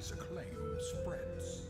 Everybody's acclaim spreads.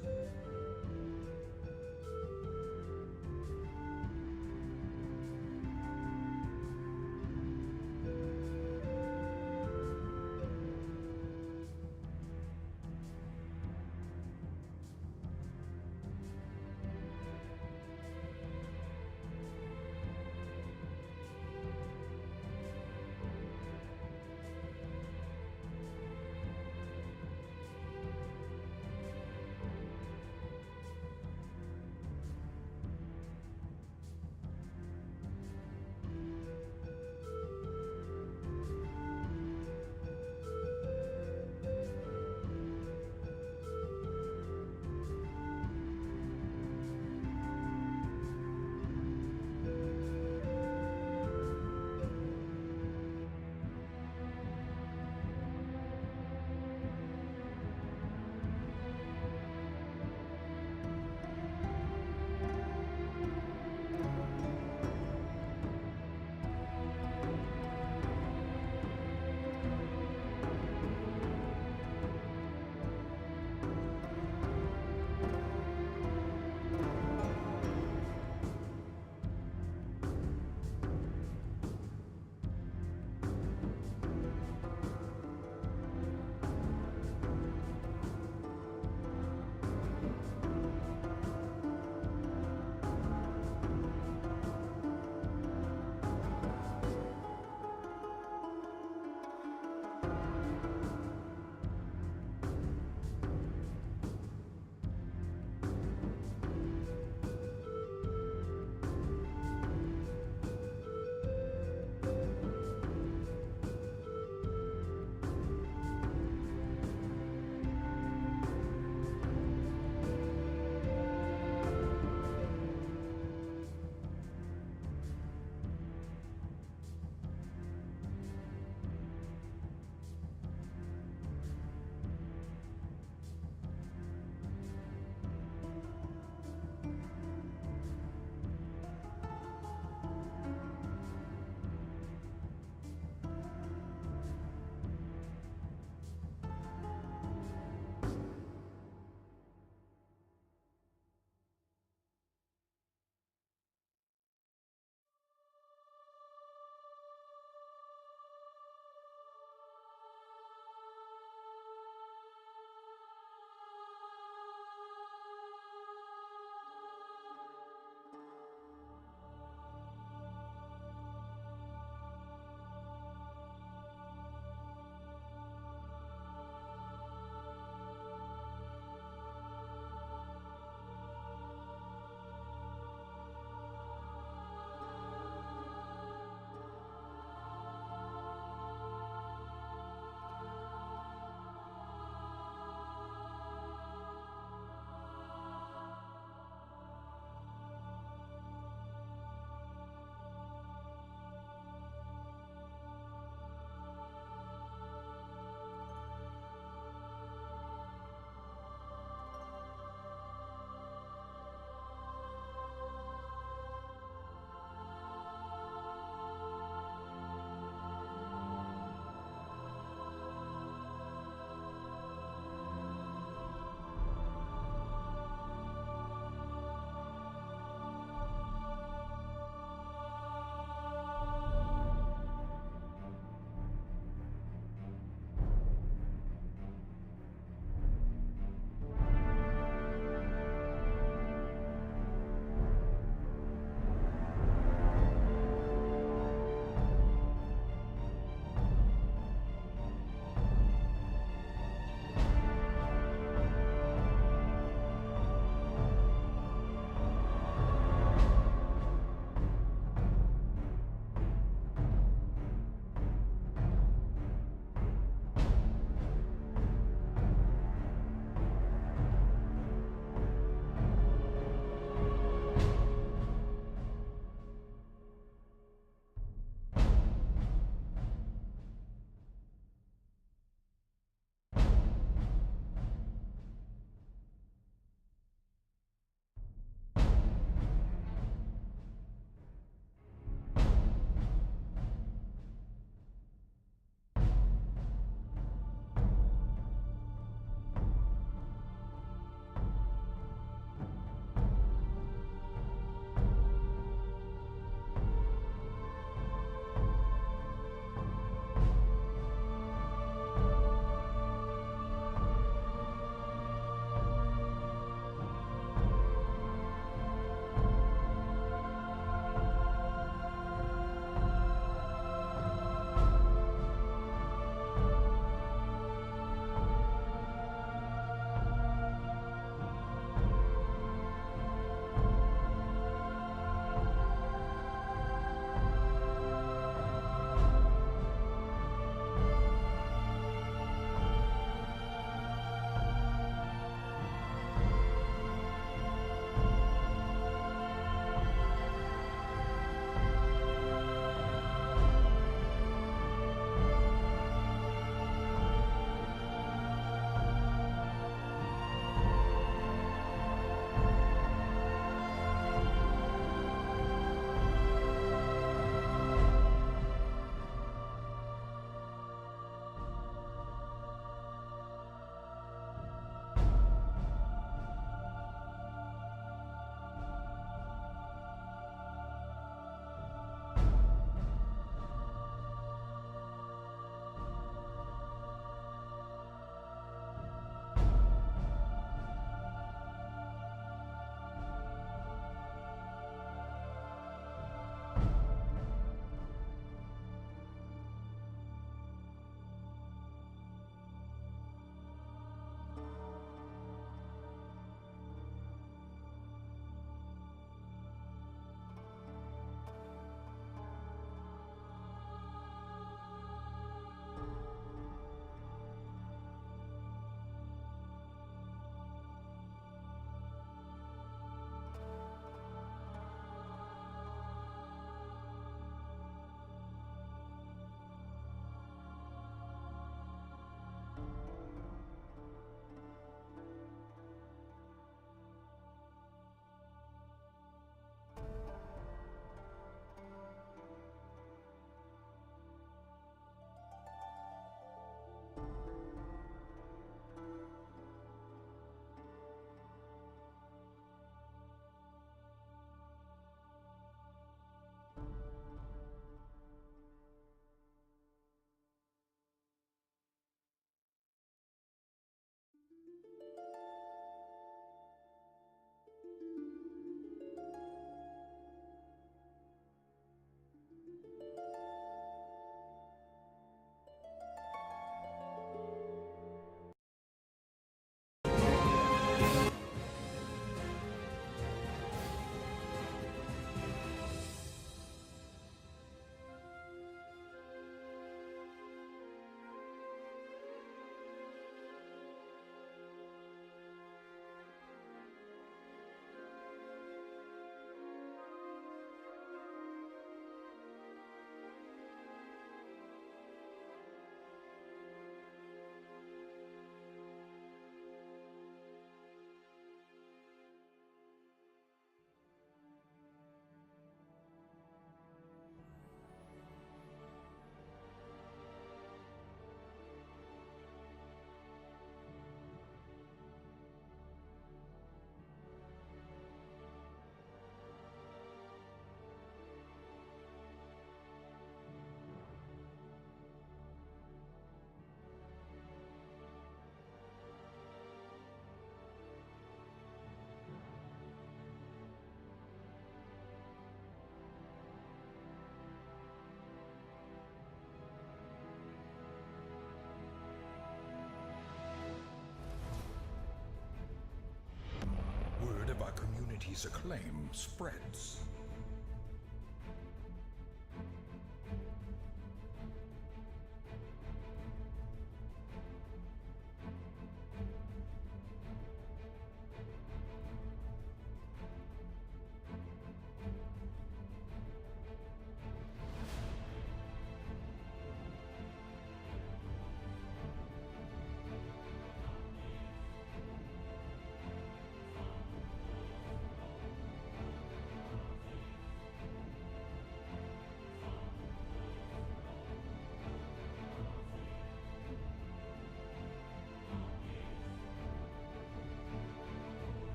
Word of our community's acclaim spreads.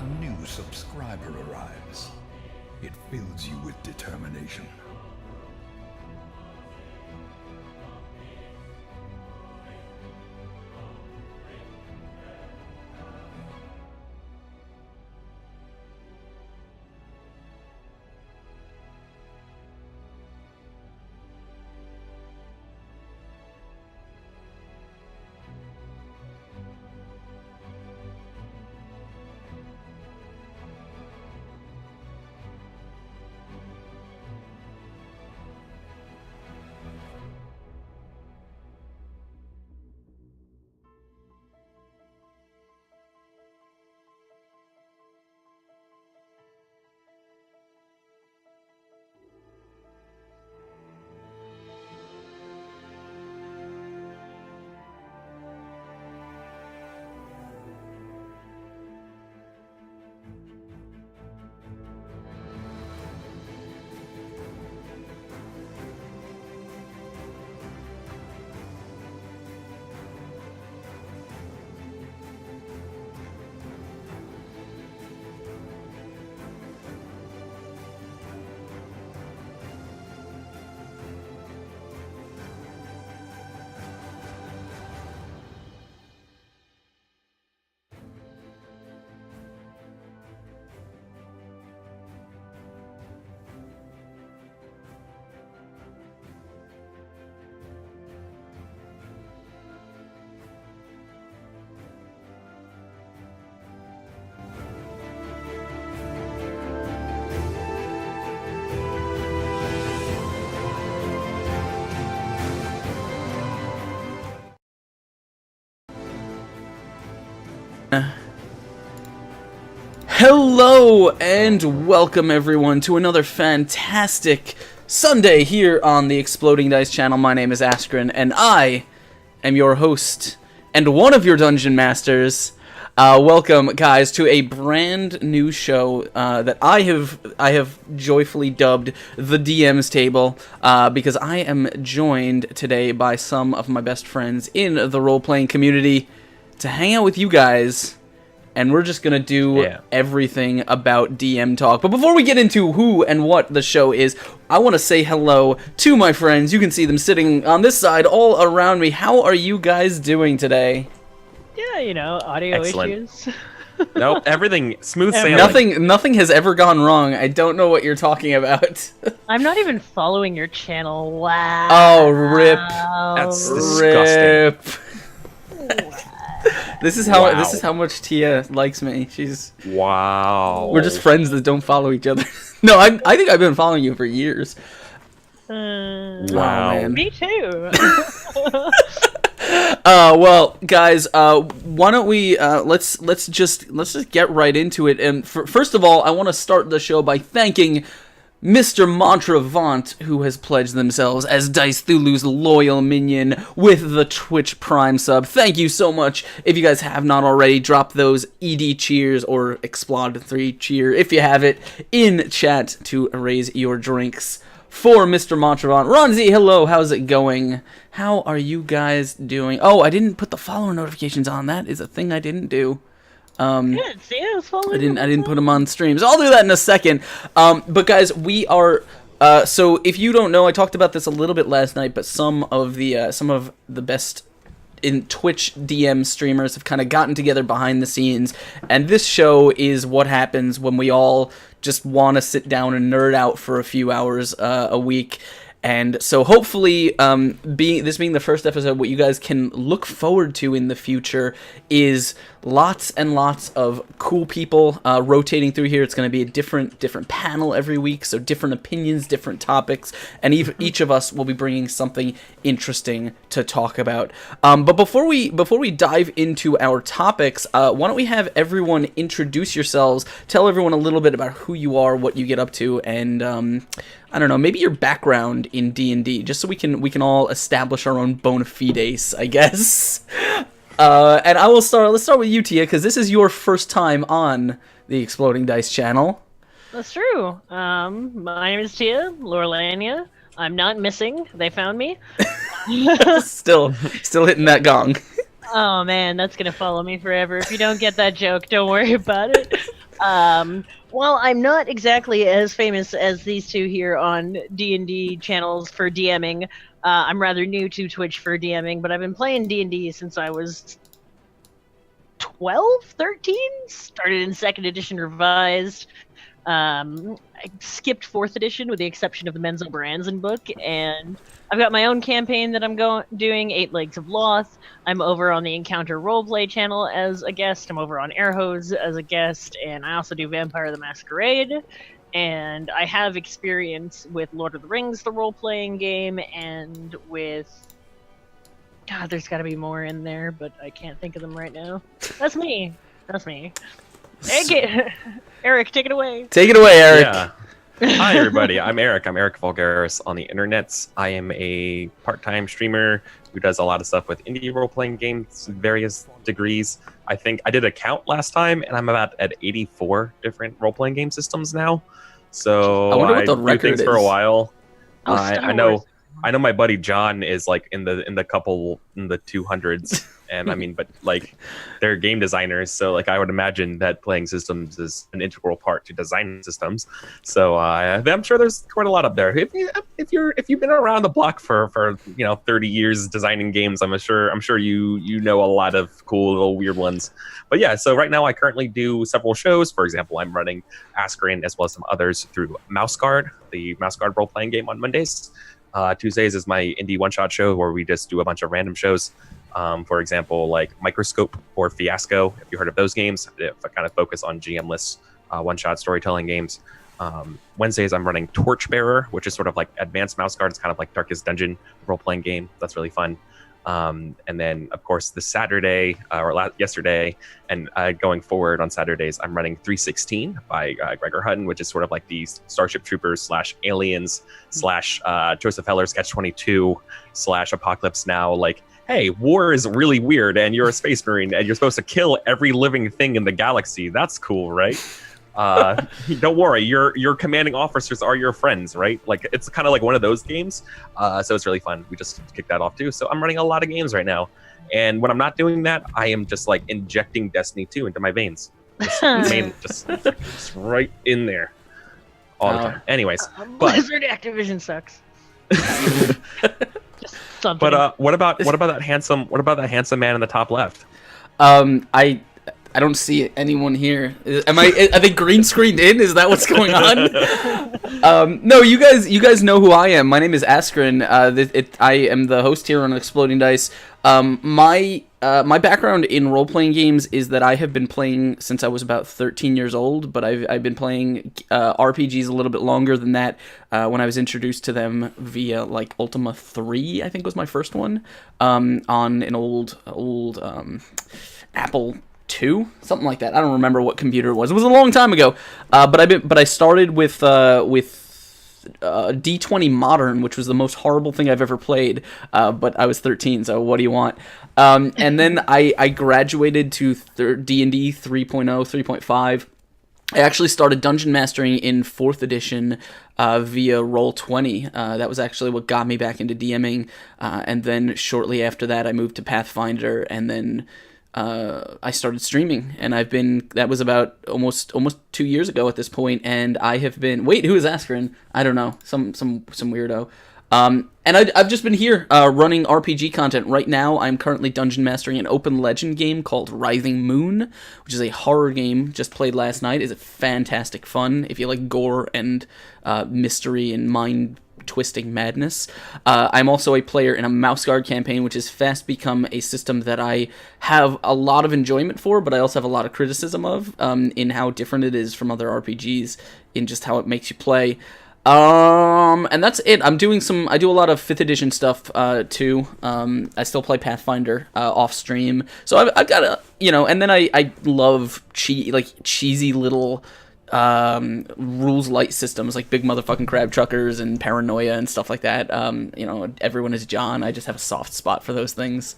A new subscriber arrives. It fills you with determination. Hello and welcome everyone to another fantastic Sunday here on the Exploding Dice channel. My name is Askren and I am your host and one of your dungeon masters. Welcome guys to a brand new show that I have joyfully dubbed the DM's Table because I am joined today by some of my best friends in the role-playing community to hang out with you guys. And we're just going to do everything about DM talk. But before we get into who and what the show is, I want to say hello to my friends. You can see them sitting on this side all around me. How are you guys doing today? Yeah, you know, audio issues. Nope, everything smooth sailing. Nothing has ever gone wrong. I don't know what you're talking about. I'm not even following your channel. Wow. Oh, rip. That's disgusting. This is how much Tia likes me. She's We're just friends that don't follow each other. No, I think I've been following you for years. Wow. Man. Me too. Well, guys, why don't we let's just get right into it. And first of all, I want to start the show by thanking Mr. Montravant, who has pledged themselves as Dice Thulu's loyal minion with the Twitch Prime sub. Thank you so much. If you guys have not already, drop those ED cheers or Explod 3 cheer, if you have it, in chat to raise your drinks for Mr. Montravant. Ronzi, hello, how's it going? How are you guys doing? Oh, I didn't put the follower notifications on. That is a thing I didn't do. I didn't put them on streams. I'll do that in a second. But guys, we are. So if you don't know, I talked about this a little bit last night. But some of the best in Twitch DM streamers have kind of gotten together behind the scenes, and this show is what happens when we all just want to sit down and nerd out for a few hours a week. And so hopefully, being the first episode, what you guys can look forward to in the future is lots and lots of cool people rotating through here. It's going to be a different panel every week, so different opinions, different topics, and each of us will be bringing something interesting to talk about. But before we dive into our topics, why don't we have everyone introduce yourselves, tell everyone a little bit about who you are, what you get up to, and I don't know, maybe your background in D&D, just so we can all establish our own bona fides, I guess. And let's start with you, Tia, because this is your first time on the Exploding Dice channel. That's true. My name is Tia Lorelania. I'm not missing. They found me. Still hitting that gong. Oh man, that's gonna follow me forever. If you don't get that joke, don't worry about it. Well, I'm not exactly as famous as these two here on D&D channels for DMing. I'm rather new to Twitch for DMing, but I've been playing D&D since I was 12, 13? Started in 2nd edition revised. I skipped 4th edition with the exception of the Menzo Branson book, and I've got my own campaign that I'm doing, 8 Legs of Loth. I'm over on the Encounter Roleplay channel as a guest. I'm over on Airhose as a guest, and I also do Vampire the Masquerade. And I have experience with Lord of the Rings, the role-playing game, and with... God, there's gotta be more in there, but I can't think of them right now. That's me. Eric, take it away. Take it away, Eric. Yeah. Hi, everybody. I'm Eric. I'm Eric Vulgaris on the internets. I am a part-time streamer who does a lot of stuff with indie role-playing games in various degrees. I think I did a count last time, and I'm about at 84 different role-playing game systems now. So I wonder what the do record things is. for a while. Oh, I know my buddy John is like in the 200s, and I mean, but like they're game designers, so like I would imagine that playing systems is an integral part to design systems. So I'm sure there's quite a lot up there. If you've been around the block for 30 years designing games, I'm sure you know a lot of cool little weird ones. But yeah, so right now I currently do several shows. For example, I'm running Askren as well as some others through Mouse Guard, the Mouse Guard role playing game on Mondays. Tuesdays is my indie one-shot show where we just do a bunch of random shows. For example, like Microscope or Fiasco, if you heard of those games. I kind of focus on GM-less one-shot storytelling games. Wednesdays, I'm running Torchbearer, which is sort of like advanced Mouse Guard. It's kind of like Darkest Dungeon role-playing game. That's really fun. And then, of course, this Saturday yesterday, and going forward on Saturdays, I'm running 316 by Gregor Hutton, which is sort of like the Starship Troopers / Aliens / Joseph Heller's Catch-22 / Apocalypse Now. Like, hey, war is really weird, and you're a space marine, and you're supposed to kill every living thing in the galaxy. That's cool, right? Don't worry, your commanding officers are your friends, right? Like, it's kind of like one of those games. So it's really fun. We just kicked that off too. So I'm running a lot of games right now, and when I'm not doing that, I am just like injecting Destiny 2 into my veins, just right in there all the time. Anyways, but Blizzard Activision sucks. Just something. but what about that handsome man in the top left? I don't see anyone here. Are they green screened in? Is that what's going on? No, you guys know who I am. My name is Askren. I am the host here on Exploding Dice. My background in role playing games is that I have been playing since I was about 13 years old, but I've been playing RPGs a little bit longer than that. When I was introduced to them via like Ultima 3, I think was my first one, on an old Apple 2, something like that. I don't remember what computer it was. It was a long time ago. But I started with D20 Modern, which was the most horrible thing I've ever played. But I was 13, so what do you want? And then I graduated to D&D 3.0, 3.5. I actually started dungeon mastering in 4th edition via Roll20. That was actually what got me back into DMing. And then shortly after that, I moved to Pathfinder, and then I started streaming, and that was about almost 2 years ago at this point, and I have been, wait, who is Askren? I don't know, some weirdo. And I've just been here, running RPG content. Right now, I'm currently dungeon mastering an open legend game called Writhing Moon, which is a horror game, just played last night. It's fantastic fun if you like gore and mystery and mind-twisting madness. I'm also a player in a Mouse Guard campaign, which has fast become a system that I have a lot of enjoyment for, but I also have a lot of criticism of, in how different it is from other RPGs, in just how it makes you play. And that's it. I do a lot of 5th edition stuff, too. I still play Pathfinder, off stream. So I've got and then I love cheesy little rules light systems like big motherfucking crab truckers and paranoia and stuff like that. Everyone is John. I just have a soft spot for those things.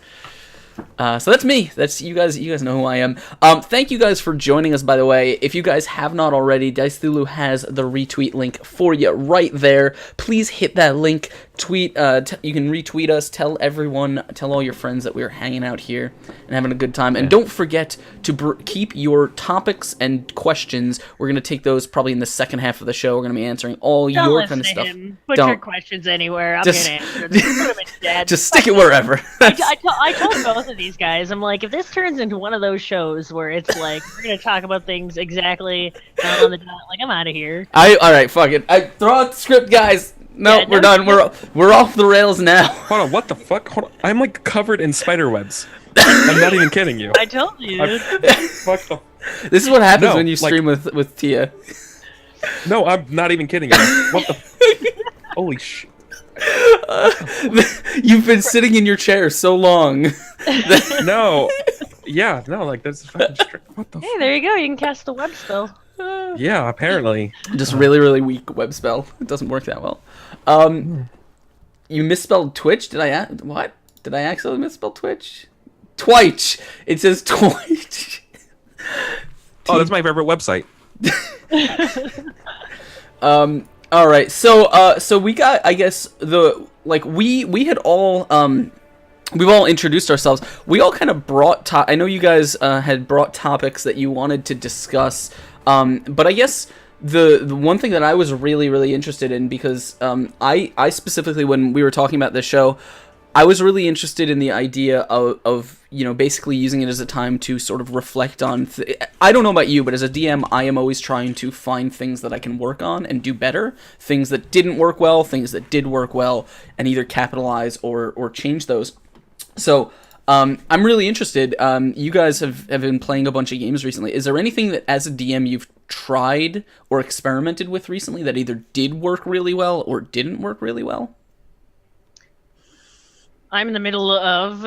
So that's me. That's you guys know who I am. Thank you guys for joining us, by the way. If you guys have not already, Dice Thulu has the retweet link for you right there. Please hit that link. Tweet. You can retweet us. Tell all your friends that we're hanging out here and having a good time. And don't forget to keep your topics and questions. We're going to take those probably in the second half of the show. We're going to be answering all your kind of stuff. Put your questions anywhere. I'm going to answer them. Put them in chat. Just stick it wherever. I told both of these guys, I'm like, if this turns into one of those shows where it's like, we're going to talk about things exactly on the dot, like, I'm out of here. All right, fuck it. Throw out the script, guys. No, we're done. We're off the rails now. Hold on, what the fuck? Hold on. I'm like covered in spider webs. I'm not even kidding you. I told you. This is what happens when you stream with Tia. No, I'm not even kidding you. What the? Holy shit. You've been sitting in your chair so long. No. Yeah, no, like that's fucking what the Hey, there you go. You can cast the web spell. Yeah, apparently. Just really, really weak web spell. It doesn't work that well. You misspelled Twitch? Did I accidentally misspell Twitch? Twitch. It says Twitch. Oh, that's my favorite website. All right. So we got, I guess, we had all we've all introduced ourselves. We all kind of brought I know you guys had brought topics that you wanted to discuss. But I guess the one thing that I was really, really interested in, because I specifically, when we were talking about this show, I was really interested in the idea of basically using it as a time to sort of reflect on. I don't know about you, but as a DM, I am always trying to find things that I can work on and do better. Things that didn't work well, things that did work well, and either capitalize or change those. So I'm really interested. You guys have been playing a bunch of games recently. Is there anything that, as a DM, you've tried or experimented with recently that either did work really well or didn't work really well? I'm in the middle of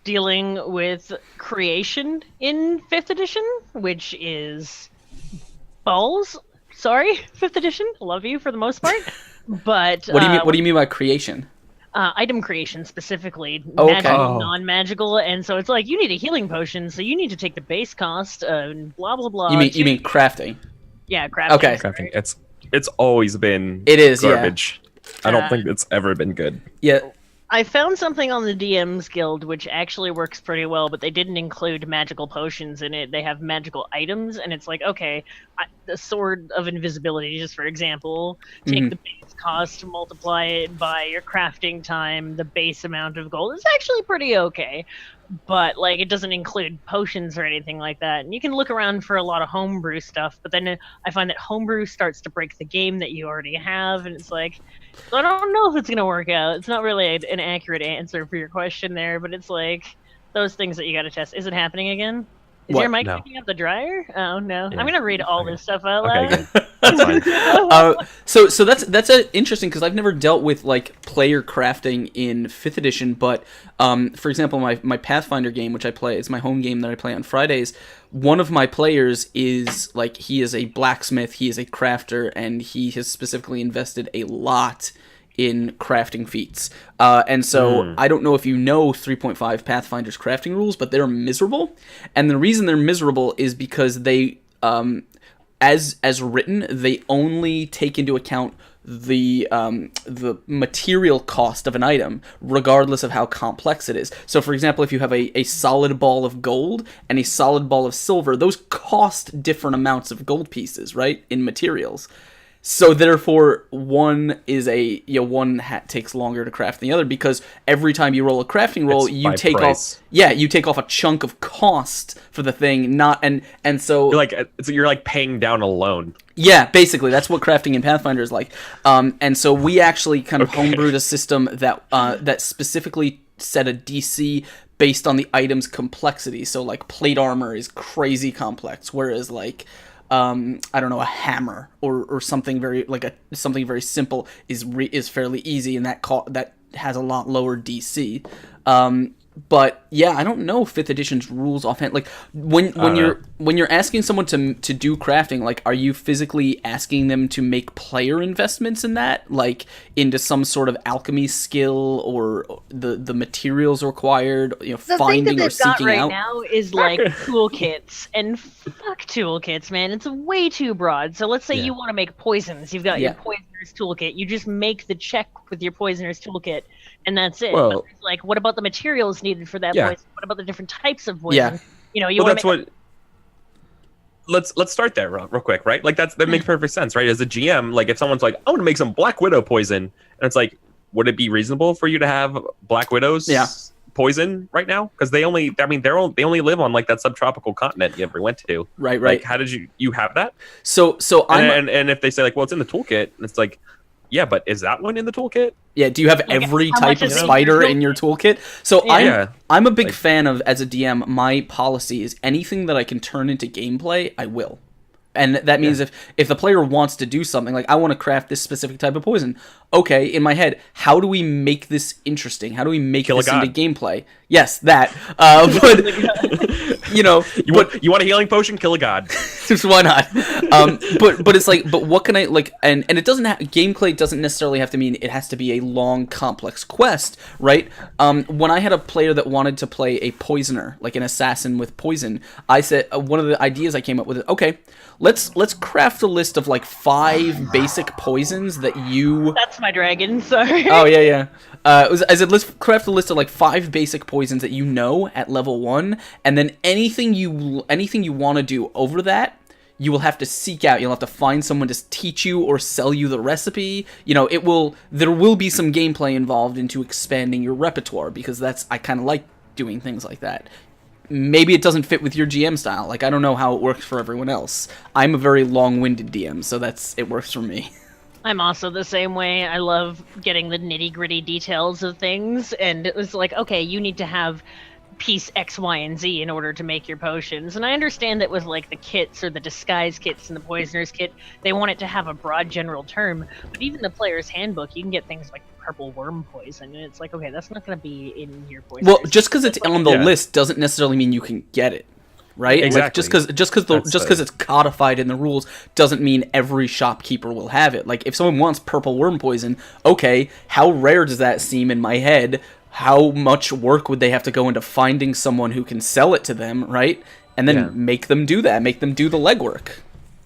dealing with creation in 5th edition, which is balls. Sorry, 5th edition. Love you for the most part. But What do you mean by creation? item creation specifically, Oh, okay. magical, Oh. non-magical, and so it's like you need a healing potion, so you need to take the base cost and blah blah blah. You mean crafting? Yeah, crafting. Okay. Crafting. It's always been It is, yeah. garbage. I don't think it's ever been good. Yeah. I found something on the DM's Guild which actually works pretty well, but they didn't include magical potions in it. They have magical items, and it's like, okay, the Sword of Invisibility, just for example, take the base cost, multiply it by your crafting time, the base amount of gold. It's actually pretty okay, but like it doesn't include potions or anything like that. And you can look around for a lot of homebrew stuff, but then I find that homebrew starts to break the game that you already have, and it's like, so I don't know if it's gonna work out. It's not really an accurate answer for your question there, but it's like those things that you gotta test. Is it happening again? Is What? your mic No. picking up the dryer? Oh no! Yeah. I'm gonna read all this stuff out Okay, loud. good. That's fine. So that's interesting because I've never dealt with like player crafting in 5th edition, but for example, my Pathfinder game, which I play, it's my home game that I play on Fridays. One of my players is like, he is a blacksmith, he is a crafter, and he has specifically invested a lot in crafting feats. And so I don't know if you know 3.5 Pathfinder's crafting rules, but they're miserable. And the reason they're miserable is because they, as written, they only take into account the material cost of an item, regardless of how complex it is. So, for example, if you have a solid ball of gold and a solid ball of silver, those cost different amounts of gold pieces, right, in materials. So therefore, one takes longer to craft than the other, because every time you roll a crafting roll, It's you by take price. you take off a chunk of cost for the thing, and so You're like paying down a loan. yeah, basically that's what crafting in Pathfinder is like. And so we actually kind of homebrewed a system that specifically set a DC based on the item's complexity. So like plate armor is crazy complex, whereas like I don't know, a hammer or something something very simple is fairly easy, and that has a lot lower DC. But yeah, I don't know 5th edition's rules offhand. Like when you're asking someone to do crafting, like, are you physically asking them to make player investments in that, like into some sort of alchemy skill or the materials required, The finding thing that or they've got seeking right out? now is like toolkits, and fuck toolkits, man. It's way too broad. So let's say you want to make poisons. You've got your poisoner's toolkit. You just make the check with your poisoner's toolkit, and that's it. Well- But it's like, what about the materials needed for that Yeah. poison? What about the different types of poison? Yeah. You Well, want to let's start there real quick, right? Like that makes perfect sense, right? As a GM, like if someone's like, I want to make some Black Widow poison, and it's like, would it be reasonable for you to have Black Widow's poison right now? Because they only live on like that subtropical continent you ever went to. Right. Like, how did you have that? So And if they say like, well, it's in the toolkit, and it's like, yeah, but is that one in the toolkit? yeah, do you have Like, every how type much of is in spider your in your toolkit? So Yeah. I'm a big Like- fan of, as a DM, my policy is anything that I can turn into gameplay, I will. And that means if the player wants to do something, like I want to craft this specific type of poison, okay, in my head, how do we make this interesting? How do we make Kill a this into god. gameplay? Yes, that. But You want a healing potion? Kill a god. just why not? But it's like, but what can I like? And it doesn't gameplay doesn't necessarily have to mean it has to be a long, complex quest, right? When I had a player that wanted to play a poisoner, like an assassin with poison, I said one of the ideas I came up with is, okay, let's craft a list of like 5 basic poisons that you. That's my dragon. Sorry. Oh yeah. I said let's craft a list of like 5 basic poisons that you know at level 1, and then anything you want to do over that, you will have to seek out. You'll have to find someone to teach you or sell you the recipe. There will be some gameplay involved into expanding your repertoire, because I kind of like doing things like that. Maybe it doesn't fit with your GM style. Like, I don't know how it works for everyone else. I'm a very long-winded DM, so it works for me. I'm also the same way. I love getting the nitty-gritty details of things, and it was like, okay, you need to have piece X, Y, and Z in order to make your potions. And I understand that with like the kits or the disguise kits and the poisoner's kit, they want it to have a broad general term. But even the player's handbook, you can get things like purple worm poison, and it's like, okay, that's not going to be in your poison. Well, just because it's on the list doesn't necessarily mean you can get it, right? Exactly. Like just because it's codified in the rules doesn't mean every shopkeeper will have it. Like if someone wants purple worm poison, okay, how rare does that seem in my head? How much work would they have to go into finding someone who can sell it to them, right? And then make them do that, make them do the legwork.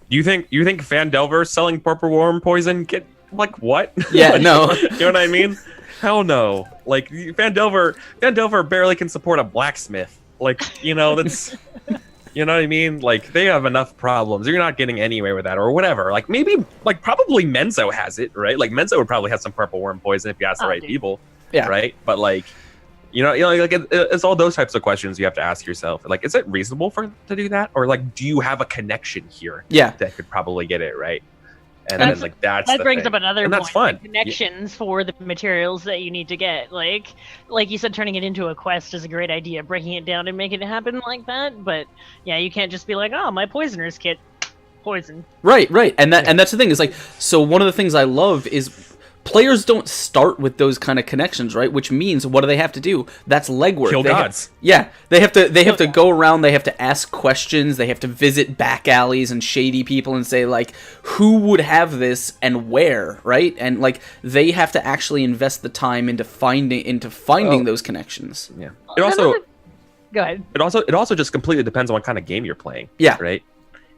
You think Fandelver selling purple worm poison get like what? Yeah, like, no. You know what I mean? Hell no. Like Fandelver barely can support a blacksmith. Like, you know, that's you know what I mean? Like they have enough problems. You're not getting anywhere with that or whatever. Like maybe like probably Menzo has it, right? Like Menzo would probably have some purple worm poison if you ask the right people. Yeah. Right? But like you know, like it's all those types of questions you have to ask yourself. Like, is it reasonable to do that, or like, do you have a connection here? Yeah, that could probably get it right. And then like that brings up another and point. That's fun. Like, connections for the materials that you need to get. Like you said, turning it into a quest is a great idea. Breaking it down and making it happen like that. But yeah, you can't just be like, oh, my poisoner's kit, poison. Right, and that's the thing is like, so one of the things I love is players don't start with those kind of connections, right? Which means what do they have to do? That's legwork. Kill gods. They have to go around. They have to ask questions. They have to visit back alleys and shady people and say like, who would have this and where, right? And like they have to actually invest the time into finding those connections. Yeah. It also go ahead. It also just completely depends on what kind of game you're playing. Yeah. Right.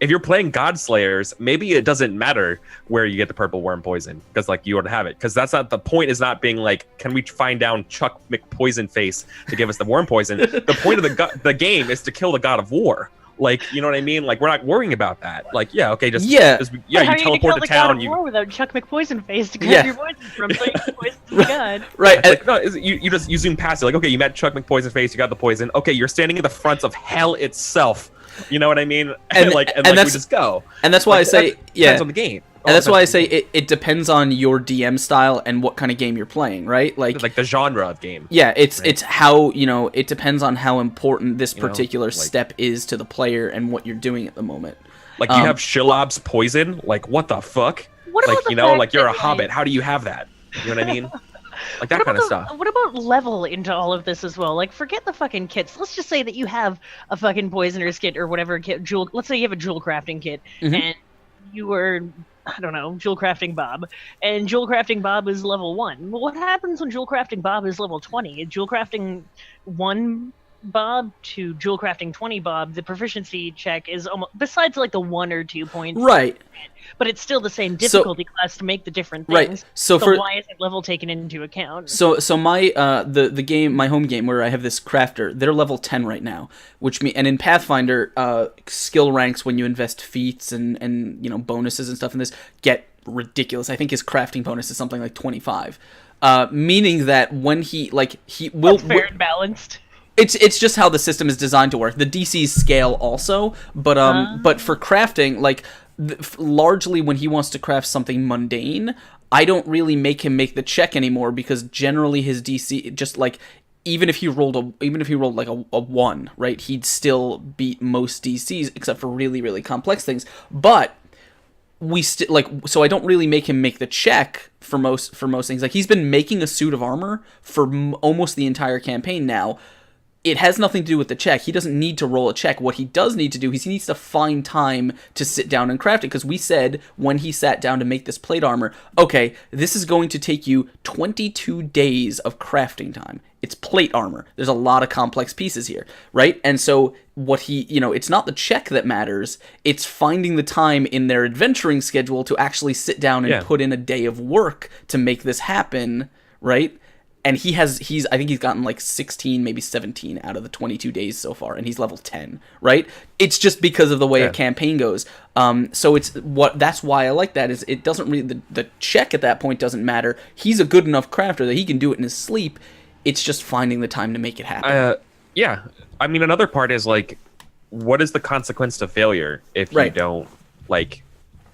If you're playing Godslayers, maybe it doesn't matter where you get the purple worm poison because like you already have it. Because that's not the point. Is not being like, can we find down Chuck McPoisonface to give us the worm poison? The point of the game is to kill the god of war. Like, you know what I mean? Like, we're not worrying about that. Like, yeah, okay, How you teleport to town. God of war without Chuck McPoisonface to grab your poison from so you can poison the god. Right. Like, no, you zoom past it. Like, okay, you met Chuck McPoisonface, you got the poison. Okay, you're standing in the front of hell itself. You know what I mean? And we just go. And that's why I say, depends on the game. And that's why I say it depends on your DM style and what kind of game you're playing, right? Like the genre of game. Yeah, it's how, you know, it depends on how important this particular step is to the player and what you're doing at the moment. Like, you have Shelob's poison? Like, what the fuck? What like, about you know, like, you're a hobbit. How do you have that? You know what I mean? Like, that kind of stuff. What about level into all of this as well? Like, forget the fucking kits. Let's just say that you have a fucking poisoner's kit or whatever kit. Let's say you have a jewel crafting kit, and you were, I don't know, jewel crafting Bob, and jewel crafting Bob is level 1. Well, what happens when jewel crafting Bob is level 20? Jewel crafting 1 Bob to jewel crafting 20 Bob, the proficiency check is almost, besides like the 1 or 2 points, right? But it's still the same difficulty class to make the different things. Right. So why isn't level taken into account? So my the game, my home game where I have this crafter, they're level 10 right now, and in Pathfinder, skill ranks when you invest feats and you know, bonuses and stuff in this get ridiculous. I think his crafting bonus is something like 25. Meaning that when he will That's fair and balanced. It's just how the system is designed to work. The DCs scale also, but for crafting, like largely when he wants to craft something mundane, I don't really make him make the check anymore because generally his DC just like even if he rolled like a 1, right, he'd still beat most DCs except for really, really complex things. But we still so I don't really make him make the check for most things. Like, he's been making a suit of armor for almost the entire campaign now. It has nothing to do with the check. He doesn't need to roll a check. What he does need to do is he needs to find time to sit down and craft it, because we said when he sat down to make this plate armor, okay, this is going to take you 22 days of crafting time. It's plate armor. There's a lot of complex pieces here, right? And so what he, you know, it's not the check that matters. It's finding the time in their adventuring schedule to actually sit down and put in a day of work to make this happen, right? And I think he's gotten like 16, maybe 17 out of the 22 days so far, and he's level 10, right? It's just because of the way a campaign goes. So that's why I like that, is it doesn't really, the check at that point doesn't matter. He's a good enough crafter that he can do it in his sleep. It's just finding the time to make it happen. Yeah. I mean, another part is like, what is the consequence to failure if you don't like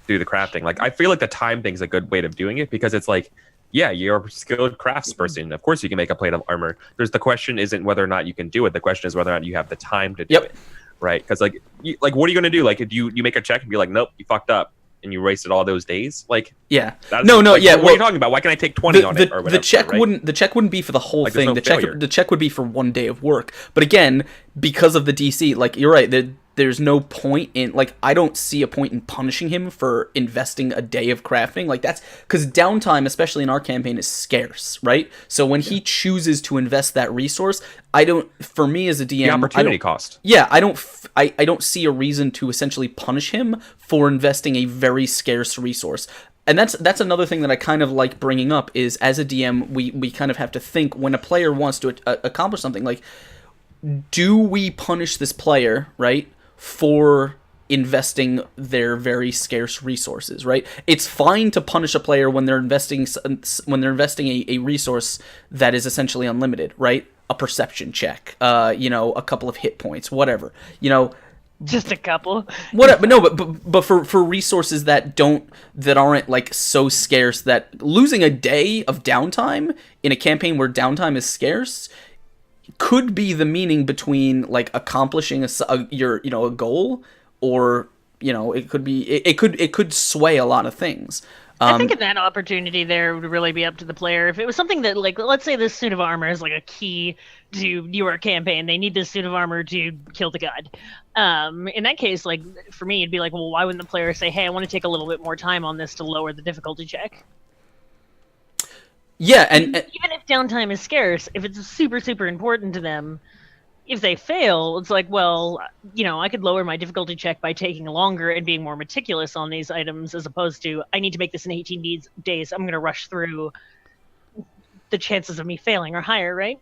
do the crafting? Like, I feel like the time thing's a good way of doing it, because it's like, yeah, you're a skilled craftsperson. Of course, you can make a plate of armor. The question isn't whether or not you can do it. The question is whether or not you have the time to do it, right? Because like what are you going to do? Like, if you make a check and be like, nope, you fucked up, and you wasted all those days, like no, like, yeah. What are you talking about? Why can't I take 20 on it or whatever? The check wouldn't be for the whole thing. No the check would be for 1 day of work. But again, because of the DC, like you're right, there's no point in, like, I don't see a point in punishing him for investing a day of crafting. Like, that's because downtime, especially in our campaign, is scarce, right? So when he chooses to invest that resource, for me as a DM, the opportunity cost. Yeah, I don't see a reason to essentially punish him for investing a very scarce resource. And that's another thing that I kind of like bringing up is, as a DM, we kind of have to think when a player wants to accomplish something, like, do we punish this player, right, for investing their very scarce resources, right? It's fine to punish a player when they're investing a resource that is essentially unlimited, right? A perception check, a couple of hit points, whatever, Just a couple. Whatever, no, but for resources that aren't like so scarce that losing a day of downtime in a campaign where downtime is scarce could be the meaning between like accomplishing a goal, or it could sway a lot of things. I think in that opportunity there would really be up to the player. If it was something that, like, let's say this suit of armor is like a key to your campaign, they need this suit of armor to kill the god. In that case, like, for me, it'd be like, well, why wouldn't the player say, hey, I want to take a little bit more time on this to lower the difficulty check? Yeah, and even if downtime is scarce, if it's super, super important to them, if they fail, it's like, well, I could lower my difficulty check by taking longer and being more meticulous on these items, as opposed to, I need to make this in 18 days, I'm going to rush through. The chances of me failing are higher, right?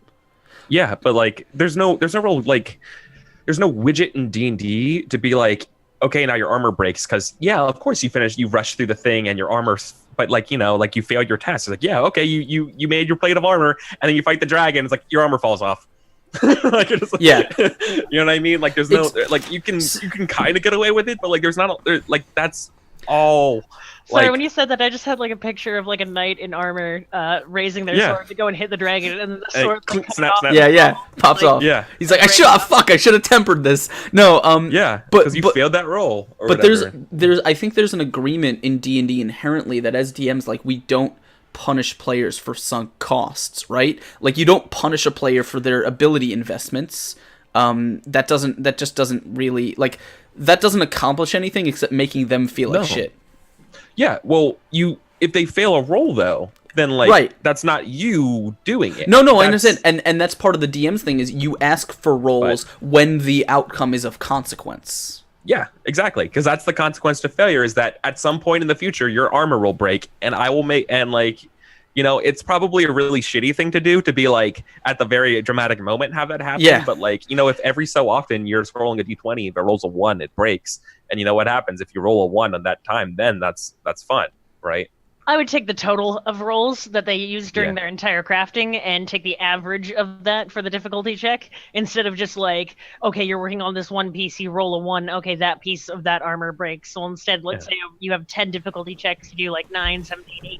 Yeah, but like, there's no real, like, there's no widget in D&D to be like, okay, now your armor breaks, because yeah, of course you rush through the thing and your armor, but like, like you failed your test. It's like, yeah, okay, you made your plate of armor, and then you fight the dragon, it's like your armor falls off. Like, yeah, you know what I mean? Like, there's no, like, you can kind of get away with it, but like, there's not like, that's all. Sorry, like, when you said that, I just had like a picture of like a knight in armor raising their sword to go and hit the dragon, and the sword like, snap. Yeah, pops off. Yeah, he's like, I should have tempered this. No, yeah, because you failed that roll. Or but whatever. there's I think there's an agreement in D&D inherently that as DMs, like, we don't punish players for sunk costs, right? Like, you don't punish a player for their ability investments. That just doesn't really, like, that doesn't accomplish anything except making them feel like shit. Yeah, well, if they fail a roll though, then like that's not you doing it. No, I understand, and that's part of the DM's thing is you ask for rolls when the outcome is of consequence. Yeah, exactly, because that's the consequence to failure, is that at some point in the future your armor will break, and I will make, and like, it's probably a really shitty thing to do, to be like at the very dramatic moment have that happen. Yeah. But like, if every so often you're rolling a d20, if it rolls a 1, it breaks, and what happens if you roll a 1 on that time? Then that's fun, right? I would take the total of rolls that they use during their entire crafting and take the average of that for the difficulty check, instead of just like, okay, you're working on this one piece, you roll a 1, okay, that piece of that armor breaks. So instead, let's say you have 10 difficulty checks, you do like 9, 17, 18.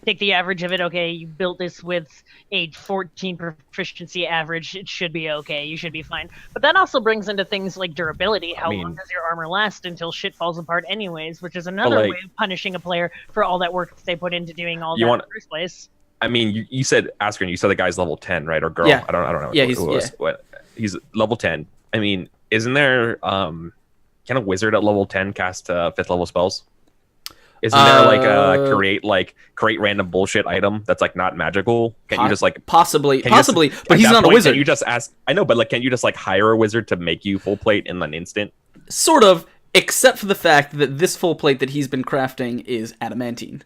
Take the average of it. Okay, you built this with a 14 proficiency average. It should be okay. You should be fine. But that also brings into things like durability. How long does your armor last until shit falls apart anyways? Which is another way of punishing a player for all that work they put into doing all that in the first place. I mean, you said, Askren, you said the guy's level 10, right? Or girl? Yeah. I don't know. Yeah, he's level 10. I mean, isn't there can a wizard at level 10 cast 5th level spells? Isn't there like a create random bullshit item that's like not magical? Can't you just like possibly, but he's not a wizard. Can you just ask? I know, but like, can't you just like hire a wizard to make you full plate in an instant? Sort of, except for the fact that this full plate that he's been crafting is adamantine.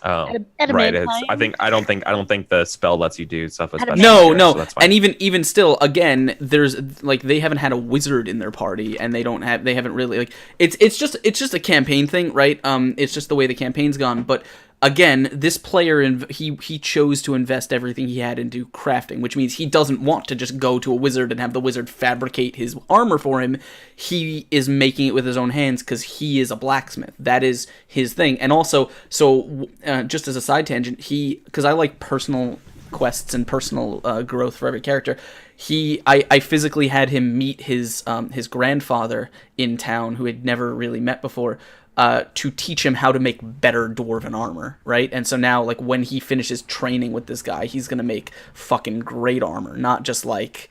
Oh, right. I don't think the spell lets you do stuff with special. No, so and even still, again, there's like, they haven't had a wizard in their party, and they haven't really, like, it's just a campaign thing, right? It's just the way the campaign's gone. But again, this player, he chose to invest everything he had into crafting, which means he doesn't want to just go to a wizard and have the wizard fabricate his armor for him. He is making it with his own hands because he is a blacksmith. That is his thing. And also, so just as a side tangent, because I like personal quests and personal growth for every character. I physically had him meet his grandfather in town, who he'd never really met before, to teach him how to make better dwarven armor, right? And so now, like, when he finishes training with this guy, he's gonna make fucking great armor, not just like,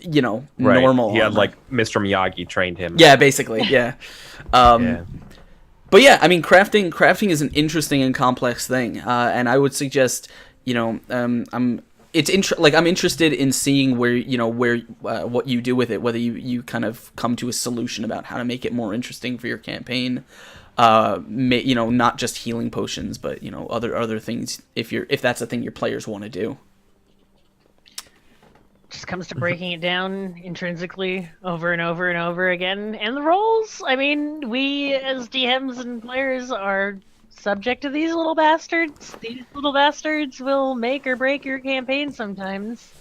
normal. He had armor. like Mr. Miyagi trained him. Yeah, basically, yeah. Yeah. But yeah, I mean, crafting is an interesting and complex thing, and I would suggest, I'm interested in seeing where what you do with it, whether you kind of come to a solution about how to make it more interesting for your campaign. Not just healing potions, but other things if that's the thing your players want to do. Just comes to breaking it down intrinsically over and over and over again. And the roles, I mean, we as DMs and players are subject to these little bastards. These little bastards will make or break your campaign sometimes.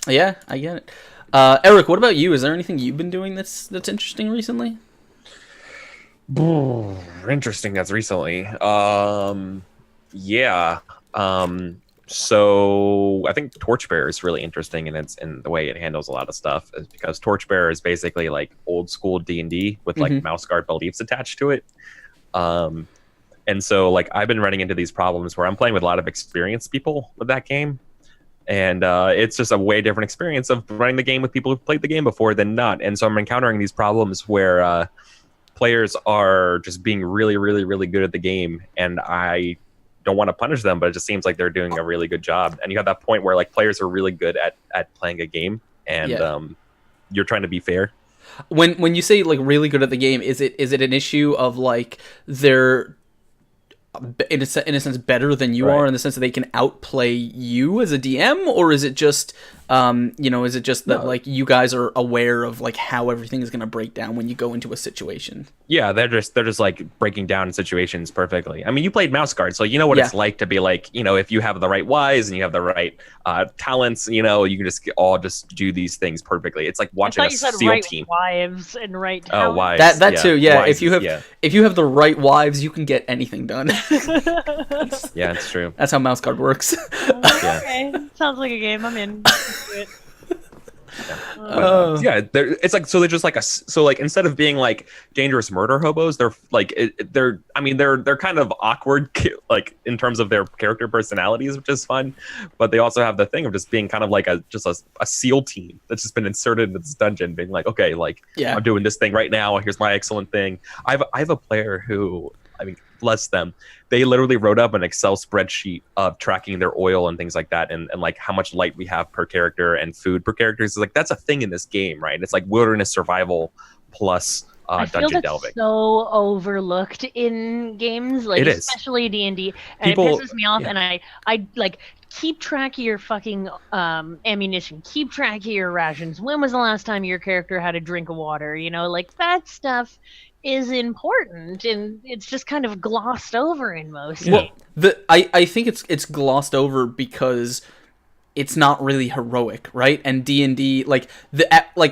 Yeah, I get it. Eric, what about you? Is there anything you've been doing that's interesting recently? Interesting. That's recently. Yeah. So I think Torchbearer is really interesting in the way it handles a lot of stuff, is because Torchbearer is basically like old school D&D with like mouse guard beliefs attached to it. And so like I've been running into these problems where I'm playing with a lot of experienced people with that game. And it's just a way different experience of running the game with people who've played the game before than not. And so I'm encountering these problems where players are just being really, really, really good at the game. And I don't want to punish them, but it just seems like they're doing a really good job. And you have that point where like players are really good at playing a game, and you're trying to be fair. When you say like really good at the game, is it an issue of like they're in a sense better than you are, in the sense that they can outplay you as a DM, or is it just that like you guys are aware of like how everything is going to break down when you go into a situation? Yeah, they're just like breaking down situations perfectly. I mean, you played Mouse Guard, so you know what it's like to be like, if you have the right wise and you have the right talents, you can just all just do these things perfectly. It's like watching a SEAL right team. Wives and right talents. Oh, wives. That too, yeah. Wives, if you have the right wives, you can get anything done. Yeah, it's true. That's how Mouse Guard works. Okay, sounds like a game. I'm in. It's like, so they're just like instead of being like dangerous murder hobos, they're like they're kind of awkward like in terms of their character personalities, which is fun, but they also have the thing of just being kind of like a SEAL team that's just been inserted into this dungeon, being like, okay, like I'm doing this thing right now, here's my excellent thing. I have a player who, I mean, bless them, they literally wrote up an Excel spreadsheet of tracking their oil and things like that, and like how much light we have per character and food per character. It's like, that's a thing in this game, right? It's like wilderness survival plus dungeon delving. So overlooked in games, like especially D&D, and it pisses me off. And I like, keep track of your fucking ammunition, keep track of your rations. When was the last time your character had a drink of water? Like that stuff is important, and it's just kind of glossed over in most games. I think it's glossed over because it's not really heroic, right? And D&D, like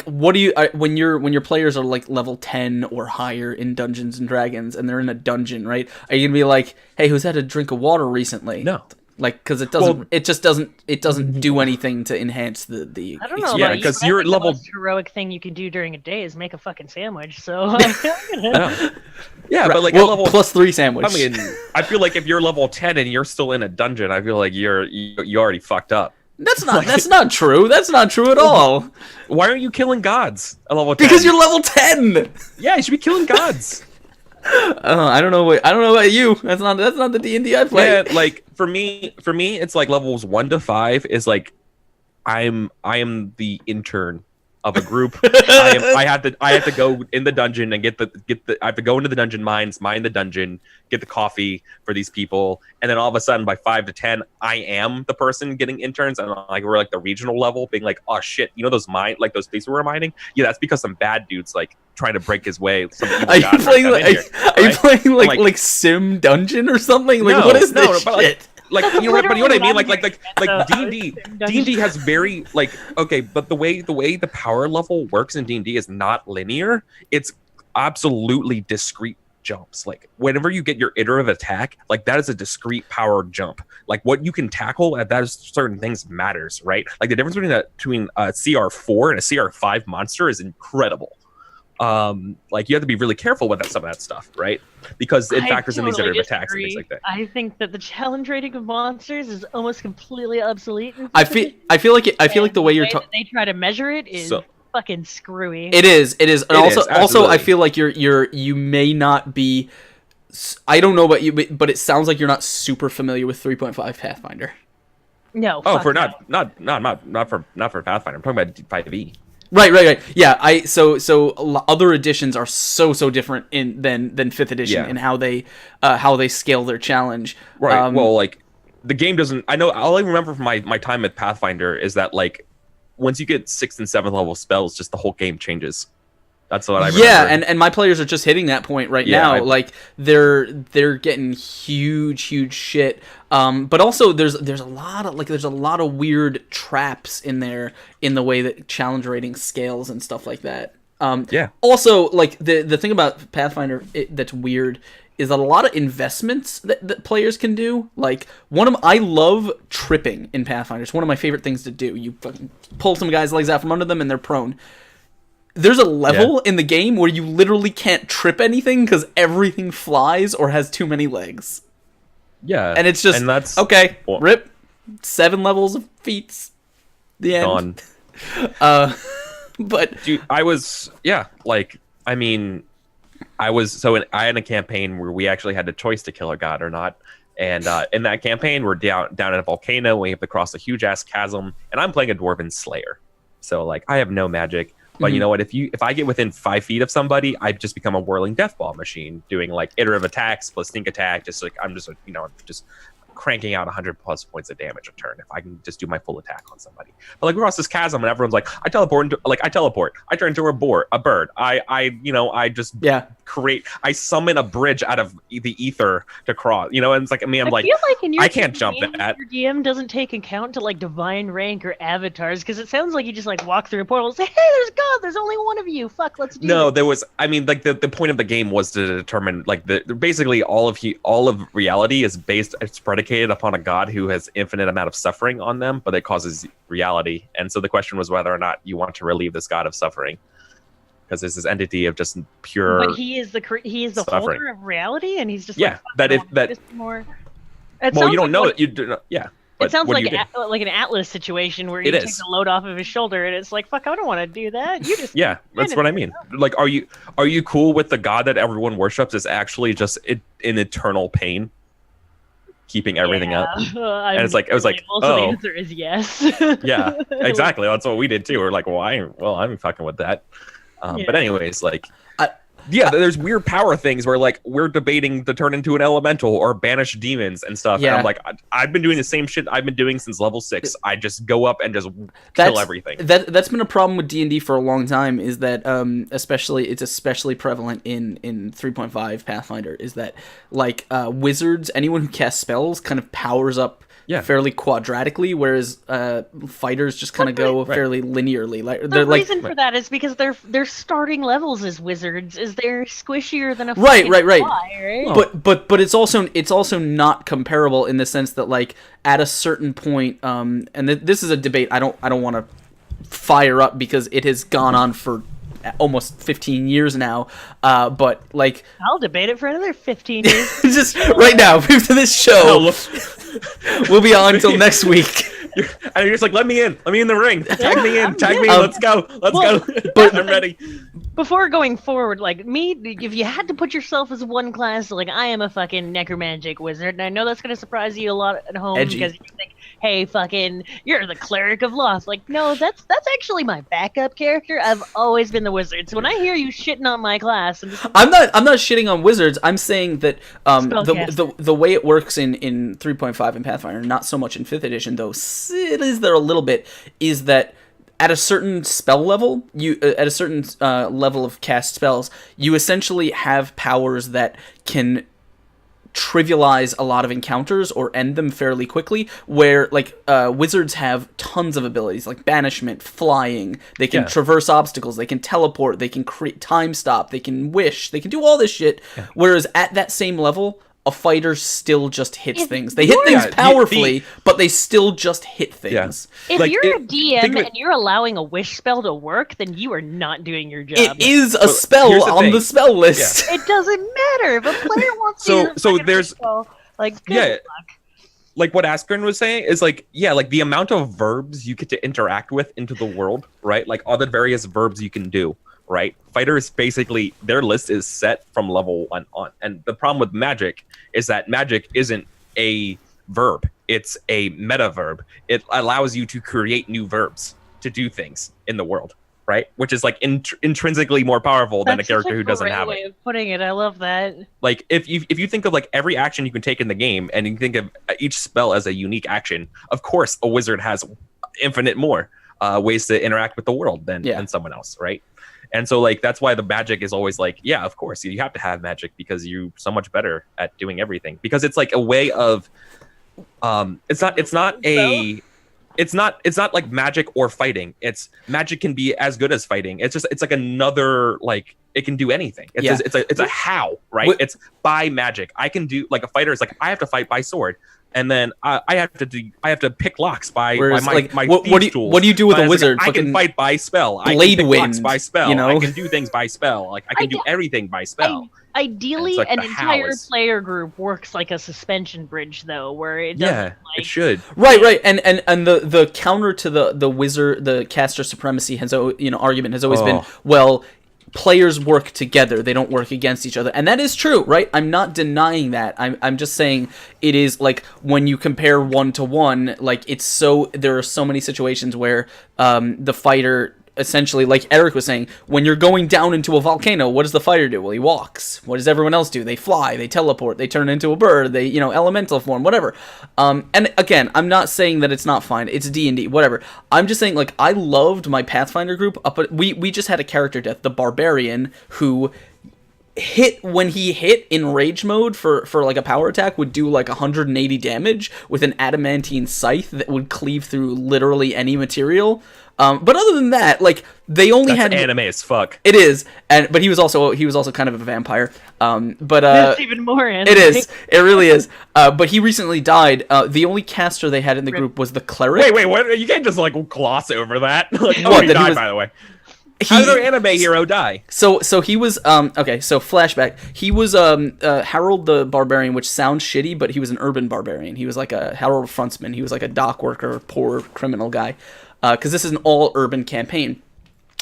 what do you when your players are like level 10 or higher in Dungeons and Dragons, and they're in a dungeon, right? Are you gonna be like, hey, who's had a drink of water recently? No. Like, because it doesn't do anything to enhance the I don't know. Yeah, because you're level. The most heroic thing you can do during a day is make a fucking sandwich. So yeah, but like level +3 sandwich. I mean, I feel like if you're level 10 and you're still in a dungeon, I feel like you already fucked up. That's not true. That's not true at all. Why aren't you killing gods at level 10? Because you're level 10. Yeah, you should be killing gods. I don't know about you. That's not the D&D I play. Yeah, like for me, it's like levels 1 to 5 is like I am the intern of a group. I had to go in the dungeon and I have to go into the dungeon mine the dungeon, get the coffee for these people, and then all of a sudden by 5 to 10, I am the person getting interns, and like we're like the regional level, being like, oh shit, you know those places we were mining? Yeah, that's because some bad dudes like trying to break his way. Are you playing like Sim Dungeon or something? Like what is this shit? Like but you know what I mean? Like D&D has very like okay, but the way the power level works in D&D is not linear. It's absolutely discrete jumps. Like whenever you get your iterative attack, like that is a discrete power jump. Like what you can tackle at that certain things matters, right? Like the difference between a CR4 and a CR5 monster is incredible. Like you have to be really careful with some of that stuff, right? Because it factors in these iterative attacks and things like that. I think that the challenge rating of monsters is almost completely obsolete. I feel like the way you're talking, they try to measure it is fucking screwy. It is, and also I feel like you may not be. I don't know about you, but it sounds like you're not super familiar with 3.5 Pathfinder. No. Oh, for not for Pathfinder. I'm talking about 5e. Right. Yeah, so other editions are so different than 5th edition in how they scale their challenge. Right. Well, like the game doesn't. I know. All I remember from my time at Pathfinder is that like once you get 6th and 7th level spells, just the whole game changes. That's what I remember. Yeah, and my players are just hitting that point right now. Like they're getting huge shit. But also there's a lot of weird traps in there in the way that challenge rating scales and stuff like that. Also, like the thing about Pathfinder that's weird is that a lot of investments that players can do. Like I love tripping in Pathfinder. It's one of my favorite things to do. You fucking pull some guys' legs out from under them and they're prone. There's a level in the game where you literally can't trip anything because everything flies or has too many legs. Yeah. And it's just, and that's, okay, rip, 7 levels of feats, the end. Gone. But... Dude, I had a campaign where we actually had the choice to kill a god or not. And in that campaign, we're down at a volcano, we have to cross a huge-ass chasm, and I'm playing a Dwarven Slayer. So, like, I have no magic. But you know what? If I get within 5 feet of somebody, I just become a whirling death ball machine, doing like iterative attacks plus sneak attack. Just like I'm just cranking out 100 plus points of damage a turn if I can just do my full attack on somebody. But like we cross this chasm and everyone's like, I teleport. I turn into a bird. I summon a bridge out of the ether to cross. You know, and it's like I can't jump that. Your DM doesn't take account to like divine rank or avatars because it sounds like you just like walk through a portal and say, hey, there's God. There's only one of you. Fuck, let's do. No, there was. I mean, like the point of the game was to determine like basically all of reality is it's predicated upon a god who has infinite amount of suffering on them, but it causes reality. And so the question was whether or not you want to relieve this god of suffering, because there's this entity of just pure. But he is the holder of reality, and he's just more. Well, you don't know it. You do not. Yeah. It sounds like an Atlas situation where you take the load off of his shoulder, and it's like, fuck, I don't want to do that. You just that's what I mean. Like, are you cool with the god that everyone worships is actually just in eternal pain, keeping everything up? And it was like, the answer is yes. Yeah, exactly. That's what we did too. We're like, I'm fucking with that. But anyways, like. There's weird power things where like we're debating to turn into an elemental or banish demons and stuff. Yeah. And I'm like, I've been doing the same shit I've been doing since level 6. I just go up and just kill everything. That's been a problem with D&D for a long time. Is that it's especially prevalent in 3.5 Pathfinder. Is that like wizards, anyone who casts spells, kind of powers up. Fairly quadratically, whereas fighters just kind of go fairly linearly. Like the reason for that is because their starting levels as wizards is they're squishier than a right. fly, right? But it's also not comparable in the sense that like at a certain point, and this is a debate I don't want to fire up because it has gone on for almost 15 years now, but like I'll debate it for another 15 years. Just right now, after this show, we'll be on until next week. You're just like, let me in the ring, tag me in, let's go. But I'm ready. Before going forward, like me, if you had to put yourself as one class, like I am a fucking necromantic wizard, and I know that's gonna surprise you a lot at home because you think, hey, fucking, you're the cleric of loss. Like, no, that's actually my backup character. I've always been the wizard. So when I hear you shitting on my class, I'm not shitting on wizards. I'm saying that Spellcast. the way it works in 3.5 in Pathfinder, not so much in 5th edition though. It is there a little bit. Is that at a certain spell level, at a certain level of cast spells, you essentially have powers that can trivialize a lot of encounters or end them fairly quickly, where like wizards have tons of abilities like banishment, flying, they can traverse obstacles, they can teleport, they can create time stop, they can wish, they can do all this shit, whereas at that same level a fighter still just hits things. They hit things powerfully, but they still just hit things. If you're a DM and you're allowing a wish spell to work, then you are not doing your job. It is a spell on the spell list. It doesn't matter if a player wants to. So there's spell, like good luck. Like what Askren was saying is like the amount of verbs you get to interact with into the world, right? Like all the various verbs you can do. Right, fighters basically their list is set from level 1 on, and the problem with magic is that magic isn't a verb; it's a meta verb. It allows you to create new verbs to do things in the world, right? Which is like intrinsically more powerful than a character who doesn't have it. Way of putting it, I love that. Like if you think of like every action you can take in the game, and you think of each spell as a unique action, of course a wizard has infinite more ways to interact with the world than someone else, right? And so, like, that's why the magic is always like, yeah, of course, you have to have magic because you're so much better at doing everything. Because it's like a way of, it's not like magic or fighting. It's magic can be as good as fighting. It's like another, like, it can do anything. It's a how, right? It's by magic. I can do, like, a fighter is like, I have to fight by sword. And then I have to pick locks by my tools. What do you do with a wizard? I can fight by spell. I Blade can pick wind locks by spell. You know? I can do things by spell. Like I can do everything by spell. Ideally, like an entire player group works like a suspension bridge, though, where it doesn't. It should. Right, and the counter to the wizard, the caster supremacy argument has always been, well, players work together, they don't work against each other, and that is true, right? I'm not denying that. I'm just saying it is like when you compare 1-to-1, like there are so many situations where the fighter essentially, like Eric was saying, when you're going down into a volcano, what does the fighter do? Well, he walks. What does everyone else do? They fly, they teleport, they turn into a bird, they, elemental form, whatever. And again, I'm not saying that it's not fine. It's D&D, whatever. I'm just saying, like, I loved my Pathfinder group. We just had a character death, the Barbarian, who when he hit in rage mode for like a power attack would do like 180 damage with an adamantine scythe that would cleave through literally any material. But other than that, like that's anime as fuck. It is, but he was also kind of a vampire. That's even more anime. It is. It really is. But he recently died. The only caster they had in the group was the cleric. Wait, what? You can't just like gloss over that. Like, he died, by the way. How did our anime hero die? So he was okay. So flashback. He was Harold the Barbarian, which sounds shitty, but he was an urban barbarian. He was like a Harold Frontsman. He was like a dock worker, poor criminal guy. Because this is an all urban campaign.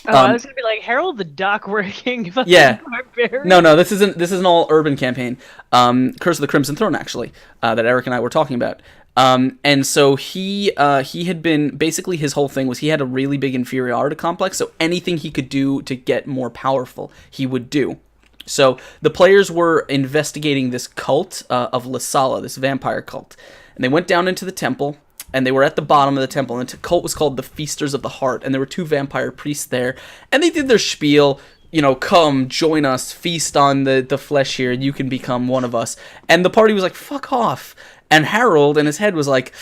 I was gonna be like Harold the dock working. Barbarian. No. This isn't an all urban campaign. Curse of the Crimson Throne, actually, that Eric and I were talking about. And so he had been, basically his whole thing was he had a really big inferiority complex, so anything he could do to get more powerful, he would do. So the players were investigating this cult of Lasala, this vampire cult, and they went down into the temple, and they were at the bottom of the temple, and the cult was called the Feasters of the Heart, and there were 2 vampire priests there, and they did their spiel, come, join us, feast on the flesh here, you can become one of us. And the party was like, fuck off. And Harold in his head was like,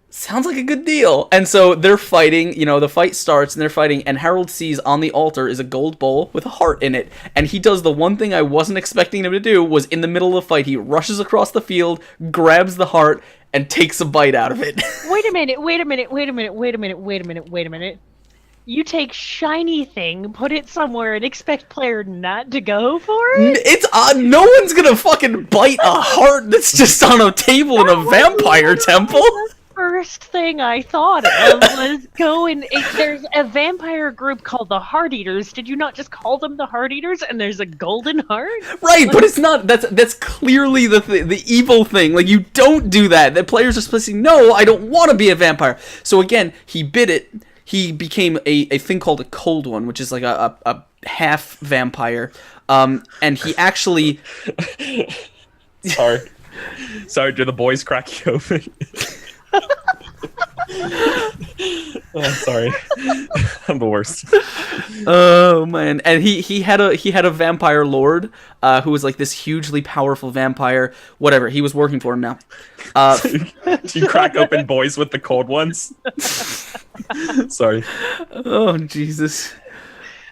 sounds like a good deal. And so they're fighting, the fight starts and they're fighting, and Harold sees on the altar is a gold bowl with a heart in it. And he does the one thing I wasn't expecting him to do, was in the middle of the fight, he rushes across the field, grabs the heart, and takes a bite out of it. Wait a minute. You take shiny thing, put it somewhere, and expect player not to go for it? It's odd. No one's gonna fucking bite a heart that's just on a table in a vampire temple. For first thing I thought of was there's a vampire group called the Heart Eaters. Did you not just call them the Heart Eaters? And there's a golden heart? Right, but it's not. That's clearly the evil thing. Like, you don't do that. The players are supposed to say, no, I don't want to be a vampire. So again, he bit it. He became a thing called a cold one, which is like a half vampire. And he actually... Sorry, do the boys crack you open? Oh, sorry. I'm the worst. Oh man. And he had a vampire lord who was like this hugely powerful vampire. Whatever, he was working for him now. Do you crack open boys with the cold ones? Sorry. Oh Jesus.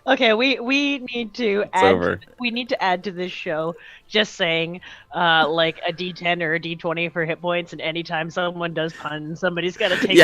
Okay, we need to add to this show just saying like a D10 or a D20 for hit points, and anytime someone does puns, somebody's got to take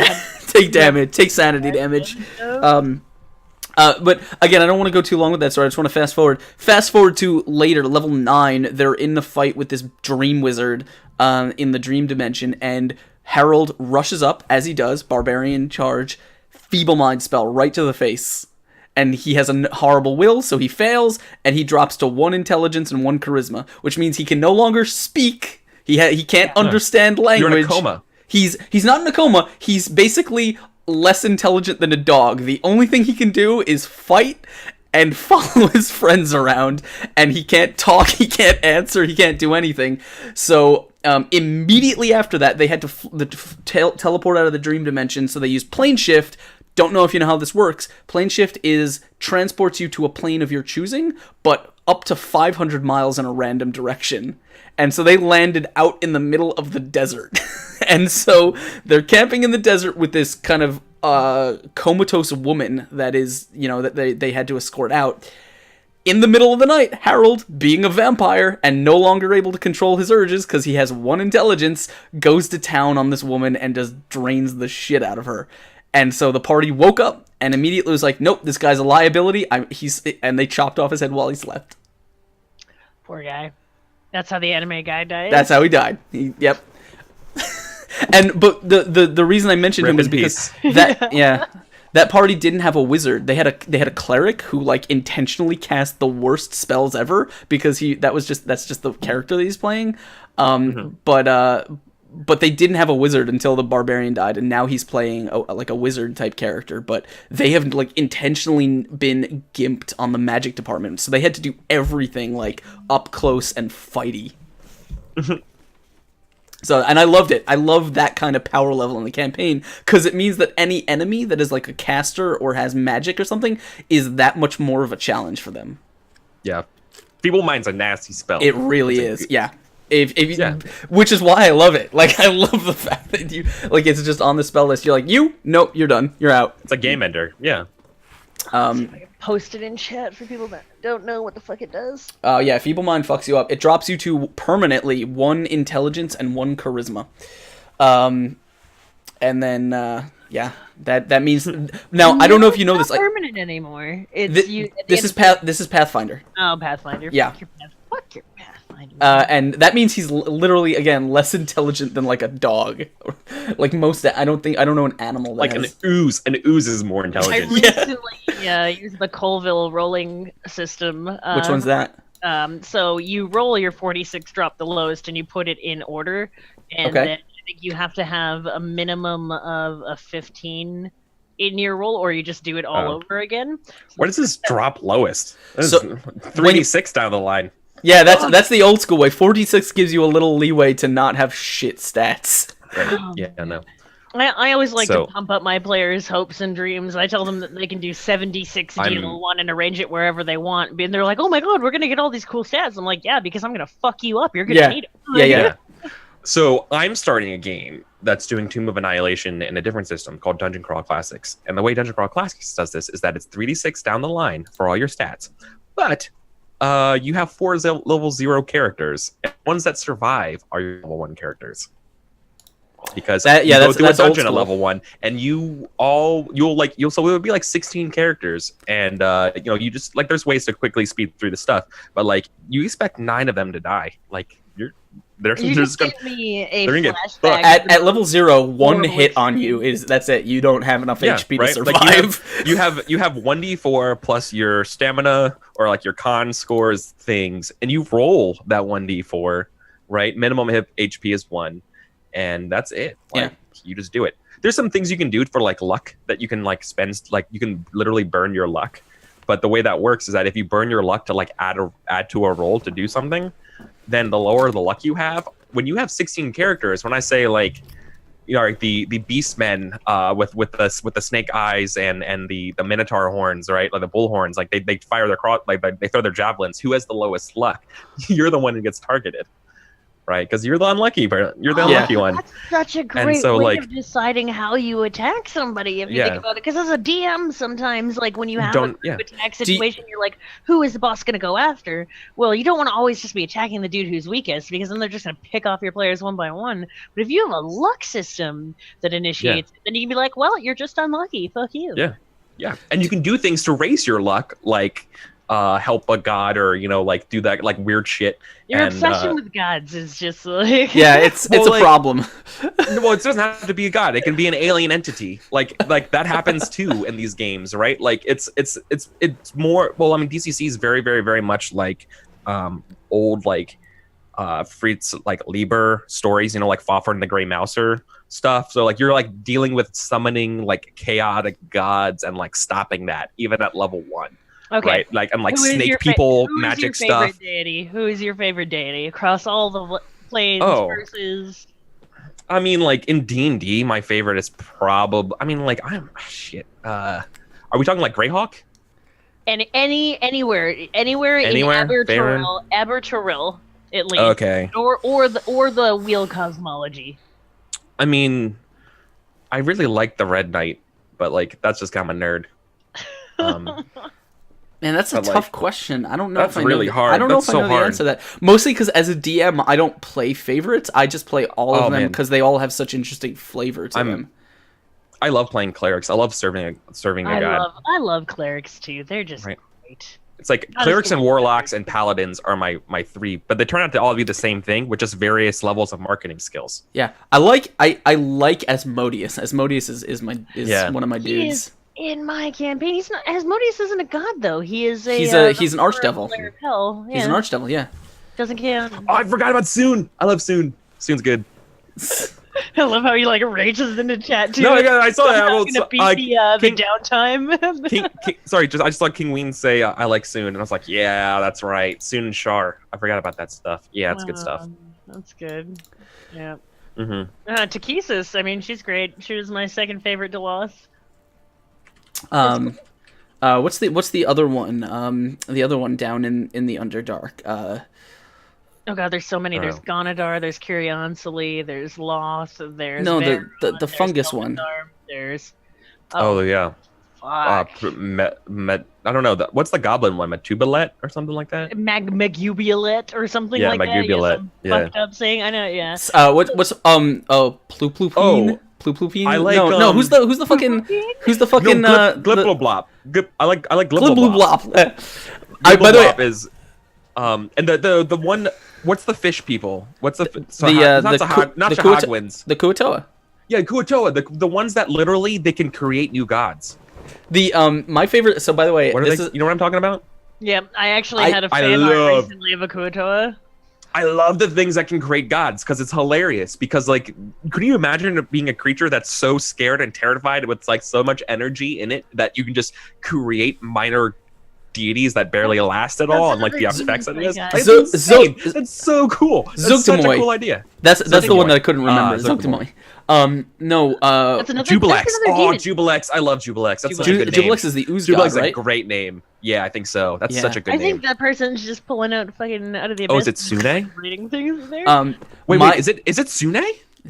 take damage, take sanity damage. But again, I don't want to go too long with that, so I just want to fast forward. Fast forward to later, level 9. They're in the fight with this dream wizard in the dream dimension, and Harold rushes up as he does, barbarian charge, feeble mind spell right to the face. And he has a horrible will, so he fails, and he drops to 1 intelligence and 1 charisma, which means he can no longer speak. He can't understand language. You're in a coma. He's not in a coma. He's basically less intelligent than a dog. The only thing he can do is fight and follow his friends around, and he can't talk, he can't answer, he can't do anything. So immediately after that, they had to teleport out of the dream dimension, so they used plane shift. Don't know if you know how this works. Plane shift transports you to a plane of your choosing, but up to 500 miles in a random direction. And so they landed out in the middle of the desert. And so they're camping in the desert with this kind of comatose woman that is, that they had to escort out. In the middle of the night, Harold, being a vampire and no longer able to control his urges because he has 1 intelligence, goes to town on this woman and just drains the shit out of her. And so the party woke up and immediately was like, nope, this guy's a liability. And they chopped off his head while he slept. Poor guy. That's how the anime guy died. That's how he died. Yep. But the reason I mentioned him was because that party didn't have a wizard. They had a cleric who like intentionally cast the worst spells ever because that's just the character that he's playing. But they didn't have a wizard until the barbarian died, and now he's playing a wizard type character. But they have like intentionally been gimped on the magic department, so they had to do everything like up close and fighty. So, and I loved it. I love that kind of power level in the campaign because it means that any enemy that is like a caster or has magic or something is that much more of a challenge for them. Yeah, Feeble Mind's a nasty spell. It really is. Yeah. Which is why I love it. Like, I love the fact that you like it's just on the spell list. You're like, nope, you're done. You're out. It's a game ender. Yeah. Post it in chat for people that don't know what the fuck it does. Yeah, Feeble Mind fucks you up. It drops you to permanently 1 intelligence and 1 charisma. And then that means now I don't know if you know this. It's not permanent anymore. This is Pathfinder. Oh, Pathfinder. Yeah. Fuck your Pathfinder. And that means he's literally again less intelligent than like a dog, like most. I don't know an animal that like has... an ooze. An ooze is more intelligent. I recently used the Colville rolling system. Which one's that? So you roll your 46, drop the lowest, and you put it in order, and then I think you have to have a minimum of a 15 in your roll, or you just do it all over again. Where does this drop lowest? This is 3d6 down the line. Yeah, that's the old school way. 46 gives you a little leeway to not have shit stats. Right. Yeah, no. I always like to pump up my players' hopes and dreams. I tell them that they can do 76 deal 1 and arrange it wherever they want. And they're like, oh my god, we're going to get all these cool stats. I'm like, yeah, because I'm going to fuck you up. You're going to need it. Yeah. So I'm starting a game that's doing Tomb of Annihilation in a different system called Dungeon Crawl Classics. And the way Dungeon Crawl Classics does this is that it's 3d6 down the line for all your stats. But you have 4 level 0 characters. And ones that survive are your level 1 characters. Because you go through a dungeon at level 1, and so it would be like 16 characters, and you just like there's ways to quickly speed through the stuff, but like you expect 9 of them to die. Like They're You just just gonna. give me a they're gonna get flashback. At level 0, one Horrible hit on experience. you is that's it. You don't have enough Yeah, HP right? to Like, survive. you have 1d4 plus your stamina or like your con scores things, and you roll that 1d4, right? Minimum hit HP is 1, and that's it. Like, you just do it. There's some things you can do for like luck that you can like spend, like you can literally burn your luck. But the way that works is that if you burn your luck to like add to a roll to do something, then the lower the luck you have. When you have 16 characters, when I say like, you know, like the beastmen with the snake eyes and the minotaur horns, right, like the bull horns, like they fire their they throw their javelins. Who has the lowest luck? You're the one who gets targeted, right? Because you're the unlucky one. That's such a great so, way like- of deciding how you attack somebody if you think about it. Because as a DM, sometimes like when you have a group attack situation, you're like, who is the boss going to go after? Well, you don't want to always just be attacking the dude who's weakest because then they're just going to pick off your players one by one. But if you have a luck system that initiates, then you can be like, well, you're just unlucky. Fuck you. Yeah, and you can do things to raise your luck, like help a god, or you know, like do that like weird shit. Your and, obsession with gods is just like Yeah, it's Well, a like- problem. Well, it doesn't have to be a god. It can be an alien entity. Like that happens too in these games, right? Like it's more. Well, I mean, DCC is very, very, very much like old like Fritz like Lieber stories. You know, like Fafhrd and the Grey Mouser stuff. So like you're like dealing with summoning like chaotic gods and like stopping that even at level 1. okay. Right? Like and like Who is snake your people, who is magic your favorite stuff. Deity? Who is your favorite deity across all the planes versus? I mean, like in D&D, my favorite is probably. I mean, like I'm shit. Are we talking like Greyhawk? And anywhere in Favorite? Abertoril, at least. Okay. Or the wheel cosmology. I mean, I really like the Red Knight, but like that's just kind of a nerd. Man, that's a But, like, tough question. I don't know that's if I know really the- hard. I don't know That's if I so know the hard. answer to that. Mostly because as a DM, I don't play favorites. I just play all of Oh, them man. because they all have such interesting flavor to them. I love playing clerics. I love serving a god. I love clerics too. They're just Right. great. It's like Not as clerics good and as warlocks and paladins are my 3, but they turn out to all be the same thing with just various levels of marketing skills. Yeah, I like Asmodeus. Asmodeus is one of my He dudes. is in my campaign. He's not. Asmodeus isn't a god though. He is a. He's an archdevil. Player of hell. Yeah. He's an archdevil. Yeah. Doesn't count. Oh, I forgot about Soon. I love Soon. Soon's good. I love how he like rages into chat too. No, I saw that. I'm Well, gonna beat King- the downtime. Sorry, I just saw King Ween say I like Soon, and I was like, yeah, that's right. Soon and Shar. I forgot about that stuff. Yeah, it's good stuff. That's good. Yeah. Mm-hmm. Takesis, I mean, she's great. She was my second favorite Delos. What's the other one? The other one down in the Underdark. Oh god, there's so many. There's Oh. Gonadar, there's Kyriansily, there's Loth, there's No, Veyron, the there's fungus one. Elfendarm, There's Oh, yeah. fuck. I don't know. What's the goblin one? Metubalet or something like that? Magubulet or something Yeah, like that. Magubulet, Some yeah. fucked up saying. I know. Yeah. What's Pluplupine? Oh, Pluplupine? I like, no, who's the fucking Gliploblop. I like Gliploblop. Gliblublop. By the way, Gliploblop is and the one. What's the fish people? What's the Sahagwins? the Kuatoa. Yeah, Kuatoa. The ones that literally they can create new gods. The my favorite. So by the way, What are this they? is You know what I'm talking about? Yeah, I actually I- had a I fan art love- recently of a Kuatoa. I love the things that can create gods because it's hilarious. Because like, could you imagine it being a creature that's so scared and terrified with like so much energy in it that you can just create minor deities that barely last at all, and like the effects that it has? It's insane. That's so cool. That's such a Zogtamoy. cool idea. that's the one that I couldn't remember. Zogtamoy. Zogtamoy. No. That's another. Jubilex. That's another Oh, demon. Jubilex. I love Jubilex. That's such a good name. Jubilex is the ooze Jubilex god, is a right? great name. Yeah, I think so. That's Yeah. such a good I name. think that person's just pulling out fucking out of the Oh, abyss. is it Sune? Reading things there. Wait, is it Sune?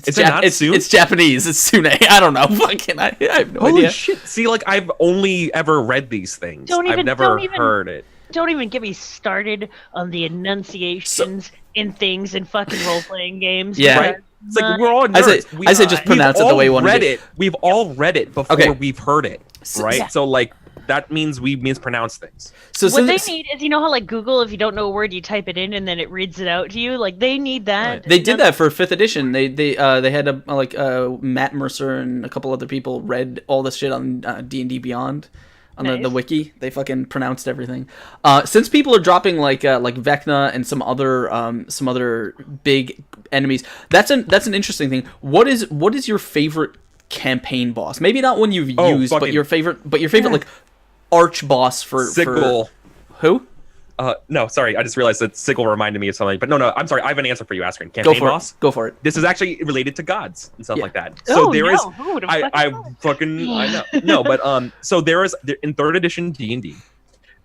Is it not Sune? It's Japanese. It's Sune. I don't know. Fucking, I have no Holy idea. shit! See, like I've only ever read these things. Don't I've even- never don't even- heard it. Don't even get me started on the enunciations in things in fucking role-playing games. Yeah. Right? It's like we're all I say- nerds. I say just pronounce it the way you want to read do. it. We've all read it before Okay. we've heard it, right? Yeah. So like, that means we mispronounce things. So what they since need is, you know how like Google, if you don't know a word, you type it in and then it reads it out to you. Like they need that. they did that for 5th edition, they had Matt Mercer and a couple other people read all this shit on D&D Beyond. On the Nice. wiki, they fucking pronounced everything. Since people are dropping like Vecna and some other big enemies, that's an interesting thing. What is your favorite campaign boss? Maybe not one you've used, but your favorite like arch boss for Sigil. Who? No, sorry, I just realized that Sigil reminded me of something. But no, I'm sorry, I have an answer for you, Askren. Go Campaign for boss. it. Go for it. This is actually related to gods and stuff Yeah. like that. So Oh, there no. is, Who would've I know, no, but so there is in 3rd edition D&D,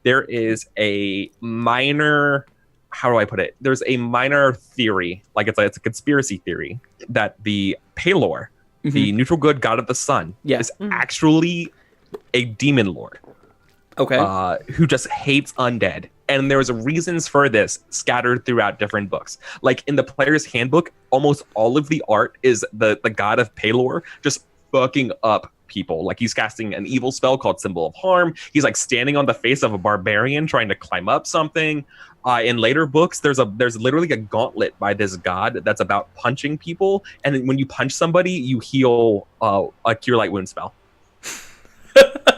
there is a minor. How do I put it? There's a minor theory, like it's a conspiracy theory that the Pelor, the neutral good god of the sun, is actually a demon lord. Okay. Who just hates undead. And there's reasons for this scattered throughout different books. Like in the player's handbook, almost all of the art is the god of Pelor just fucking up people. Like he's casting an evil spell called Symbol of Harm. He's like standing on the face of a barbarian trying to climb up something. In later books, there's literally a gauntlet by this god that's about punching people. And then when you punch somebody, you heal a Cure Light Wound spell.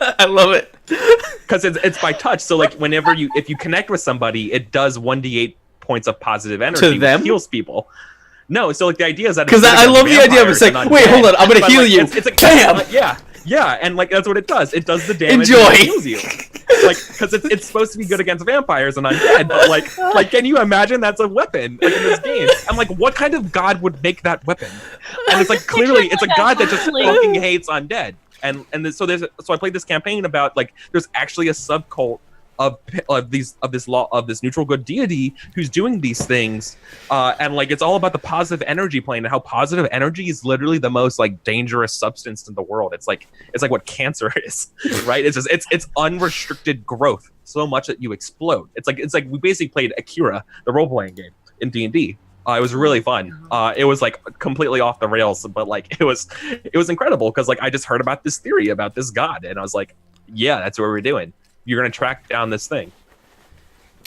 I love it. Because it's by touch, so like if you connect with somebody, it does 1d8 points of positive energy, To them? which heals people. No, so like the idea is that Because I love the idea of it saying, "Wait, hold on, I'm gonna heal you." It's like, Bam! yeah, and like that's what it does. It does the damage. Enjoy. And it heals you. Like because it's supposed to be good against vampires and undead, but like can you imagine that's a weapon like in this game? I'm like, what kind of god would make that weappen? And it's like clearly it's a god that just fucking hates undead. So I played this campaign about like there's actually a subcult of this neutral good deity who's doing these things, and like it's all about the positive energy plane and how positive energy is literally the most like dangerous substance in the world. It's like what cancer is, right? It's unrestricted growth so much that you explode. It's like we basically played Akira, the role playing game in D&D. It was really fun. It was like completely off the rails, but like it was incredible because like I just heard about this theory about this god, and I was like, yeah, that's what we're doing. You're gonna track down this thing.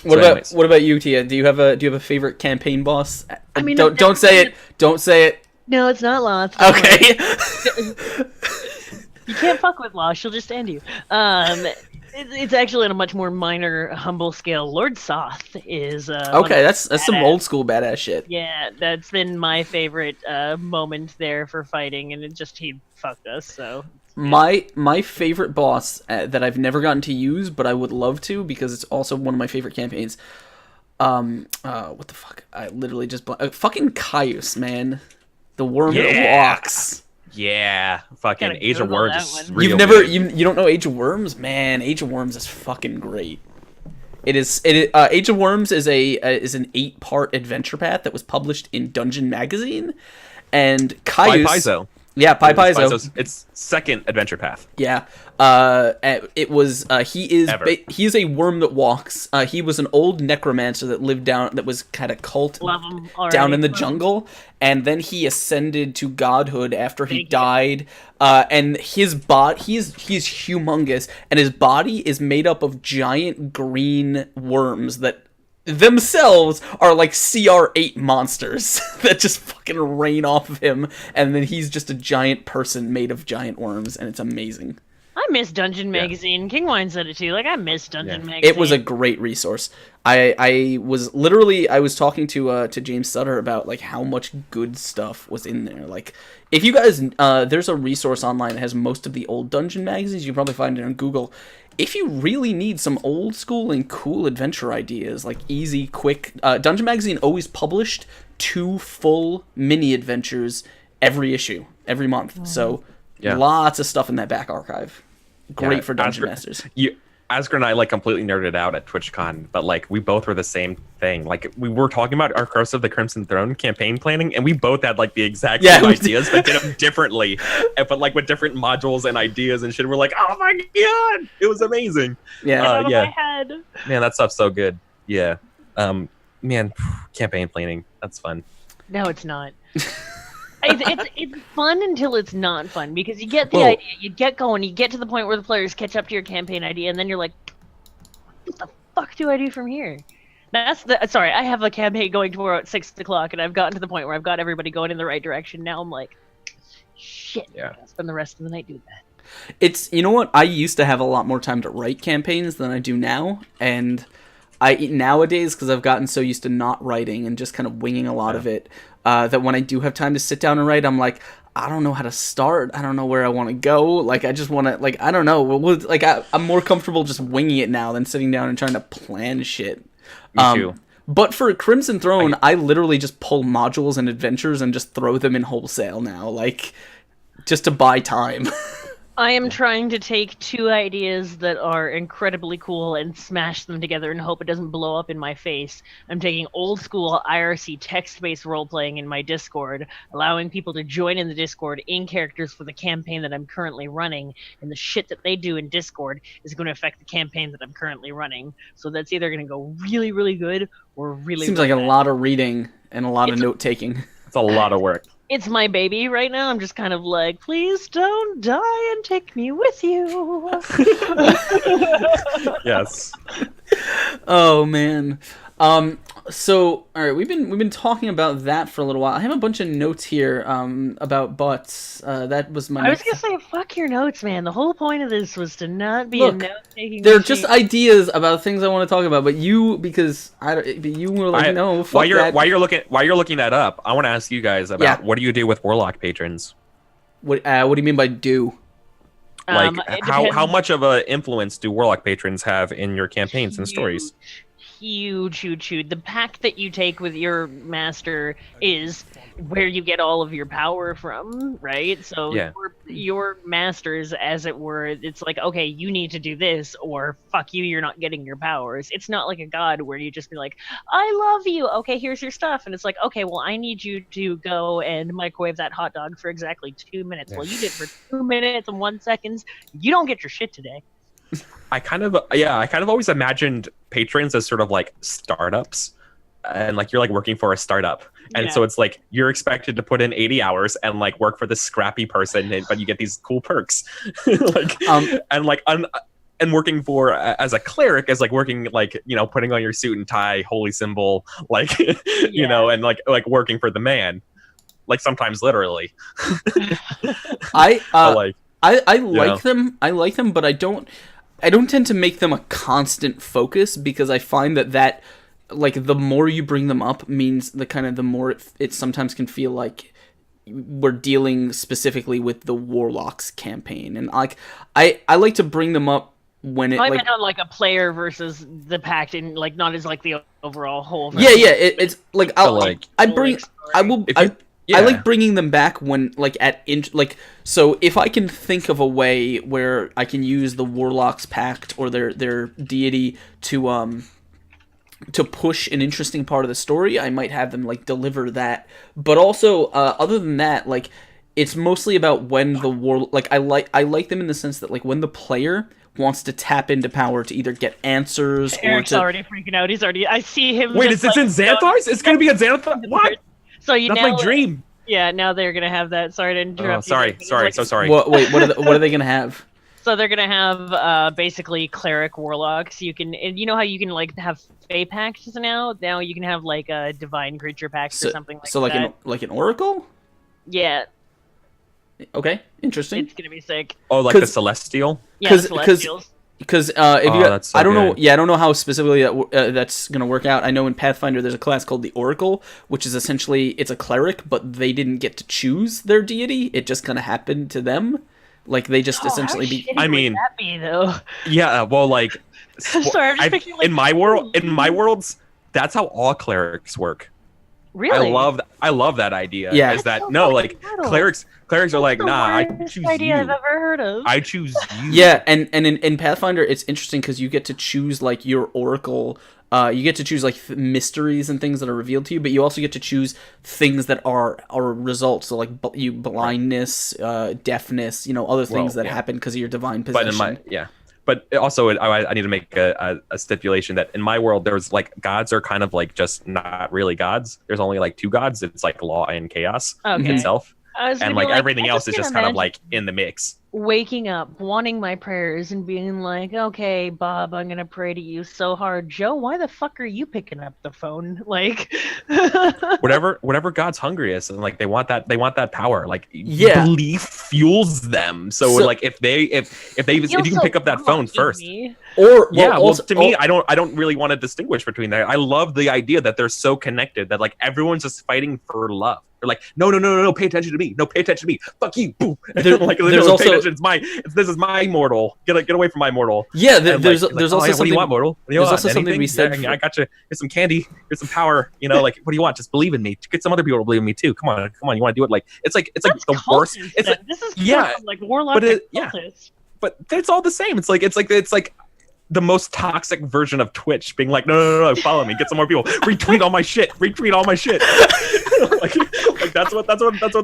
What about you, Tia? Do you have a favorite campaign boss? I mean, don't say it. Don't say it. No, it's not Lost. Okay. You can't fuck with Lost. She'll just end you. It's actually on a much more minor, humble scale. Lord Soth is Okay, that's some badass. old school badass shit. Yeah, that's been my favorite moment there for fighting, and he fucked us. So My favorite boss that I've never gotten to use, but I would love to because it's also one of my favorite campaigns. What the fuck? I literally just fucking Caius, man, the worm that walks. Yeah, fucking Gotta Age of Google Worms. that Is one. real You've never good. you don't know Age of Worms, man? Age of Worms is fucking great. Age of Worms is an 8-part adventure path that was published in Dungeon Magazine, and Caius. By Paizo. Yeah, Paizo. It's second adventure path. Yeah. It was he is a worm that walks. He was an old necromancer that was kind of cult love him already. down in the jungle, and then he ascended to godhood after he died. And his he's humongous, and his body is made up of giant green worms that themselves are like CR8 monsters that just fucking rain off of him, and then he's just a giant person made of giant worms, and it's amazing. I miss Dungeon Magazine. King Wine said it too. Like I miss Dungeon Magazine. It was a great resource. I was talking to James Sutter about like how much good stuff was in there. Like if you guys there's a resource online that has most of the old Dungeon magazines. You can probably find it on Google. If you really need some old school and cool adventure ideas, like easy, quick, Dungeon Magazine always published 2 full mini adventures every issue, every month. So lots of stuff in that back archive. Great for Dungeon Masters. Asger and I like completely nerded out at TwitchCon, but like we both were the same thing. Like we were talking about our Curse of the Crimson Throne campaign planning, and we both had like the exact same ideas, but did them differently, but like with different modules and ideas and shit. We're like, oh my god, it was amazing. Out of my head. Man, that stuff's so good. Yeah, man, campaign planning, that's fun. No, it's not. It's fun until it's not fun, because you get the Well- idea, you get going, you get to the point where the players catch up to your campaign idea, and then you're like, what the fuck do I do from here? Sorry, I have a campaign going tomorrow at 6 o'clock, and I've gotten to the point where I've got everybody going in the right direction. Now I'm like, shit, Yeah. I gotta spend the rest of the night doing that. It's, you know what, I used to have a lot more time to write campaigns than I do now, and nowadays, because I've gotten so used to not writing and just kind of winging a lot of it, that when I do have time to sit down and write, I'm like, I don't know how to start. I don't know where I want to go. Like, I just want to, like, I don't know. Like, I'm more comfortable just winging it now than sitting down and trying to plan shit. Me too. But for Crimson Throne, I literally just pull modules and adventures and just throw them in wholesale now, like, just to buy time. I am trying to take two ideas that are incredibly cool and smash them together and hope it doesn't blow up in my face. I'm taking old school IRC text-based role-playing in my Discord, allowing people to join in the Discord in characters for the campaign that I'm currently running, and the shit that they do in Discord is going to affect the campaign that I'm currently running. So that's either going to go really, really good or really, Seems really like a bad. lot of reading and a lot of note-taking. It's a lot of work. It's my baby right now. I'm just kind of like, please don't die and take me with you. Yes. Oh man. So all right, we've been talking about that for a little while. I have a bunch of notes here about butts. That was my I was next- gonna say, fuck your notes, man. The whole point of this was to not be Look, a note-taking They're machine. just ideas about things I want to talk about, but you were like, no, fuck that. While you're looking that up, I want to ask you guys about what do you do with Warlock patrons? What do you mean by do? Like, It how depends. much of a influence do Warlock patrons have in your campaigns and stories? Huge. The pact that you take with your master is where you get all of your power from, right? So Yeah. your masters, as it were, it's like, okay, you need to do this, or fuck you, you're not getting your powers. It's not like a god where you just be like, I love you, okay, here's your stuff. And it's like, okay, well, I need you to go and microwave that hot dog for exactly 2 minutes. Well, you did for 2 minutes and 1 second. You don't get your shit today. I kind of always imagined patrons as sort of like startups, and like you're like working for a startup, and Yeah. so it's like you're expected to put in 80 hours and like work for this scrappy person, but you get these cool perks, like and working for as a cleric is like working like, you know, putting on your suit and tie, holy symbol, like you know, and like working for the man, like sometimes literally. I But, like Yeah. them. I like them, but I don't tend to make them a constant focus, because I find that like the more you bring them up means the more it sometimes can feel like we're dealing specifically with the Warlocks campaign, and like I like to bring them up when it I like meant on like a player versus the pact, and like not as like the overall whole. yeah it's like I like bringing them back when like so if I can think of a way where I can use the Warlock's pact or their deity to push an interesting part of the story, I might have them like deliver that. But also other than that, like it's mostly about when the I like them in the sense that like when the player wants to tap into power to either get answers Eric's or to already freaking out. He's already. I see him. Wait, just, it's in Xanthars? It's gonna be in Xanthars? What? So you That's now, my dream. Yeah, now they're gonna have that. Sorry to Oh, interrupt. sorry, you, sorry, like, so sorry. Wait, what are they gonna have? So they're gonna have basically cleric warlocks. You can, and you know how you can like have Fey pacts now. Now you can have like a divine creature pact or something like that. So like an oracle? Yeah, Okay, interesting. it's gonna be sick. Oh, like the 'Cause- Celestial? Yeah, 'Cause- celestials. Because if Oh, you, that's so I don't know, good. yeah, I don't know how specifically that's gonna work out. I know in Pathfinder there's a class called the Oracle, which is essentially it's a cleric, but they didn't get to choose their deity. It just kind of happened to them. Like they just essentially how be. shitty I would mean- that be though? Yeah, well, like, Sorry, I'm just picturing, like, in my worlds, that's how all clerics work. Really? I love that idea. Yeah. Is that That's so no, fucking like metal. clerics are like, The nah, I worst choose idea you. I've ever heard of. I choose you. Yeah, and in Pathfinder it's interesting because you get to choose like your oracle. You get to choose like mysteries and things that are revealed to you, but you also get to choose things that are results. So like blindness, deafness, other things that yeah. happen because of your divine But possession. in my But also, I need to make a stipulation that in my world, there's like gods are kind of like just not really gods. There's only like two gods. It's like law and chaos Okay. itself, I was and gonna be like everything I else is can't just kind of imagine like in the mix. waking up, wanting my prayers, and being like, "Okay, Bob, I'm gonna pray to you so hard." Joe, why the fuck are you picking up the phone? Like, Whatever God's hungriest, and like they want that power. Like Yeah. belief fuels them. So, So- like if you can pick up that phone first. Or Yeah, well, also, to me, I don't really want to distinguish between that. I love the idea that they're so connected that like everyone's just fighting for love. They're like, no, pay attention to me. No, pay attention to me. Fuck you. Boom. Like, there's no, also- pay attention. This is my mortal. Get away from my mortal. yeah, And, there's like, there's oh, also yeah, something. what do you want, mortal? What do you there's want? also something to be Anything? said. Yeah, I got you. Here's some candy. Here's some power. You know, like what do you want? Just believe in me. Get some other people to believe in me too. Come on. You want to do it? Like it's like That's the worst. cultist, It's like, then. This is yeah, like warlock but and it- yeah. cultist. but it's all the same. It's like the most toxic version of Twitch being like, no, follow me, get some more people, retweet all my shit. like that's what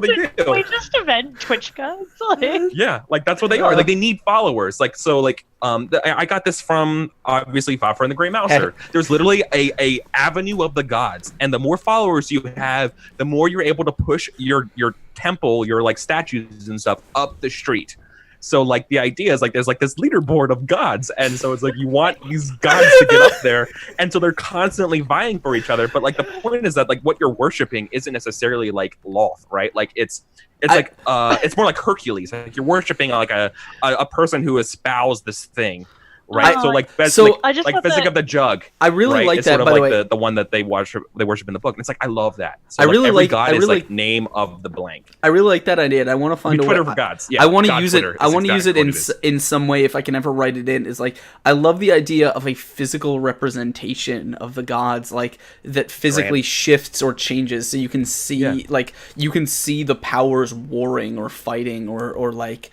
they do. We just event Twitch gods. Like, Yeah, like that's what they are. Like they need followers. Like so, like I got this from obviously Fafra and the Grey Mouser. There's literally a avenue of the gods, and the more followers you have, the more you're able to push your temple, your like statues and stuff up the street. So like the idea is like there's like this leaderboard of gods, and so it's like you want these gods to get up there, and so they're constantly vying for each other. But like the point is that like what you're worshiping isn't necessarily like Loth, right? Like it's more like Hercules. Like you're worshiping like a person who espoused this thing, right? Oh, so like I just like thought Physic that- of the Jug. I really right? like It's that. sort of By like the way, the one that they worship in the book, and it's like I love that. So I like, really every like- god I is really like name of the blank. I really like that idea, and I want to find a Twitter way. for gods. Yeah, I want to God use Twitter it. I is want to use it exactly what in some way if I can ever write it in. Is like I love the idea of a physical representation of the gods, like that physically shifts or changes, so you can see like you can see the powers warring or fighting or like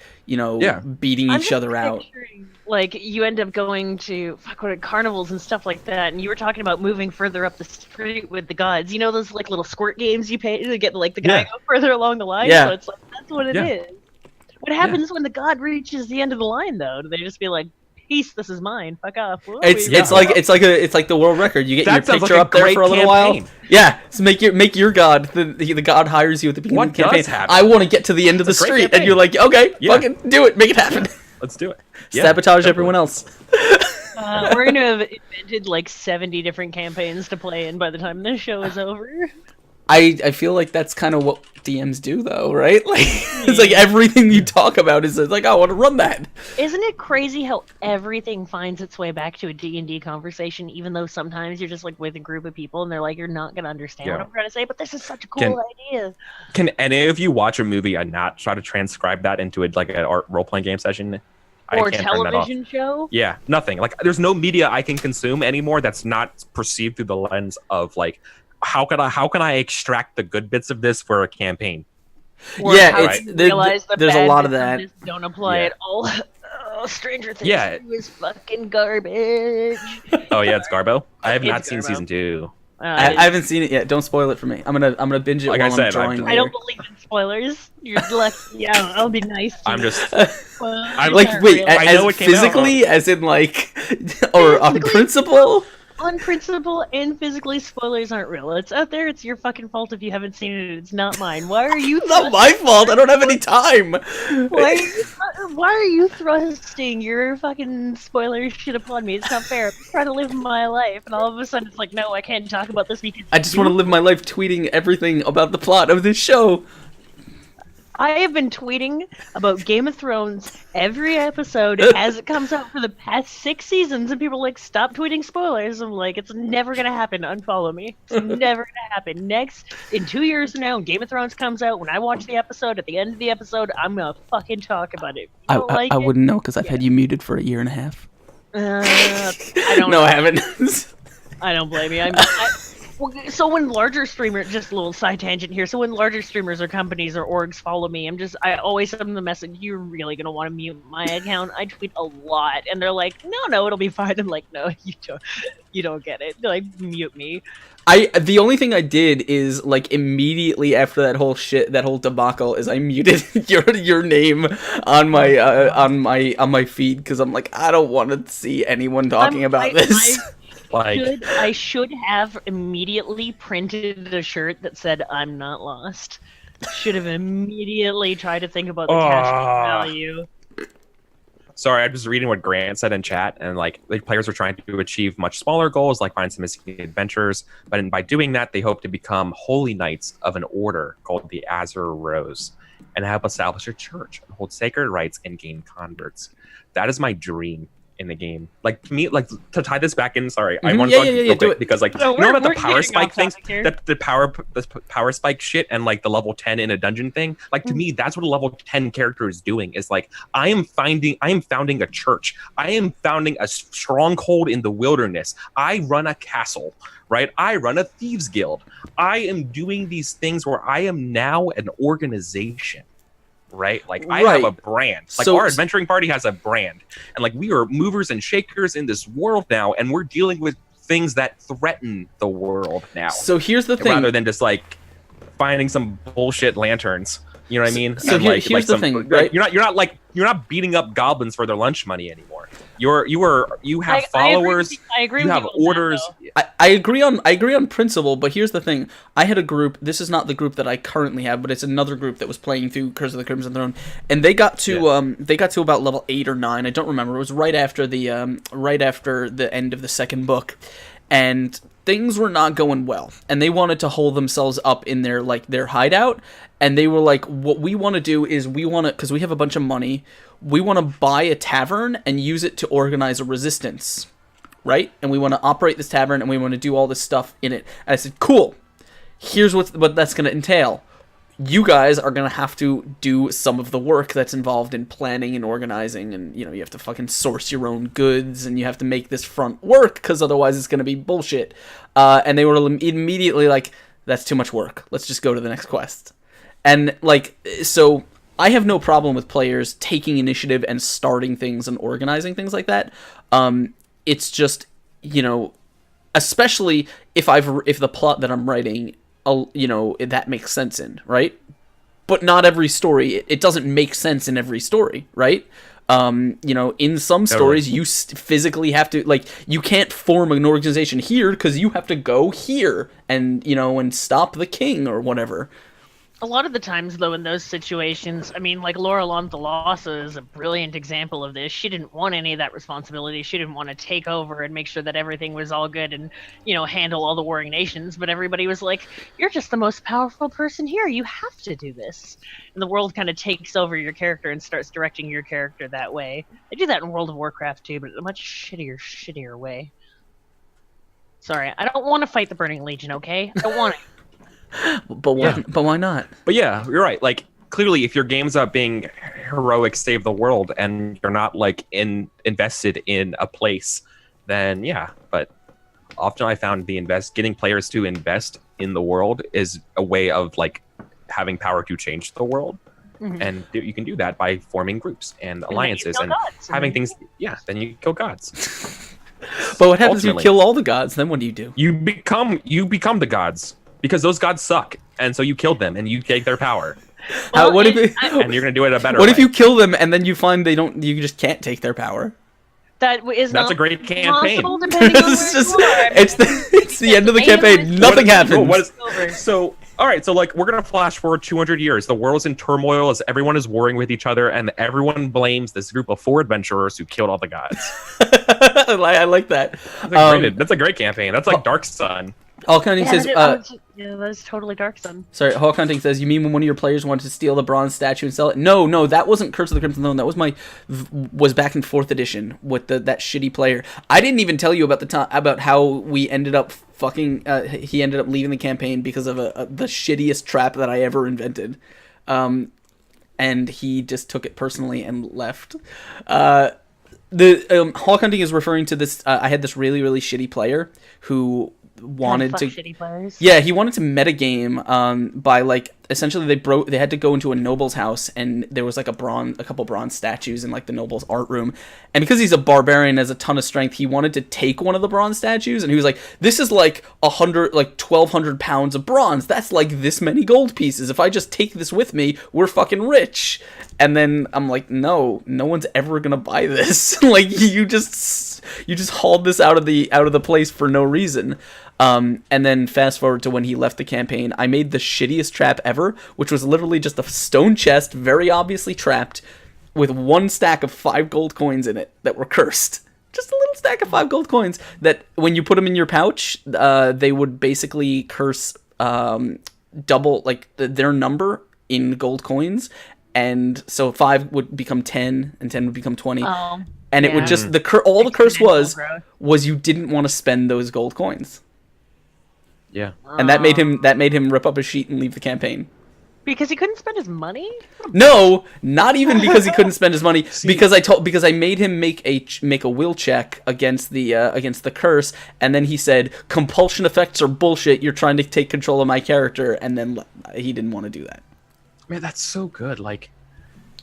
beating I'm each just other out. picturing, like you end up going to carnivals and stuff like that, and you were talking about moving further up the street with the gods. You know those like little squirt games you pay to get like the guy go further along the line. Yeah. So it's like that's what it is. What happens when the god reaches the end of the line, though? Do they just be like, "Peace, this is mine. Fuck off." Whoa, It's like the world record. You get That your sounds picture like a up there great for a little while. campaign. Yeah, so make your god. The god hires you at the beginning What of the campaign. does happen? I want to get to the end of the It's a great street, and campaign. you're like, okay, fucking do it, make it happen. Let's do it. Yeah, Sabotage definitely. everyone else. we're gonna have invented like 70 different campaigns to play in by the time this show is over. I feel like that's kind of what DMs do, though, right? Like it's like everything you talk about is like, I want to run that. Isn't it crazy how everything finds its way back to a D&D conversation, even though sometimes you're just like with a group of people and they're like, you're not gonna understand what Yeah. I'm trying to say, but this is such a cool idea. Can any of you watch a movie and not try to transcribe that into like an art role playing game session? I Or can't turn that off. television show. Yeah, nothing. Like there's no media I can consume anymore that's not perceived through the lens of like how can I extract the good bits of this for a campaign? Or Yeah, how it's- you there- realize the there's a bad lot of bits that. this don't apply Yeah. at all. Stranger Things Yeah. 2 is fucking garbage. Oh yeah, it's Garbo. I have It's not seen Garbo. season 2. I haven't seen it yet. Don't spoil it for me. I'm gonna binge it Like while I said, I'm drawing. I've- I later. don't believe in spoilers. You're like, yeah, I'll be nice. To I'm you. just Well, I it's Like not wait, real. I know as it came out, physically, as in like, or on Physically- principle. On principle and physically, spoilers aren't real. It's out there. It's your fucking fault if you haven't seen it. It's not mine. Why are you? Not my fault. I don't have any time. Why are you thrusting your fucking spoiler shit upon me? It's not fair. I'm trying to live my life, and all of a sudden it's like, no, I can't talk about this because I just want to live my life tweeting everything about the plot of this show. I have been tweeting about Game of Thrones every episode as it comes out for the past 6 seasons, and people are like, stop tweeting spoilers. I'm like, it's never gonna happen. Unfollow me. It's never gonna happen. Next, in 2 years from now, when Game of Thrones comes out, when I watch the episode, at the end of the episode, I'm gonna fucking talk about it. If you don't like I it, wouldn't know because I've had you muted for a year and a half. I don't No, know. I haven't. I don't blame you. Well, so when larger streamers, just a little side tangent here. So when larger streamers or companies or orgs follow me, I always send them the message, "You're really gonna want to mute my account. I tweet a lot," and they're like, "No, it'll be fine." I'm like, "No, you don't get it. Like, mute me." The only thing I did is like immediately after that whole debacle, is I muted your name on my feed, because I'm like, I don't want to see anyone talking about this. I should have immediately printed a shirt that said "I'm not lost." Should have immediately tried to think about the cash value. Sorry, I'm just reading what Grant said in chat, and like the players are trying to achieve much smaller goals, like find some missing adventures. But by doing that, they hope to become holy knights of an order called the Azure Rose, and help establish a church and hold sacred rites and gain converts. That is my dream in the game. Like, to me, like, to tie this back in, sorry, I want to do it, because like, no, you know about the power getting spike off things, topic here. the power spike shit, and like the level 10 in a dungeon thing. Like, to me, that's what a level 10 character is doing. Is like, I am founding a church. I am founding a stronghold in the wilderness. I run a castle, right? I run a thieves guild. I am doing these things where I am now an organization. Right, like I have a brand. Like, our adventuring party has a brand, and like we are movers and shakers in this world now, and we're dealing with things that threaten the world now. So here's the thing: rather than just like finding some bullshit lanterns, you know what I mean? So here's the thing, right? You're not beating up goblins for their lunch money anymore. You have followers. I agree you with have you on orders. that, I agree on principle, but here's the thing. I had a group, this is not the group that I currently have, but it's another group that was playing through Curse of the Crimson Throne, and they got to about level 8 or 9, I don't remember. It was right after the end of the second book, and things were not going well, and they wanted to hold themselves up in their hideout, and they were like, what we want to do is because we have a bunch of money, we want to buy a tavern and use it to organize a resistance, right? And we want to operate this tavern, and we want to do all this stuff in it. And I said, cool, here's what that's going to entail. You guys are going to have to do some of the work that's involved in planning and organizing, and you have to fucking source your own goods, and you have to make this front work, because otherwise it's going to be bullshit. And they were immediately like, that's too much work, let's just go to the next quest. And like, so I have no problem with players taking initiative and starting things and organizing things like that. It's just, especially if the plot that I'm writing, that makes sense in, right? But not every story, it doesn't make sense in every story, right? In some stories, you physically have to, like, you can't form an organization here because you have to go here and, and stop the king or whatever. A lot of the times, though, in those situations, I mean, like, Laura Lonthalassa is a brilliant example of this. She didn't want any of that responsibility. She didn't want to take over and make sure that everything was all good and, handle all the warring nations. But everybody was like, you're just the most powerful person here. You have to do this. And the world kind of takes over your character and starts directing your character that way. They do that in World of Warcraft, too, but in a much shittier way. Sorry, I don't want to fight the Burning Legion, okay? I don't want it. But why not? But yeah, you're right. Like, clearly, if your game's about being heroic, save the world, and you're not like invested in a place, then yeah. But often I found getting players to invest in the world is a way of like having power to change the world, and you can do that by forming groups and alliances and having things. Yeah, then you kill gods. But what happens if you kill all the gods? Then what do you do? You become the gods. Because those gods suck, and so you killed them, and you take their power. Well, and you're gonna do it a better way. What if you kill them, and then you find you just can't take their power? That's a great campaign. It's the end of the campaign. Nothing happens. All right, so like we're gonna flash forward 200 years. The world is in turmoil as everyone is warring with each other, and everyone blames this group of 4 adventurers who killed all the gods. I like that. That's a great campaign. That's like Dark Sun. Hawk Hunting says, that's totally Dark Sun. Sorry, Hawk Hunting says, you mean when one of your players wanted to steal the bronze statue and sell it? No, that wasn't Curse of the Crimson Throne. That was back in 4th edition with that shitty player. I didn't even tell you about how we ended up he ended up leaving the campaign because of the shittiest trap that I ever invented. And he just took it personally and left. The Hawk Hunting is referring to this. I had this really, really shitty player who wanted fuck to shitty players. yeah, he wanted to metagame by like essentially they had to go into a noble's house, and there was like a couple bronze statues in like the noble's art room, and because he's a barbarian, has a ton of strength, he wanted to take one of the bronze statues, and he was like, this is like 1,200 pounds of bronze, that's like this many gold pieces, if I just take this with me, we're fucking rich. And then I'm like, no one's ever gonna buy this. Like you just hauled this out of the place for no reason. And then fast forward to when he left the campaign, I made the shittiest trap ever, which was literally just a stone chest, very obviously trapped, with one stack of 5 gold coins in it that were cursed. Just a little stack of 5 gold coins that when you put them in your pouch, they would basically curse double like their number in gold coins. And so 5 would become 10, and 10 would become 20. Oh, and it would just, the curse was you didn't want to spend those gold coins. Yeah. And that made him rip up his sheet and leave the campaign. Because he couldn't spend his money? No, not even because he couldn't spend his money. Because I made him make a will check against the curse, and then he said compulsion effects are bullshit. You're trying to take control of my character, and then he didn't want to do that. Man, that's so good. Like,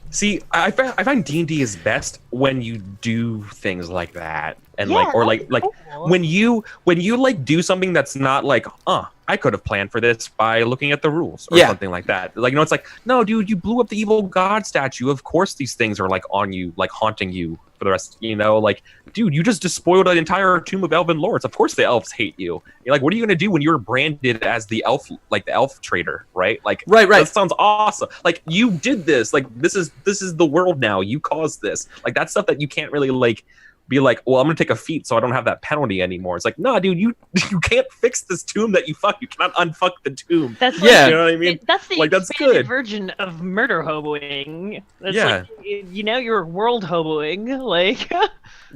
see, I find D&D is best when you do things like that, and cool. when you like do something that's not like, I could have planned for this by looking at the rules or something like that. Like, it's like, no, dude, you blew up the evil god statue. Of course, these things are like on you, like haunting you for the rest. Like, dude, you just despoiled an entire tomb of elven lords. Of course, the elves hate you. You're like, what are you gonna do when you're branded as the elf, like the elf traitor, right? Like, right. That sounds awesome. Like, you did this. Like, this is the world now. You caused this. Like, that's stuff that you can't really like be like, well, I'm gonna take a feat so I don't have that penalty anymore. It's like, nah, dude, you can't fix this tomb that you fucked. You cannot unfuck the tomb. That's you know what I mean? That's the like, that's expanded good version of murder hoboing. That's Yeah. like, you're world hoboing. Like,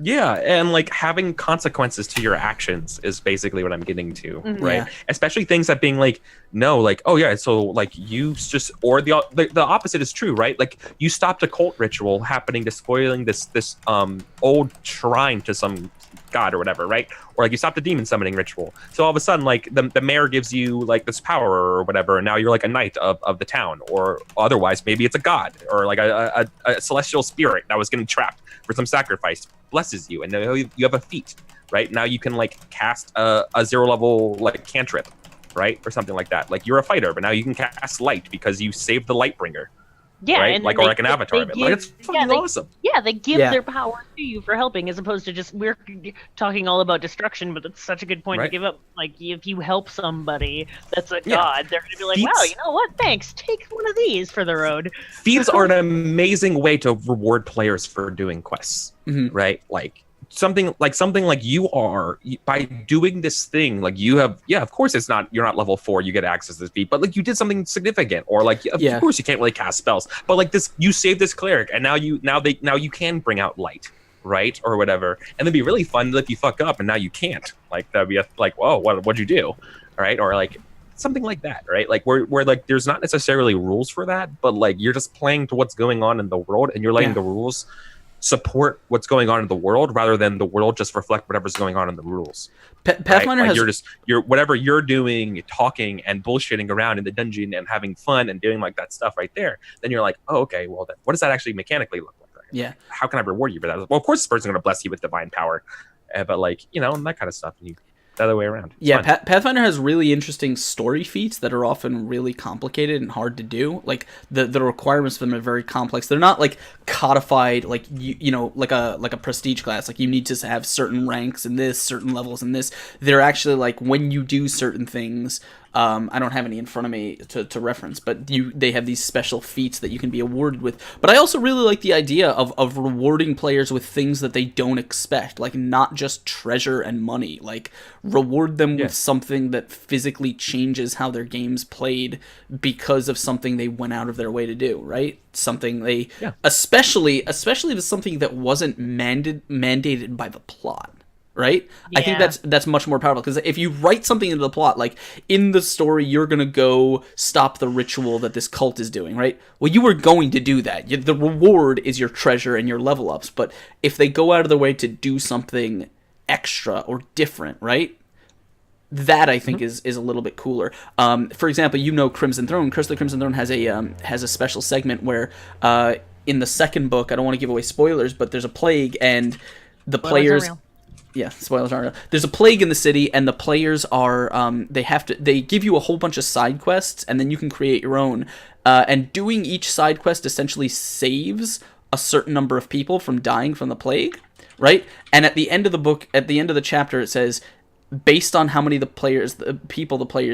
yeah, and like having consequences to your actions is basically what I'm getting to, right? Yeah. Especially things that being like, no, like, oh yeah, so like you just, or the opposite is true, right? Like, you stopped a cult ritual happening to spoiling this old shrine to some god or whatever, right? Or like you stopped a demon summoning ritual, so all of a sudden like the mayor gives you like this power or whatever, and now you're like a knight of the town, or otherwise maybe it's a god or like a celestial spirit that was getting trapped for some sacrifice blesses you, and now you have a feat, right? Now you can like cast a 0 level like cantrip, right, or something like that. Like, you're a fighter, but now you can cast light because you saved the Lightbringer. yeah, right? and Like, or like an avatar of it. Like, it's fucking awesome. Yeah, they give Yeah. their power to you for helping, as opposed to just, we're talking all about destruction, but it's such a good point to Right. give up. Like, if you help somebody that's a Yeah. god, they're gonna be like, wow, you know what? Thanks. Take one of these for the road. Feats are an amazing way to reward players for doing quests, Mhm. right? Like something like by doing this thing, like you have, of course you're not level 4, you get access to this feat, but like you did something significant, or like of course you can't really cast spells, but like this, you saved this cleric, and now you can bring out light, right, or whatever, and it'd be really fun if you fuck up and now you can't, like that'd be like, whoa, what'd you do, right? Or like something like that, right? Like where like there's not necessarily rules for that, but like you're just playing to what's going on in the world, and you're letting the rules support what's going on in the world rather than the world just reflect whatever's going on in the rules. Pathfinder right? Like has you're whatever you're doing, talking and bullshitting around in the dungeon and having fun and doing like that stuff right there. Then you're like, oh, okay, well then what does that actually mechanically look like? Yeah. How can I reward you for that? Well, of course this person's going to bless you with divine power, but like, and that kind of stuff. And the other way around. It's fun. Pathfinder has really interesting story feats that are often really complicated and hard to do. Like the requirements for them are very complex. They're not like codified like like a prestige class. Like you need to have certain ranks in this, certain levels in this. They're actually like when you do certain things. I don't have any in front of me to reference, but they have these special feats that you can be awarded with. But I also really like the idea of rewarding players with things that they don't expect, like not just treasure and money. Like reward them with something that physically changes how their game's played because of something they went out of their way to do, right? Something they especially if it's something that wasn't mandated by the plot. Right? I think that's much more powerful, because if you write something into the plot, like in the story, you're going to go stop the ritual that this cult is doing, right? Well, you were going to do that. The reward is your treasure and your level ups, but if they go out of their way to do something extra or different, right? that I think is a little bit cooler. For example, Crimson Throne. Curse of the Crimson Throne has a special segment where in the second book, I don't want to give away spoilers, but there's a plague and the players. Yeah, spoilers aren't real. There's a plague in the city, and the players are they give you a whole bunch of side quests, and then you can create your own. And doing each side quest essentially saves a certain number of people from dying from the plague, right? And at the end of the book, at the end of the chapter, it says, based on how many the players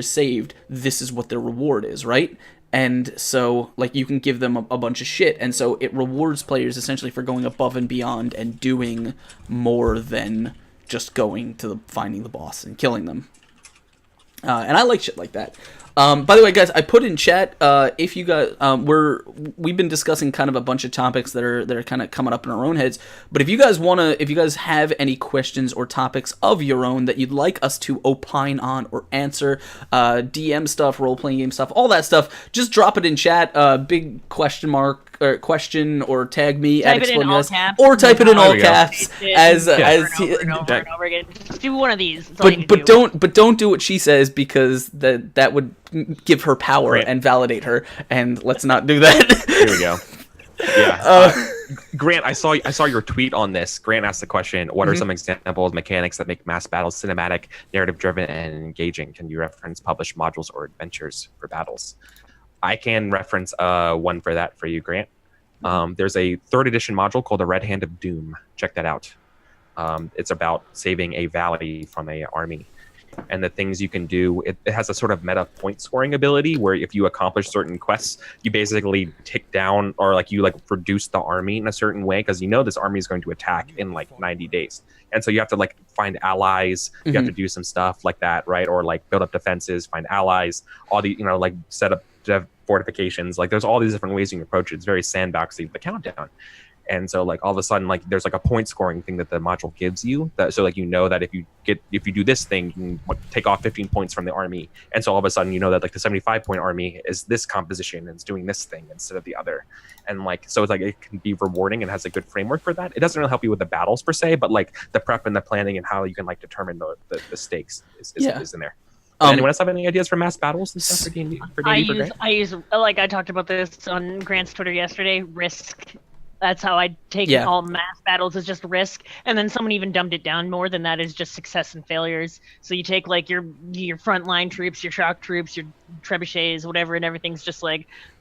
saved, this is what their reward is, right? And so, like, you can give them a bunch of shit, and so it rewards players essentially for going above and beyond and doing more than just going to finding the boss and killing them. And I like shit like that. By the way, guys, I put in chat if you guys we've been discussing kind of a bunch of topics that are kind of coming up in our own heads. But if you guys have any questions or topics of your own that you'd like us to opine on or answer, DM stuff, role playing game stuff, all that stuff, just drop it in chat. Big question mark or question or tag me at Exploding Us, or type it in all caps as over and over again. Just do one of these. But don't do what she says, because that would give her power and validate her, and let's not do that. Here we go. Yeah. Grant, I saw your tweet on this. Grant asked the question, what are some examples of mechanics that make mass battles cinematic, narrative driven, and engaging? Can you reference published modules or adventures for battles? I can reference one for that for you, Grant. There's a 3rd edition module called the Red Hand of Doom. Check that out. It's about saving a valley from an army. And the things you can do, it has a sort of meta point scoring ability where if you accomplish certain quests, you basically tick down or you reduce the army in a certain way, because this army is going to attack in 90 days. And so you have to find allies, you have to do some stuff like that, right? Or build up defenses, find allies, all the, set up fortifications. There's all these different ways you can approach it. It's very sandboxy, the countdown. And so all of a sudden there's a point scoring thing that the module gives you, that so that if you do this thing, you can take off 15 points from the army. And so all of a sudden that the 75-point army is this composition and it's doing this thing instead of the other. And so it's it can be rewarding and has a good framework for that. It doesn't really help you with the battles per se, but the prep and the planning and how you can determine the stakes is in there. Anyone else have any ideas for mass battles and stuff for D&D? I use I talked about this on Grant's Twitter yesterday, Risk. That's how I take all mass battles, is just Risk. And then someone even dumbed it down more than that, is just success and failures. So you take your frontline troops, your shock troops, your trebuchets, whatever, and everything's just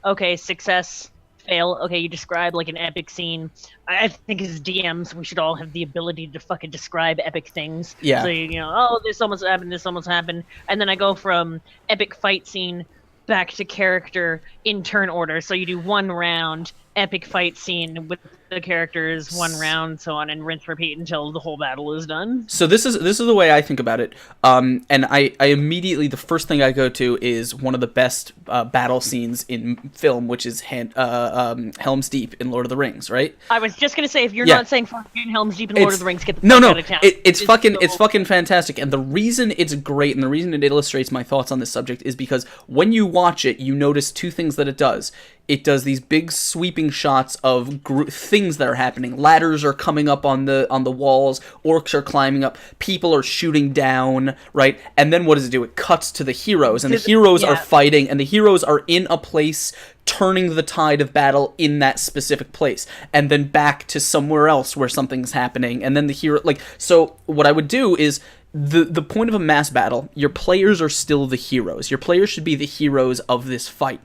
okay, success, fail. Okay, you describe an epic scene. I think as DMs, we should all have the ability to fucking describe epic things. Yeah. So this almost happened, and then I go from epic fight scene back to character in turn order. So you do one round, epic fight scene with the characters, one round, so on, and rinse repeat until the whole battle is done. So this is the way I think about it. And I immediately, the first thing I go to is one of the best battle scenes in film, which is Helm's Deep in Lord of the Rings, right? I was just gonna say, if you're not saying fucking Helm's Deep in Lord of the Rings, get the fuck out of town. It's fucking fantastic. And the reason it's great and the reason it illustrates my thoughts on this subject is because when you watch it, you notice two things that it does. It does these big sweeping shots of things that are happening. Ladders are coming up on the walls. Orcs are climbing up. People are shooting down, right? And then what does it do? It cuts to the heroes, and the heroes are fighting, and the heroes are in a place turning the tide of battle in that specific place, and then back to somewhere else where something's happening, and then the hero so what I would do is the point of a mass battle, your players are still the heroes. Your players should be the heroes of this fight.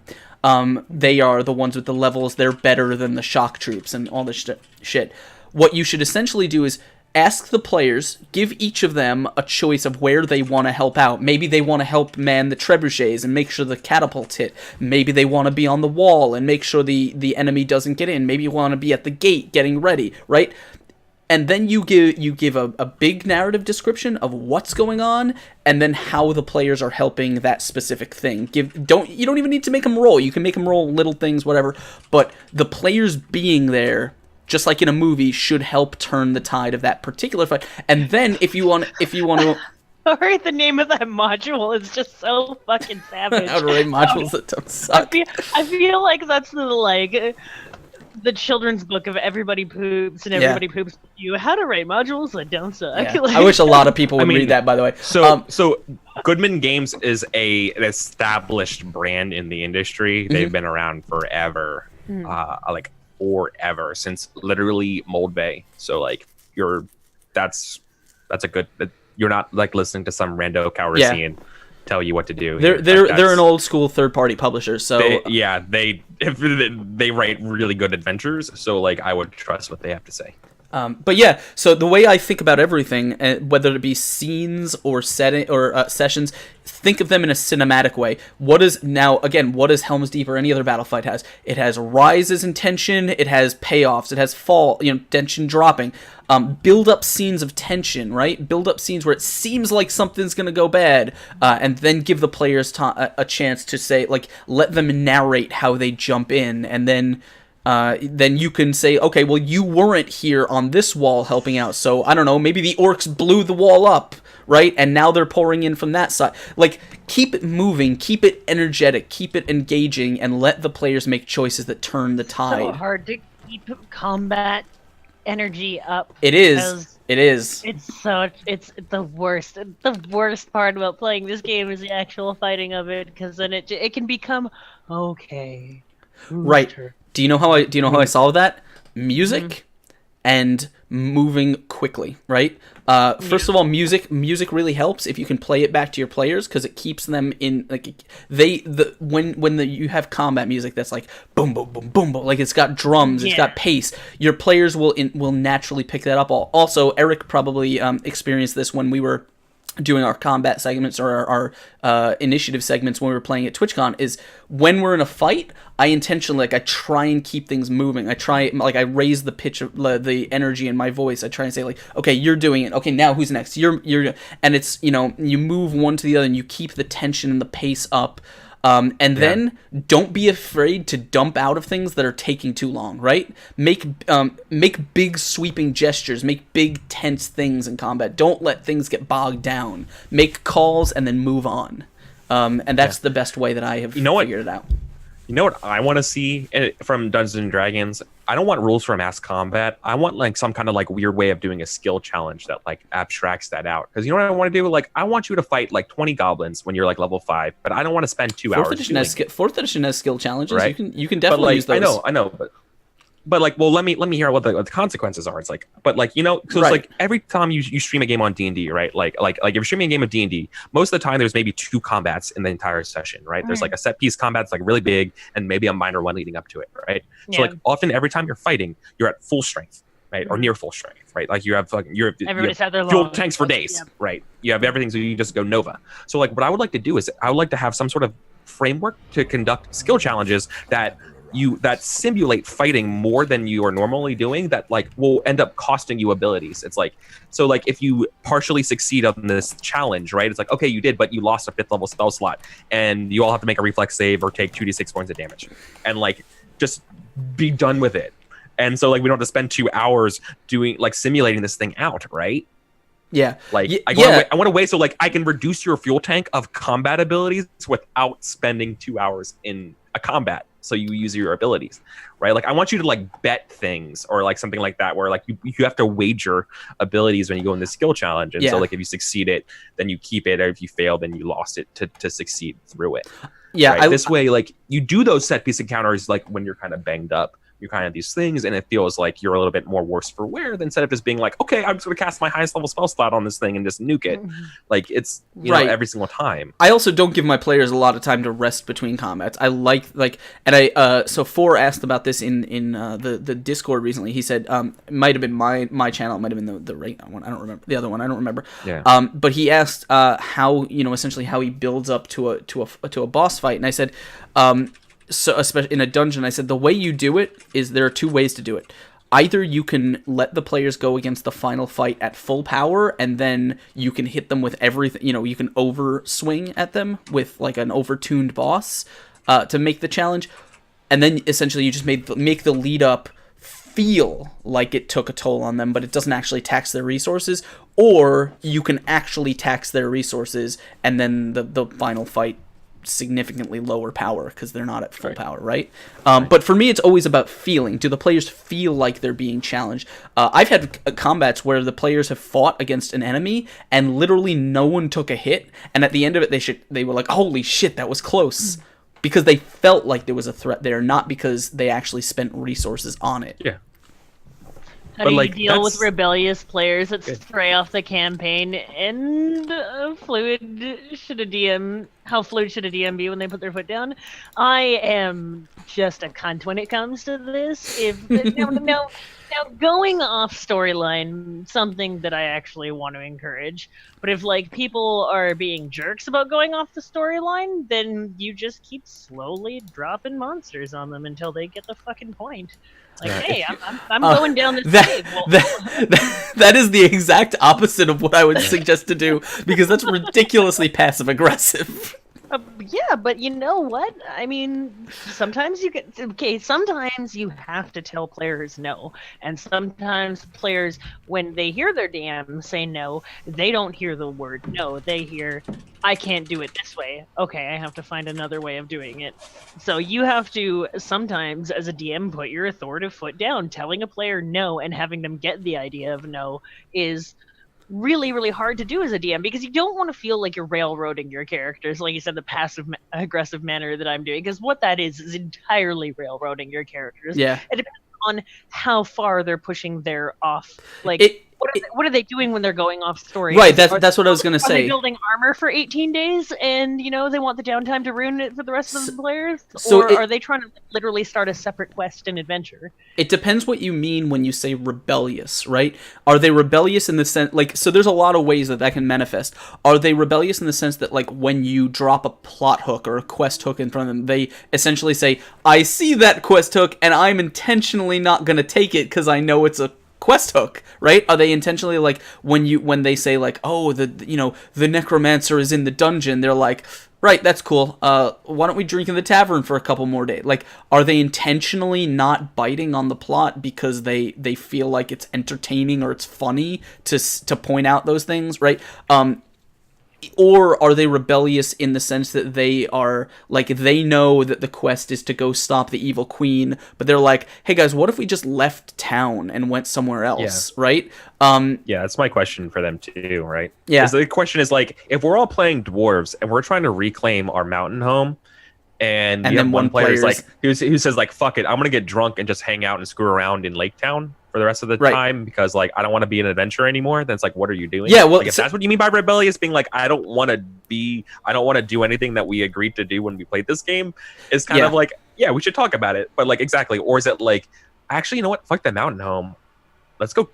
They are the ones with the levels. They're better than the shock troops and all this shit. What you should essentially do is ask the players, give each of them a choice of where they want to help out. Maybe they want to help man the trebuchets and make sure the catapults hit. Maybe they want to be on the wall and make sure the enemy doesn't get in. Maybe you want to be at the gate getting ready, right? And then you give a big narrative description of what's going on, and then how the players are helping that specific thing. You don't even need to make them roll. You can make them roll little things, whatever. But the players being there, just like in a movie, should help turn the tide of that particular fight. And then if you want to. Sorry, the name of that module is just so fucking savage. How to rate modules that don't suck. I feel like that's the the children's book of everybody poops and Yeah. everybody poops with you. How to write modules that don't suck. Yeah. Like- I wish a lot of people would I mean, read that, by the way. So Goodman Games is an established brand in the industry. They've been around forever, like forever, since literally Mold Bay. So like that's a good. You're not like listening to some rando Calrissian tell you what to do. They're an old school third party publisher, so they write really good adventures. So like I would trust what they have to say. But yeah, so the way I think about everything, whether it be scenes or sessions, think of them in a cinematic way. What does Helm's Deep or any other battle fight has? It has rises in tension, it has payoffs, it has tension dropping. Build up scenes of tension, right? Build up scenes where it seems like something's gonna go bad, and then give the players a chance to say, like, let them narrate how they jump in, and then you can say, okay, well, you weren't here on this wall helping out, so, I don't know, maybe the orcs blew the wall up, right? And now they're pouring in from that side. Like, keep it moving, keep it energetic, keep it engaging, and let the players make choices that turn the tide. So hard to keep combat energy up. It is. It's the worst. The worst part about playing this game is the actual fighting of it, because then it can become okay. Right. Do you know how I solve that? Music and moving quickly, right? First of all, music really helps if you can play it back to your players, because it keeps them in, like, when you have combat music that's like boom boom boom boom boom, like it's got drums, it's got pace, your players will naturally pick that up. Also, Eric probably experienced this when we were doing our combat segments or our initiative segments when we were playing at TwitchCon, is when we're in a fight, I intentionally, I try and keep things moving. I raise the pitch of the energy in my voice. I try and say, like, okay, you're doing it. Okay, now who's next? You're, and it's, you move one to the other and you keep the tension and the pace up. Then don't be afraid to dump out of things that are taking too long, right? Make big sweeping gestures, make big tense things in combat. Don't let things get bogged down. Make calls and then move on. And that's the best way that I have figured it out. You know what I want to see from Dungeons and Dragons? I don't want rules for mass combat. I want like some kind of like weird way of doing a skill challenge that like abstracts that out. Because you know what I want to do? Like, I want you to fight like 20 goblins when you're like level 5, but I don't want to spend 2 hours. Fourth edition has skill challenges. Right? You can definitely use those. I know, but like, well, let me hear what the consequences are. It's like, but like, so it's like every time you stream a game on D&D, right? Like if you're streaming a game of D&D, most of the time there's maybe 2 combats in the entire session, right? There's like a set piece combat that's like really big, and maybe a minor one leading up to it, right? So like often every time you're fighting, you're at full strength, right? Or near full strength, right? Like you have everybody's had their fuel tanks for days, right? You have everything, so you just go Nova. So like, what I would like to do is I would like to have some sort of framework to conduct skill challenges that simulate fighting more than you are normally doing, that like will end up costing you abilities. It's like, so like if you partially succeed on this challenge, right, it's like, okay, you did, but you lost a 5th level spell slot and you all have to make a reflex save or take 2d6 points of damage, and like just be done with it. And so like we don't have to spend 2 hours doing like simulating this thing out, right? Yeah. Like I want to wait so like I can reduce your fuel tank of combat abilities without spending 2 hours in a combat, so you use your abilities, right? Like I want you to like bet things or like something like that, where like you have to wager abilities when you go in the skill challenge, and so like if you succeed it, then you keep it, or if you fail, then you lost it to succeed through it. Yeah, right? This way, like you do those set piece encounters like when you're kind of banged up. You kind of these things, and it feels like you're a little bit more worse for wear, than instead of just being like, okay, I'm just going to cast my highest level spell slot on this thing and just nuke it. Like it's you know, every single time. I also don't give my players a lot of time to rest between combats. I like, and I so Four asked about this in the Discord recently. He said it might have been my channel, it might have been the right one. I don't remember the other one. I don't remember. Yeah. But he asked how, essentially how he builds up to a boss fight, and I said so especially in a dungeon, I said the way you do it is there are 2 ways to do it. Either you can let the players go against the final fight at full power, and then you can hit them with everything. You can over swing at them with like an overtuned boss to make the challenge, and then essentially you just make the lead up feel like it took a toll on them, but it doesn't actually tax their resources. Or you can actually tax their resources, and then the final fight significantly lower power because they're not at full power, right? But for me, it's always about feeling. Do the players feel like they're being challenged? I've had combats where the players have fought against an enemy and literally no one took a hit, and at the end of it, they were like, "Holy shit, that was close," because they felt like there was a threat there, not because they actually spent resources on it. Yeah. How do you deal with rebellious players that stray off the campaign? And how fluid should a DM be when they put their foot down? I am just a cunt when it comes to this. Now, going off storyline, something that I actually want to encourage. But if like people are being jerks about going off the storyline, then you just keep slowly dropping monsters on them until they get the fucking point. Like, hey, I'm going down this cave. That is the exact opposite of what I would suggest to do, because that's ridiculously passive aggressive. Yeah, but you know what? I mean, sometimes sometimes you have to tell players no. And sometimes players, when they hear their DM say no, they don't hear the word no. They hear, I can't do it this way. Okay, I have to find another way of doing it. So you have to sometimes, as a DM, put your authoritative foot down. Telling a player no and having them get the idea of no is really, really hard to do as a DM, because you don't want to feel like you're railroading your characters, like you said, the passive aggressive manner that I'm doing, because what that is entirely railroading your characters. Yeah. It depends on how far they're pushing their off. Like, what are they doing when they're going off story? Right, that's what I was going to say. Are they building armor for 18 days and, they want the downtime to ruin it for the rest of the players? Or are they trying to literally start a separate quest and adventure? It depends what you mean when you say rebellious, right? Are they rebellious in the sense, so there's a lot of ways that can manifest. Are they rebellious in the sense that, like, when you drop a plot hook or a quest hook in front of them, they essentially say, I see that quest hook and I'm intentionally not going to take it because I know it's a quest hook, right? Are they intentionally, like, when they say, like, oh, the necromancer is in the dungeon, they're like, right, that's cool, why don't we drink in the tavern for a couple more days? Like, are they intentionally not biting on the plot because they feel like it's entertaining or it's funny to point out those things, right? Or are they rebellious in the sense that they are, like, they know that the quest is to go stop the evil queen, but they're like, hey guys, what if we just left town and went somewhere else, right? Yeah, that's my question for them too, right? Yeah. 'Cause the question is, like, if we're all playing dwarves and we're trying to reclaim our mountain home, and you then have one player's player's like, who says, like, fuck it, I'm gonna get drunk and just hang out and screw around in Lake Town for the rest of the time because, like, I don't want to be an adventurer anymore, then it's like, what are you doing? Yeah, well, like, if that's what you mean by rebellious, being like, I don't want to do anything that we agreed to do when we played this game, is kind of like, yeah, we should talk about it, but, like, exactly. Or is it like, actually, you know what, fuck the mountain home, let's go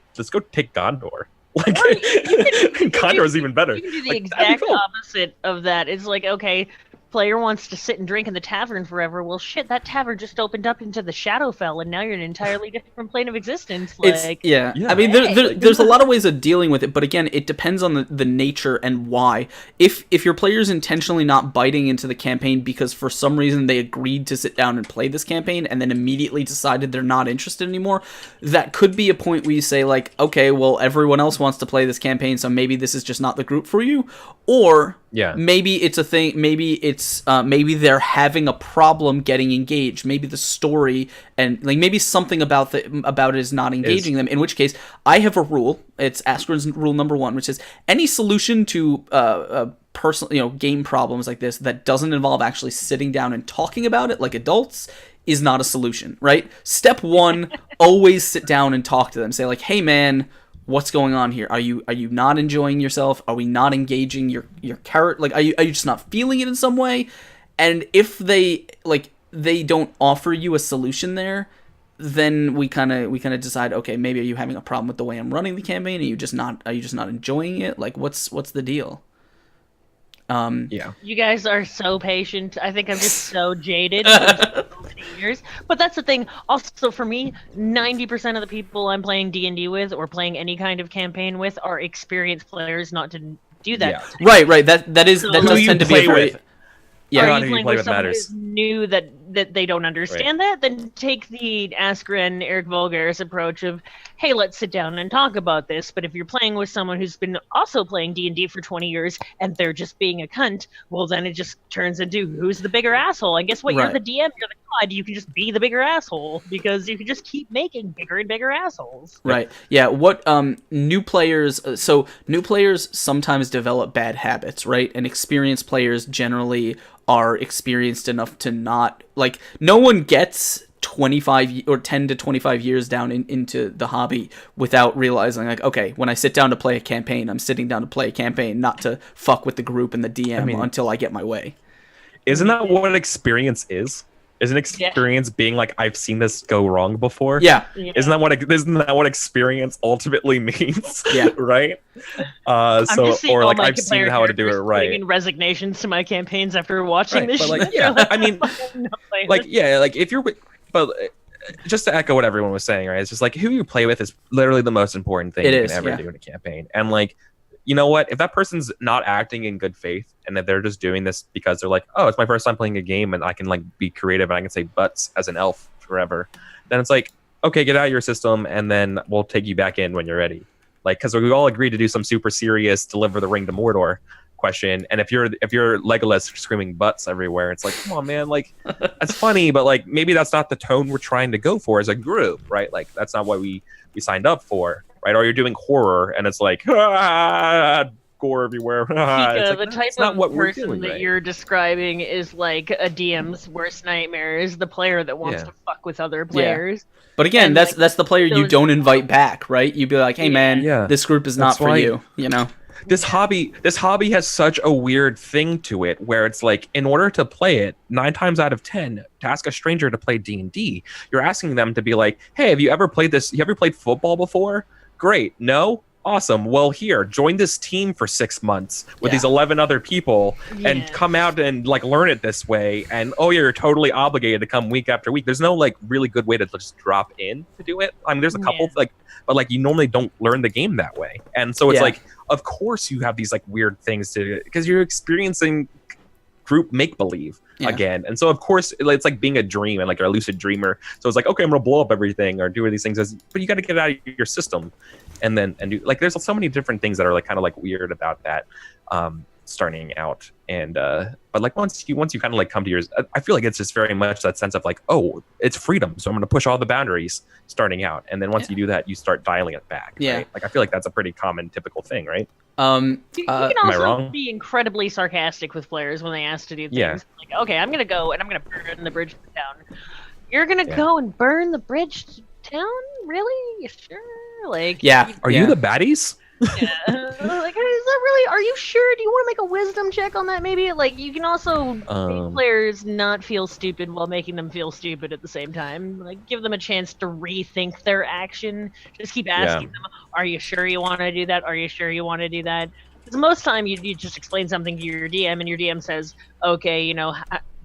take Gondor. Like, Gondor's even better. You can do the exact opposite of that. It's like, okay, player wants to sit and drink in the tavern forever. Well, shit, that tavern just opened up into the Shadowfell, and now you're in an entirely different plane of existence. Like, I mean, there's a lot of ways of dealing with it, but again, it depends on the nature and why. If your player's intentionally not biting into the campaign because for some reason they agreed to sit down and play this campaign and then immediately decided they're not interested anymore, that could be a point where you say, like, okay, well, everyone else wants to play this campaign, so maybe this is just not the group for you. Or maybe it's a thing. Maybe it's maybe they're having a problem getting engaged. Maybe the story and, like, maybe something about it is not engaging them. In which case, I have a rule. It's Askren's rule number 1, which is any solution to personal, game problems like this that doesn't involve actually sitting down and talking about it like adults is not a solution. Right? Step 1: always sit down and talk to them. Say, like, hey man, what's going on here? Are you not enjoying yourself? Are we not engaging your character? Like, are you just not feeling it in some way? And if they don't offer you a solution there, then we kind of decide, okay, maybe are you having a problem with the way I'm running the campaign? Are you just not enjoying it? Like, what's the deal? You guys are so patient. I think I'm just so jaded from so many years. But that's the thing. Also, for me, 90% of the people I'm playing D&D with or playing any kind of campaign with are experienced players, not to do that. Yeah. Right. That does tend to be with. Yeah, are you playing with someone who's new that that they don't understand that, then take the Askren, Eric Vulgaris approach of, hey, let's sit down and talk about this. But if you're playing with someone who's been also playing D&D for 20 years and they're just being a cunt, well, then it just turns into who's the bigger asshole. And guess what? Right. You're the DM, you're the god. You can just be the bigger asshole because you can just keep making bigger and bigger assholes. Right. Yeah. What new players? So new players sometimes develop bad habits, right? And experienced players generally are experienced enough to not like. No one gets 25 or 10 to 25 years down into the hobby without realizing, like, okay, when I sit down to play a campaign, I'm sitting down to play a campaign, not to fuck with the group and the DM until I get my way. Isn't that what experience is? Isn't experience being like, I've seen this go wrong before? Yeah. Isn't that what experience ultimately means? Yeah. Right. So or like I've seen how to do it right. In resignations to my campaigns after watching this. But like, shit. yeah, I mean, like, yeah, like if you're, but just to echo what everyone was saying, right? It's just like who you play with is literally the most important thing you can ever do in a campaign, and like. You know what? If that person's not acting in good faith and that they're just doing this because they're like, oh, it's my first time playing a game and I can like be creative and I can say butts as an elf forever, then it's like, okay, get out of your system and then we'll take you back in when you're ready. Like, because we all agreed to do some super serious deliver the ring to Mordor question. And if you're Legolas screaming butts everywhere, it's like, come on, man, like that's funny, but like maybe that's not the tone we're trying to go for as a group, right? Like that's not what we signed up for. Right, or you're doing horror, and it's like gore everywhere. The like, type of person that you're describing is like a DM's worst nightmare. Is the player that wants to fuck with other players. Yeah. But again, and that's the player you don't invite back, right? You'd be like, hey man, this group is not for you. You know. This hobby has such a weird thing to it where it's like in order to play it 9 times out of 10 to ask a stranger to play D&D, you're asking them to be like, hey, have you ever played this? You ever played football before? Great. No? Awesome. Well, here, join this team for 6 months with these 11 other people and come out and like learn it this way. And oh, you're totally obligated to come week after week. There's no like really good way to just drop in to do it. I mean, there's a couple like, but like you normally don't learn the game that way. And so it's like, of course you have these like weird things to, because you're experiencing group make-believe again. And so of course it's like being a dream and like you're a lucid dreamer. So it's like, okay, I'm gonna blow up everything or do these things, but you got to get out of your system and do like there's so many different things that are like kind of like weird about that starting out. And but like once you kind of like come to yours, I feel like it's just very much that sense of like, oh, it's freedom, so I'm gonna push all the boundaries starting out, and then once you do that, you start dialing it back. Right? Like I feel like that's a pretty common typical thing, right? You can also be incredibly sarcastic with players when they ask to do things. Like, okay, I'm gonna go and I'm gonna burn the bridge down. You're gonna go and burn the bridge down? Really? You sure? Like, are you the baddies? Yeah. Like, is that really? Are you sure? Do you want to make a wisdom check on that? Maybe. Like, you can also make players not feel stupid while making them feel stupid at the same time. Like, give them a chance to rethink their action. Just keep asking them, "Are you sure you want to do that? Are you sure you want to do that?" Because most time you just explain something to your DM, and your DM says, "Okay, you know,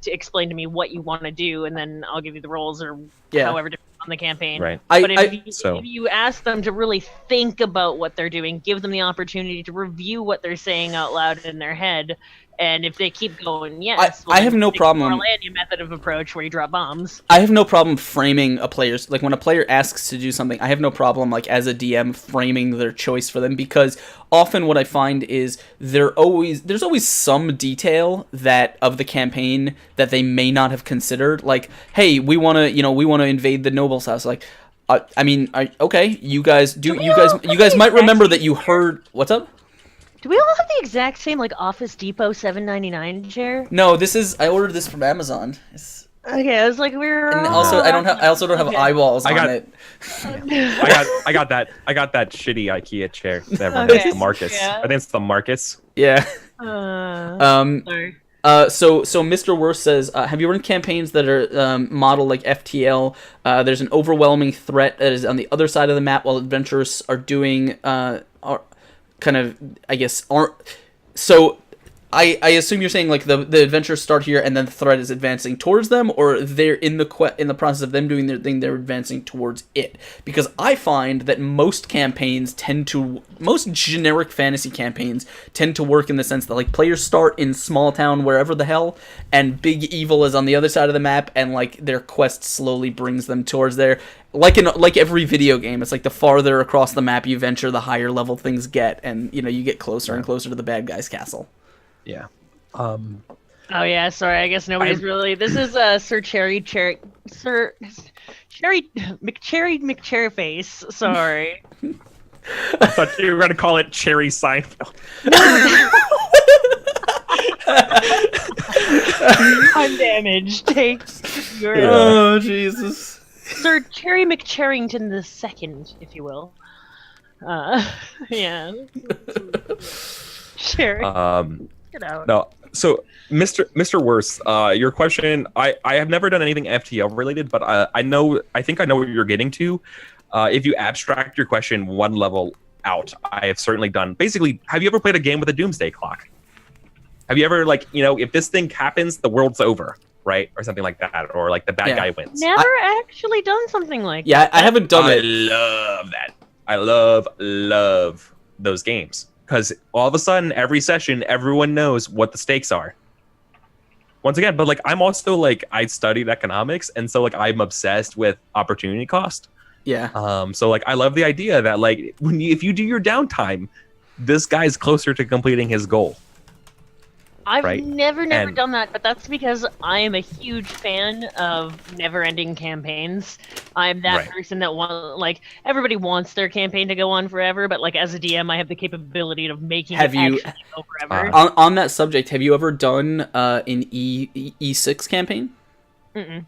to explain to me what you want to do, and then I'll give you the roles or however different on the campaign." Right. But if you ask them to really think about what they're doing, give them the opportunity to review what they're saying out loud in their head, and if they keep going, I have no problem. Orlandia method of approach where you drop bombs. I have no problem framing a player's, like when a player asks to do something, I have no problem like as a DM framing their choice for them, because often what I find is there's always some detail that of the campaign that they may not have considered. Like, hey, we want to invade the noble's house. Like, okay, you guys might remember that you heard. What's up? Do we all have the exact same like Office Depot $7.99 chair? No, I ordered this from Amazon. Okay, I was like, and also I also don't have eyeballs on it. I got that shitty IKEA chair. That's the Marcus. Yeah. I think it's the Marcus. Yeah. Sorry. So Mr. Worst says, have you run campaigns that are modeled like FTL? There's an overwhelming threat that is on the other side of the map while adventurers are doing so I assume you're saying like the adventures start here and then the threat is advancing towards them, or they're in the process of them doing their thing, they're advancing towards it. Because I find that most generic fantasy campaigns tend to work in the sense that like players start in small town wherever the hell, and big evil is on the other side of the map, and like their quest slowly brings them towards there. Like every video game, it's like the farther across the map you venture, the higher level things get, and you get closer and closer to the bad guy's castle. Yeah. Oh yeah, sorry. I guess nobody's really. This is Sir McCherryface. Sorry. I thought you were going to call it Cherry Seinfeld. I'm damaged. Take your Oh Jesus. Sir Cherry McCherrington II, if you will. Yeah. Cherry. Get out. No. So, Mr. Worse, your question, I have never done anything FTL related, but I think I know what you're getting to. If you abstract your question one level out, I have certainly done. Basically, have you ever played a game with a doomsday clock? Have you ever, like, if this thing happens, the world's over, right? Or something like that, or like the bad guy wins. Never actually done something like that. Yeah, I haven't done it. I love that. I love those games. Because all of a sudden, every session, everyone knows what the stakes are. Once again, but like I'm also like I studied economics, and so like I'm obsessed with opportunity cost. Yeah. So like I love the idea that like if you do your downtime, this guy's closer to completing his goal. I've never done that, but that's because I am a huge fan of never-ending campaigns. I'm that person that everybody wants their campaign to go on forever, but like as a DM, I have the capability of making it actually go forever. On that subject, have you ever done an E6 campaign? Mm-mm.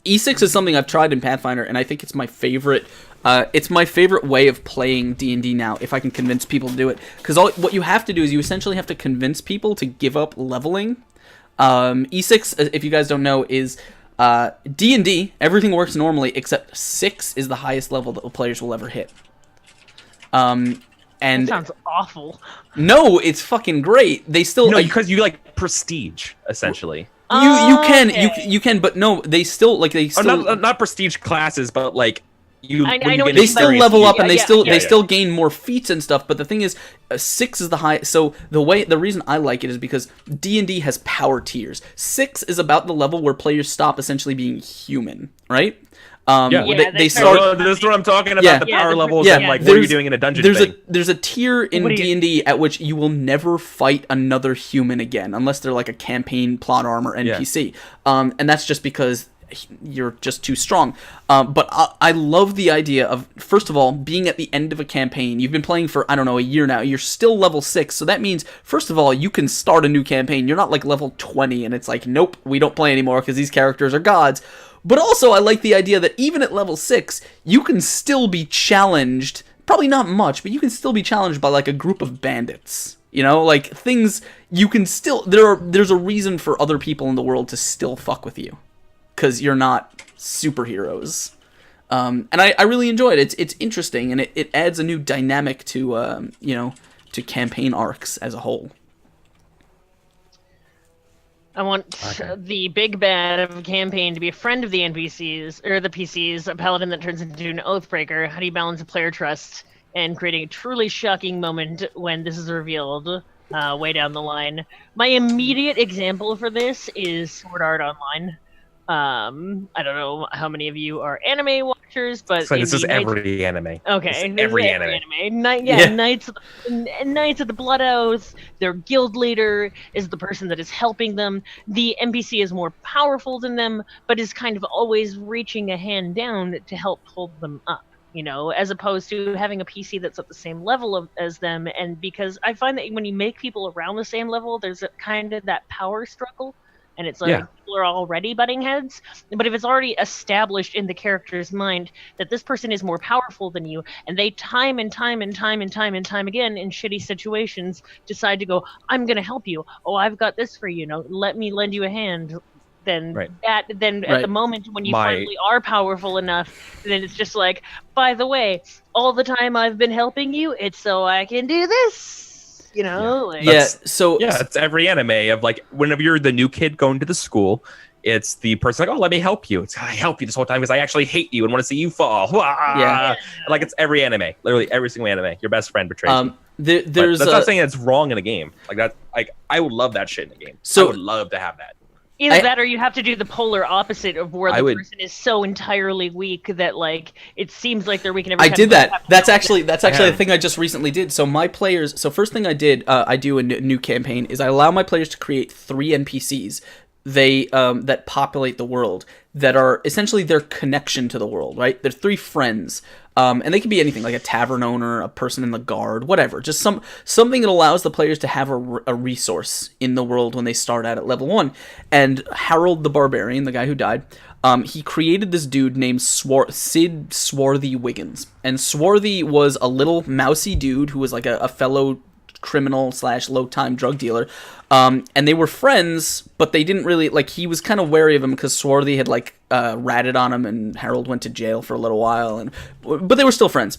E6 is something I've tried in Pathfinder, and I think it's my favorite. It's my favorite way of playing D&D now, if I can convince people to do it. Because what you have to do is you essentially have to convince people to give up leveling. E6, if you guys don't know, is D&D. Everything works normally, except 6 is the highest level that the players will ever hit. And that sounds awful. No, it's fucking great. They still... No, because you like prestige, essentially. You can, but no, they still... not prestige classes, but like... They still level up and they still gain more feats and stuff, but the thing is 6 is the high. So the reason I like it is because D&D has power tiers. 6 is about the level where players stop essentially being human, right? They start. This is what I'm talking about. The power levels and like what are you doing in a dungeon? There's a tier in D&D at which you will never fight another human again unless they're like a campaign plot armor NPC, and that's just because you're just too strong. But I love the idea of, first of all, being at the end of a campaign. You've been playing for, I don't know, a year now. You're still level 6, so that means, first of all, you can start a new campaign. You're not like level 20, and it's like, nope, we don't play anymore because these characters are gods. But also, I like the idea that even at level 6, you can still be challenged, probably not much, but you can still be challenged by like a group of bandits. Like things, you can still, there's a reason for other people in the world to still fuck with you. Because you're not superheroes, and I really enjoy it. It's interesting, and it adds a new dynamic to to campaign arcs as a whole. I want the big bad of a campaign to be a friend of the NPCs or the PCs, a paladin that turns into an oathbreaker. How do you balance player trust and creating a truly shocking moment when this is revealed way down the line? My immediate example for this is Sword Art Online. I don't know how many of you are anime watchers, but this is every anime. Okay, every anime. Knights of the Blood Oath. Their guild leader is the person that is helping them. The NPC is more powerful than them, but is kind of always reaching a hand down to help hold them up. As opposed to having a PC that's at the same level as them. And because I find that when you make people around the same level, there's kind of that power struggle. And it's like people are already butting heads. But if it's already established in the character's mind that this person is more powerful than you, and they time and time again in shitty situations decide to go, I'm going to help you. Oh, I've got this for you. Let me lend you a hand. Then at the moment when you finally are powerful enough, then it's just like, by the way, all the time I've been helping you, it's so I can do this. you know? Like, Yeah, so it's every anime of like whenever you're the new kid going to the school, it's the person like, oh, let me help you. It's I help you this whole time because I actually hate you and want to see you fall. Yeah. Like it's every anime, literally every single anime. Your best friend betrays you. There's that's not saying that's wrong in a game. Like that, like I would love that shit in a game. So- I would love to have that. either that or you have to do the polar opposite of where the person is so entirely weak that like it seems like they're weak and every I time did you that. have to That's help actually them. a thing I just recently did. So my players. So first thing I did, I do a new campaign is I allow my players to create 3 NPCs. They that populate the world that are essentially their connection to the world. Right? They're 3 friends. And they can be anything like a tavern owner, a person in the guard, whatever. Just something that allows the players to have a resource in the world when they start out at level 1. And Harold the Barbarian, the guy who died, he created this dude named Sid Swarthy Wiggins. And Swarthy was a little mousy dude who was like a fellow criminal / low-time drug dealer. And they were friends, but they didn't really, like, he was kind of wary of him because Swarthy had, like, ratted on him and Harold went to jail for a little while. But they were still friends.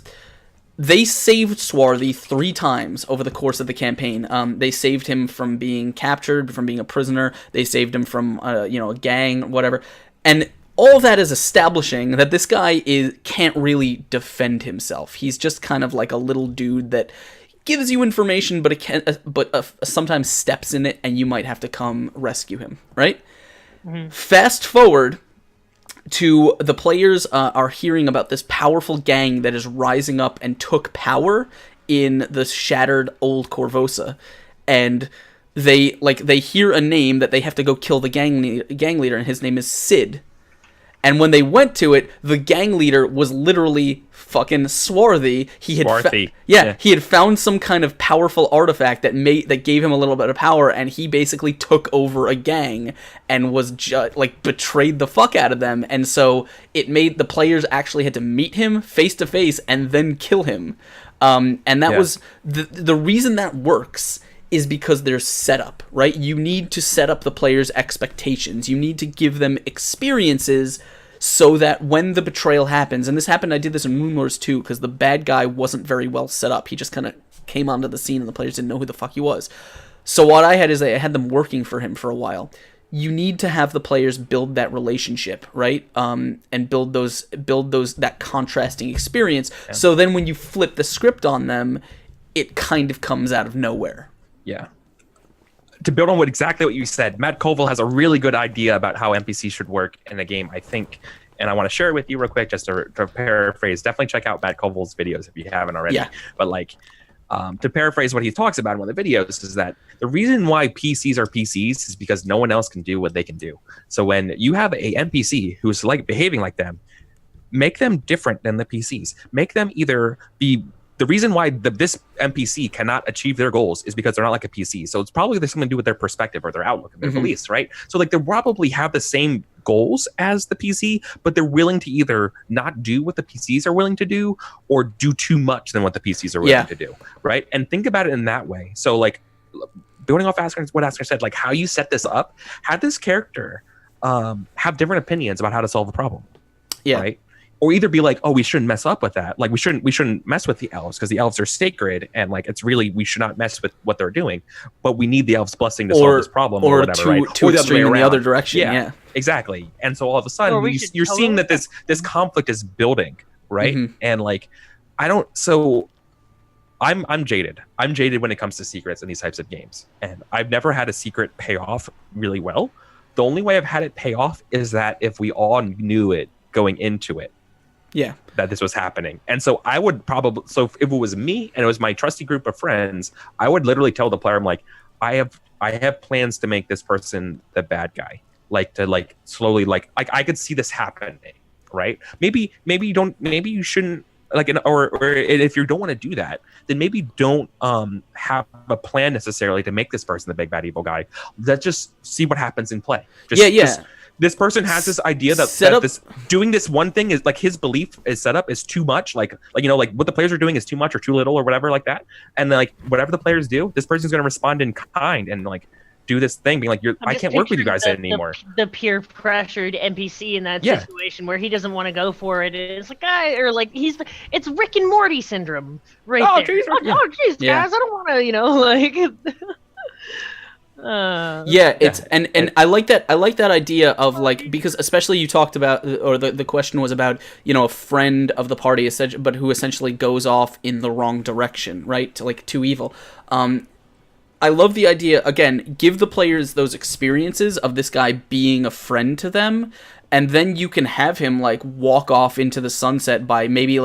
They saved Swarthy 3 times over the course of the campaign. They saved him from being captured, from being a prisoner. They saved him from, a gang, whatever. And all that is establishing that this guy can't really defend himself. He's just kind of like a little dude that gives you information, but sometimes steps in it, and you might have to come rescue him, right? Mm-hmm. Fast forward to the players are hearing about this powerful gang that is rising up and took power in the shattered old Corvosa, and they hear a name that they have to go kill the gang leader, and his name is Sid. And when they went to it, the gang leader was literally fucking Swarthy. He had found some kind of powerful artifact that gave him a little bit of power, and he basically took over a gang and was betrayed the fuck out of them. And so it made the players actually had to meet him face to face and then kill him. And that was the reason that works is because there's setup, right? You need to set up the players' expectations. You need to give them experiences so that when the betrayal happens, and this happened, I did this in Moon Wars too, because the bad guy wasn't very well set up. He just kind of came onto the scene and the players didn't know who the fuck he was. So what I had is I had them working for him for a while. You need to have the players build that relationship, right? And build that contrasting experience. Yeah. So then when you flip the script on them, it kind of comes out of nowhere. Yeah. To build on exactly what you said, Matt Colville has a really good idea about how NPCs should work in a game, I think. And I want to share it with you real quick, just to paraphrase. Definitely check out Matt Colville's videos if you haven't already. Yeah. But to paraphrase what he talks about in one of the videos is that the reason why PCs are PCs is because no one else can do what they can do. So when you have a NPC who's behaving like them, make them different than the PCs. Make them either be... The reason why this NPC cannot achieve their goals is because they're not like a PC. So it's probably there's something to do with their perspective or their outlook and their beliefs, right? So they probably have the same goals as the PC, but they're willing to either not do what the PCs are willing to do or do too much than what the PCs are willing to do, right? And think about it in that way. So building off what Asker said, how you set this up, have this character have different opinions about how to solve a problem, right? Or either be like, oh, we shouldn't mess up with that. We shouldn't mess with the elves because the elves are sacred and it's really, we should not mess with what they're doing. But we need the elves' blessing to solve this problem or whatever, right? Too extreme in the other direction. Yeah, exactly. And so all of a sudden you're seeing that this conflict is building, right? Mm-hmm. And I'm jaded. I'm jaded when it comes to secrets in these types of games. And I've never had a secret pay off really well. The only way I've had it pay off is that if we all knew it going into it, that this was happening. And so I would probably, if it was me and it was my trusty group of friends, I would literally tell the player, I'm like, I have plans to make this person the bad guy, slowly, I could see this happening, right? Maybe you shouldn't, or if you don't want to do that, then maybe don't have a plan necessarily to make this person the big bad evil guy. Let's just see what happens in play. This person has this idea that doing this one thing is his belief is set up is too much, what the players are doing is too much or too little or whatever like that. And whatever the players do, this person's going to respond in kind and do this thing, being like, I can't work with you guys anymore. The peer pressured NPC in that Yeah. situation where he doesn't want to go for it. It's like, it's Rick and Morty syndrome right Oh, there. geez, Oh, jeez, Yeah. guys, I don't want to, And I like that idea of like, because especially you talked about, or the question was about, a friend of the party but who essentially goes off in the wrong direction, right, to evil. I love the idea, again, give the players those experiences of this guy being a friend to them, and then you can have him like walk off into the sunset by maybe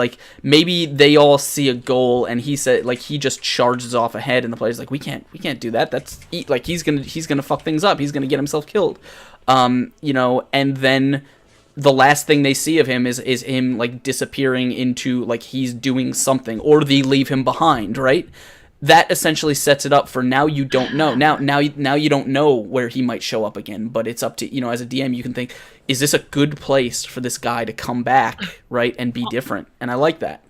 they all see a goal and he just charges off ahead, and the player's like, we can't do that. That's he's gonna fuck things up. He's gonna get himself killed. And then the last thing they see of him is him like disappearing into like he's doing something, or they leave him behind, right? That essentially sets it up for now you don't know. Now you don't know where he might show up again, but it's up to, as a DM, you can think, is this a good place for this guy to come back, right, and be different? And I like that.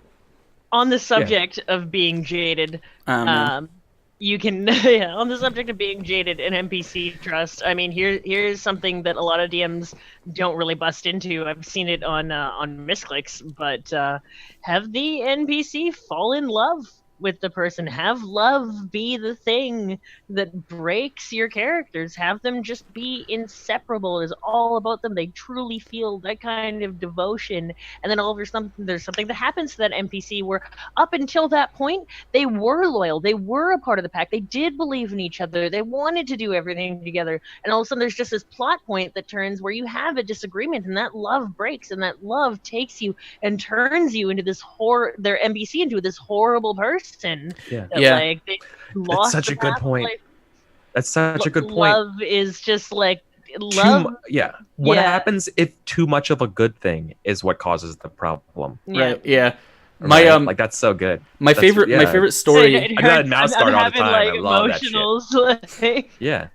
On the subject of being jaded, you can on the subject of being jaded and NPC trust. I mean, here's something that a lot of DMs don't really bust into. I've seen it on Misclicks, but have the NPC fall in love with the person. Have love be the thing that breaks your characters. Have them just be inseparable. It's all about them. They truly feel that kind of devotion. And then all of a sudden there's something that happens to that NPC where up until that point they were loyal. They were a part of the pack. They did believe in each other. They wanted to do everything together. And all of a sudden there's just this plot point that turns where you have a disagreement, and that love breaks, and that love takes you and turns you into this their NPC into this horrible person. Yeah. Like they That's lost such the a good path of point. life. That's such a good point. Love is just like love. What happens if too much of a good thing is what causes the problem? Right. Yeah. Right? Like that's so good. My favorite story. I do that in mouse art all the having, time. like, I love that shit. emotionals. Yeah.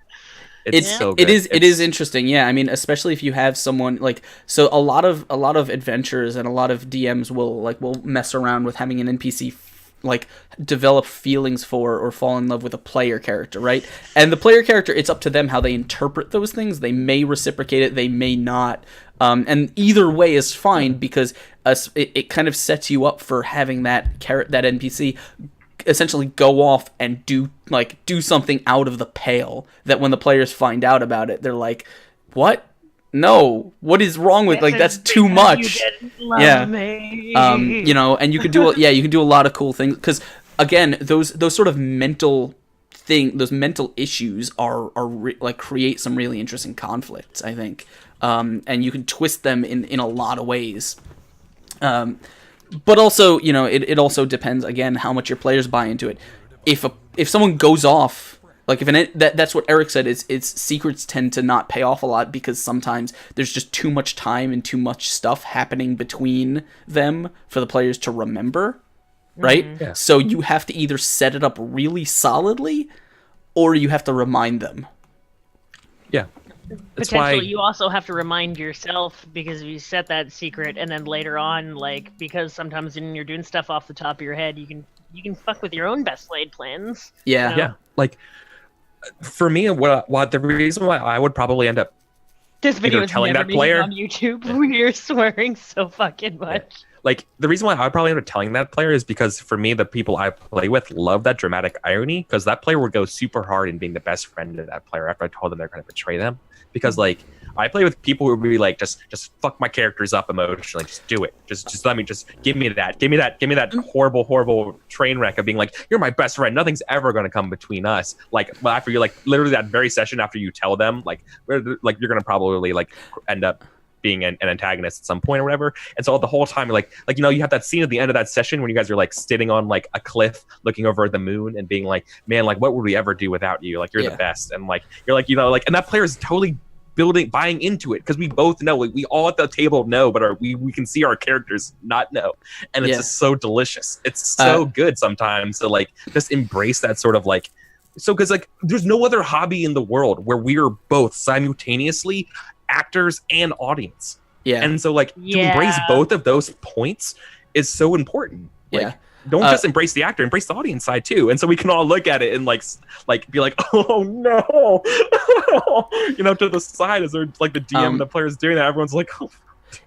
It's so good. It is interesting. Yeah, I mean, especially if you have someone like, so a lot of adventurers and a lot of DMs will mess around with having an NPC like develop feelings for or fall in love with a player character, right? And the player character, it's up to them how they interpret those things. They may reciprocate it, they may not. And either way is fine, because it kind of sets you up for having that NPC essentially go off and do something out of the pale that when the players find out about it, they're like, what? No, what is wrong with, like, that's too much. Yeah. And you could do a lot of cool things, because again, those sort of mental issues create some really interesting conflicts, I think. And you can twist them in a lot of ways. But also, it also depends, again, how much your players buy into it. If someone goes off, like that's what Eric said, is secrets tend to not pay off a lot, because sometimes there's just too much time and too much stuff happening between them for the players to remember, right? Mm-hmm. Yeah. So you have to either set it up really solidly, or you have to remind them. Yeah. That's Potentially, why you also have to remind yourself, because if you set that secret and then later on, like, because sometimes when you're doing stuff off the top of your head, you can fuck with your own best laid plans. Yeah. You know? Yeah. Like, for me, what the reason why I would probably end up This video is telling never that player on YouTube. We're swearing so fucking much. like, the reason why I would probably end up telling that player is because, for me, the people I play with love that dramatic irony, because that player would go super hard in being the best friend to that player after I told them they're going to betray them. Because, like, I play with people who would be like, just fuck my characters up emotionally. Just do it. Just let me, just give me that horrible train wreck of being like, you're my best friend. Nothing's ever going to come between us. Like, after you, like, literally that very session after you tell them, like, you're going to probably, like, end up being an antagonist at some point or whatever. And so the whole time, you have that scene at the end of that session when you guys are, like, sitting on, like, a cliff looking over the moon and being like, man, like, what would we ever do without you? Like, you're the best. And, like, you're like, like, and that player is totally buying into it, because we both know, like, we all at the table know, but we can see our characters not know, and it's just so delicious. It's so good sometimes to, like, just embrace that sort of, like, so, because, like, there's no other hobby in the world where we are both simultaneously actors and audience. Yeah. And so, like, to embrace both of those points is so important. Like, don't just embrace the actor, embrace the audience side too. And so we can all look at it and like be like, oh no, to the side as they're like the DM and the players doing that. Everyone's like, oh.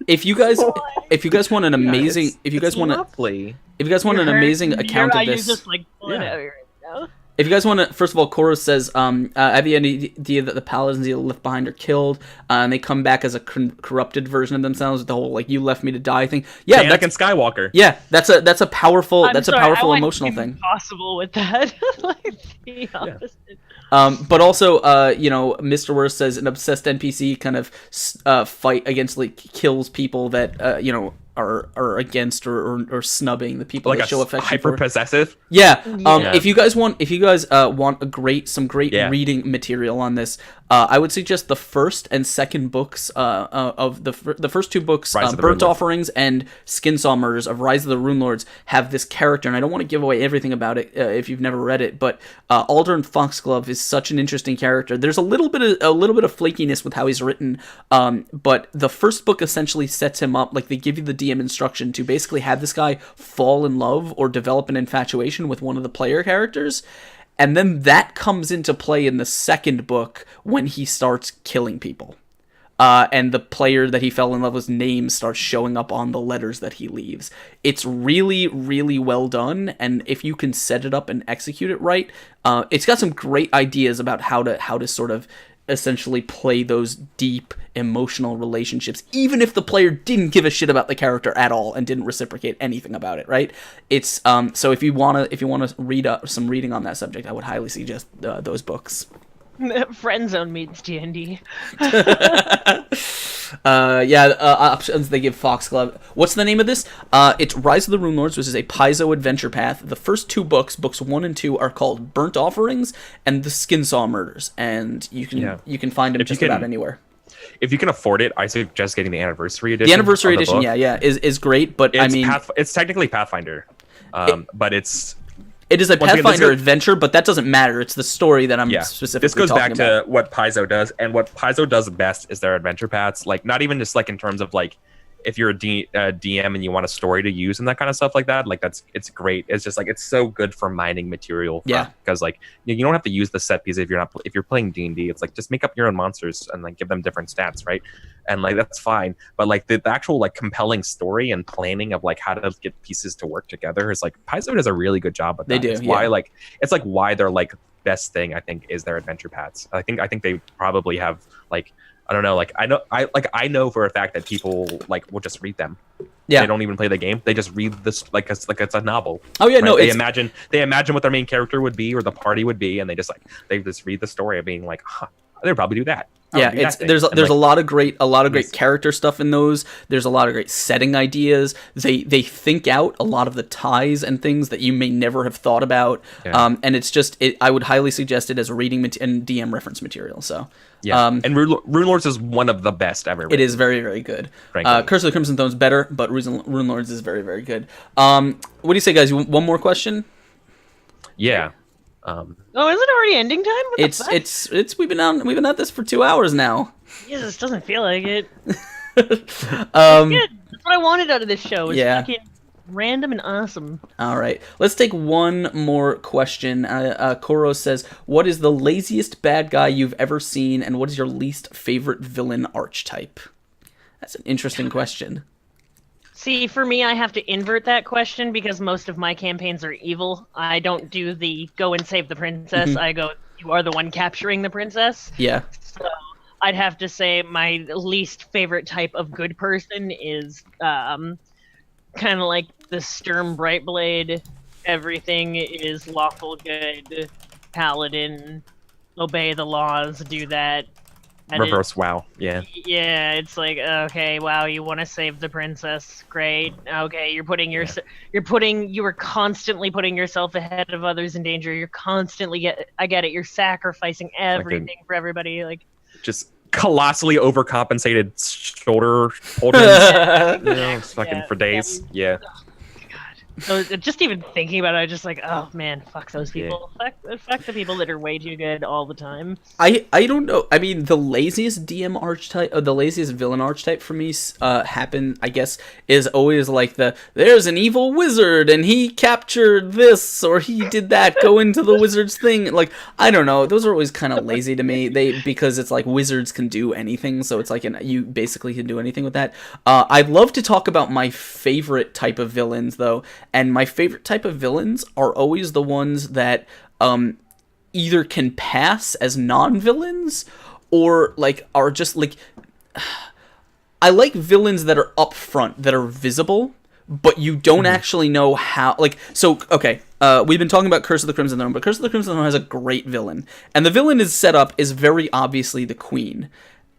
If you guys want an amazing, if you guys want an amazing account of this, just like pulling out right now. If you guys want to, first of all, Koro says, have the idea that the paladins either left behind or killed, and they come back as a corrupted version of themselves, the whole like "you left me to die" thing. Yeah, Anakin Skywalker. Yeah, that's a powerful emotional thing. Impossible with that. Like the opposite. But also, Mr. Worst says an obsessed NPC kind of fight against like kills people that are against or snubbing the people like that show affection. Hyper possessive. Yeah. If you guys want some great reading material on this, I would suggest the first and second books of the first two books, Burnt Offerings and Skinsaw Murders of Rise of the Rune Lords, have this character, and I don't want to give away everything about it if you've never read it, but Aldern Foxglove is such an interesting character. There's a little bit of flakiness with how he's written, but the first book essentially sets him up, like they give you the DM instruction to basically have this guy fall in love or develop an infatuation with one of the player characters. And then that comes into play in the second book when he starts killing people. And the player that he fell in love with's name starts showing up on the letters that he leaves. It's really, really well done, and if you can set it up and execute it right, it's got some great ideas about how to sort of essentially play those deep emotional relationships, even if the player didn't give a shit about the character at all and didn't reciprocate anything about it, right? It's so if you wanna read some reading on that subject, I would highly suggest those books. Friend Zone meets D&D. Options they give Foxglove. What's the name of this? It's Rise of the Rune Lords, which is a Paizo adventure path. The first two books 1 and 2, are called Burnt Offerings and the Skinsaw Murders, and you can find them about anywhere. If you can afford it, I suggest getting the anniversary edition. The anniversary edition, is great, but it's technically Pathfinder, but it is a Pathfinder adventure, but that doesn't matter. It's the story that I'm specifically talking about. This goes back to what Paizo does, and what Paizo does best is their adventure paths. Like, not even just like in terms of like, if you're a DM and you want a story to use and that kind of stuff like that, like it's great. It's just like, it's so good for mining material. Because like you don't have to use the set piece if you're playing D&D. It's like, just make up your own monsters and like give them different stats, right? And like that's fine. But like the actual like compelling story and planning of like how to get pieces to work together is like, Paizo does a really good job of that. They do. Why they're like best thing, I think, is their adventure paths. I think they probably have like, I don't know, like I know for a fact that people like will just read them. Yeah. They don't even play the game. They just read this like it's a novel. Oh yeah, right? No. They imagine what their main character would be or the party would be, and they just read the story of being like, they'd probably do that. There's a lot of great character stuff in those. There's a lot of great setting ideas. They think out a lot of the ties and things that you may never have thought about. And it's just I would highly suggest it as a reading and DM reference material. So and Rune Lords is one of the best ever. It is very, very good. Curse of the Crimson Throne is better, but Rune Lords is very, very good. What do you say, guys? One more question? Yeah. Is it already ending time? It's we've been at this for 2 hours now. Jesus, doesn't feel like it. That's good. That's what I wanted out of this show. It's fucking random and awesome. All right, let's take one more question. Koro says, "What is the laziest bad guy you've ever seen, and what is your least favorite villain archetype?" That's an interesting question. See, for me, I have to invert that question because most of my campaigns are evil. I don't do the go and save the princess. I go, you are the one capturing the princess. Yeah. So I'd have to say my least favorite type of good person is kind of like the Sturm Brightblade. Everything is lawful good. Paladin, obey the laws, do that. Reverse WoW, yeah. Yeah, it's like, okay, wow, you want to save the princess, great. Okay, you are constantly putting yourself ahead of others in danger. You're constantly, I get it, you're sacrificing everything for everybody, like. Just colossally overcompensated shoulder holders, fucking for days, yeah. Oh, God. So just even thinking about it, I'm just like, oh man, fuck those Yeah. people. Fuck the people that are way too good all the time. I don't know. I mean, the laziest DM archetype, the laziest villain archetype for me, I guess, is always like there's an evil wizard and he captured this or he did that. Go into the wizard's thing. Like, I don't know. Those are always kind of lazy to me. Because it's like wizards can do anything, so it's like you basically can do anything with that. I'd love to talk about my favorite type of villains though, and my favorite type of villains are always the ones that either can pass as non-villains or like are just like I like villains that are up front, that are visible, but you don't actually know how. Like, so okay, we've been talking about Curse of the Crimson Throne, but Curse of the Crimson Throne has a great villain, and the villain is set up is very obviously the Queen.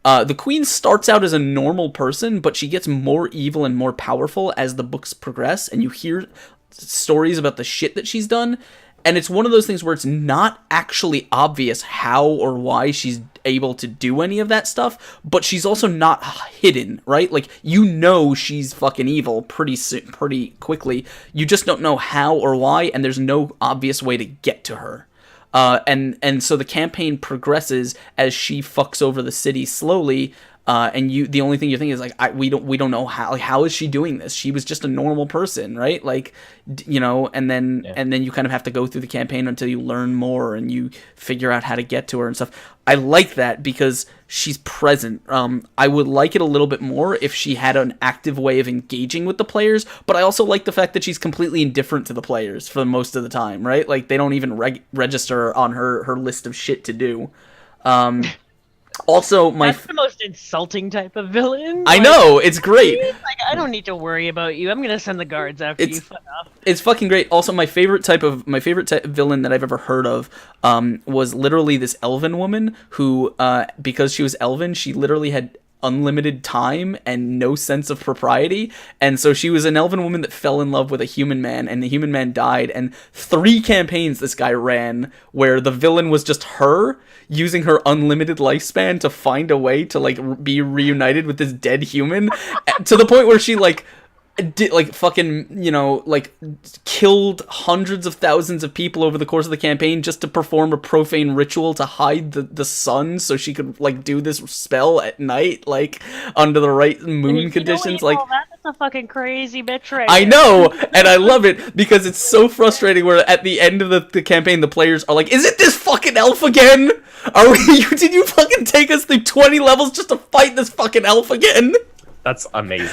The Queen starts out as a normal person, but she gets more evil and more powerful as the books progress, and you hear stories about the shit that she's done. And it's one of those things where it's not actually obvious how or why she's able to do any of that stuff, but she's also not hidden, right? Like, you know she's fucking evil pretty quickly. You just don't know how or why, and there's no obvious way to get to her. And so the campaign progresses as she fucks over the city slowly. And the only thing you're thinking is like, we don't know how. Like, how is she doing this? She was just a normal person, right? Like, and then you kind of have to go through the campaign until you learn more and you figure out how to get to her and stuff. I like that because she's present. I would like it a little bit more if she had an active way of engaging with the players, but I also like the fact that she's completely indifferent to the players for most of the time, right? Like, they don't even register on her list of shit to do. Also, That's the most insulting type of villain. I know, it's great. Like, I don't need to worry about you. I'm gonna send the guards after you. Fuck off. It's fucking great. Also, my favorite type of villain that I've ever heard of was literally this elven woman who, because she was elven, she literally had unlimited time and no sense of propriety, and so she was an elven woman that fell in love with a human man, and the human man died, and 3 campaigns this guy ran where the villain was just her using her unlimited lifespan to find a way to like be reunited with this dead human to the point where she like did like fucking like killed hundreds of thousands of people over the course of the campaign just to perform a profane ritual to hide the sun so she could like do this spell at night, like under the right moon conditions. Like, that's a fucking crazy bitch right I know, and I love it because it's so frustrating where at the end of the campaign the players are like, is it this fucking elf again? Did you fucking take us through 20 levels just to fight this fucking elf again? That's amazing.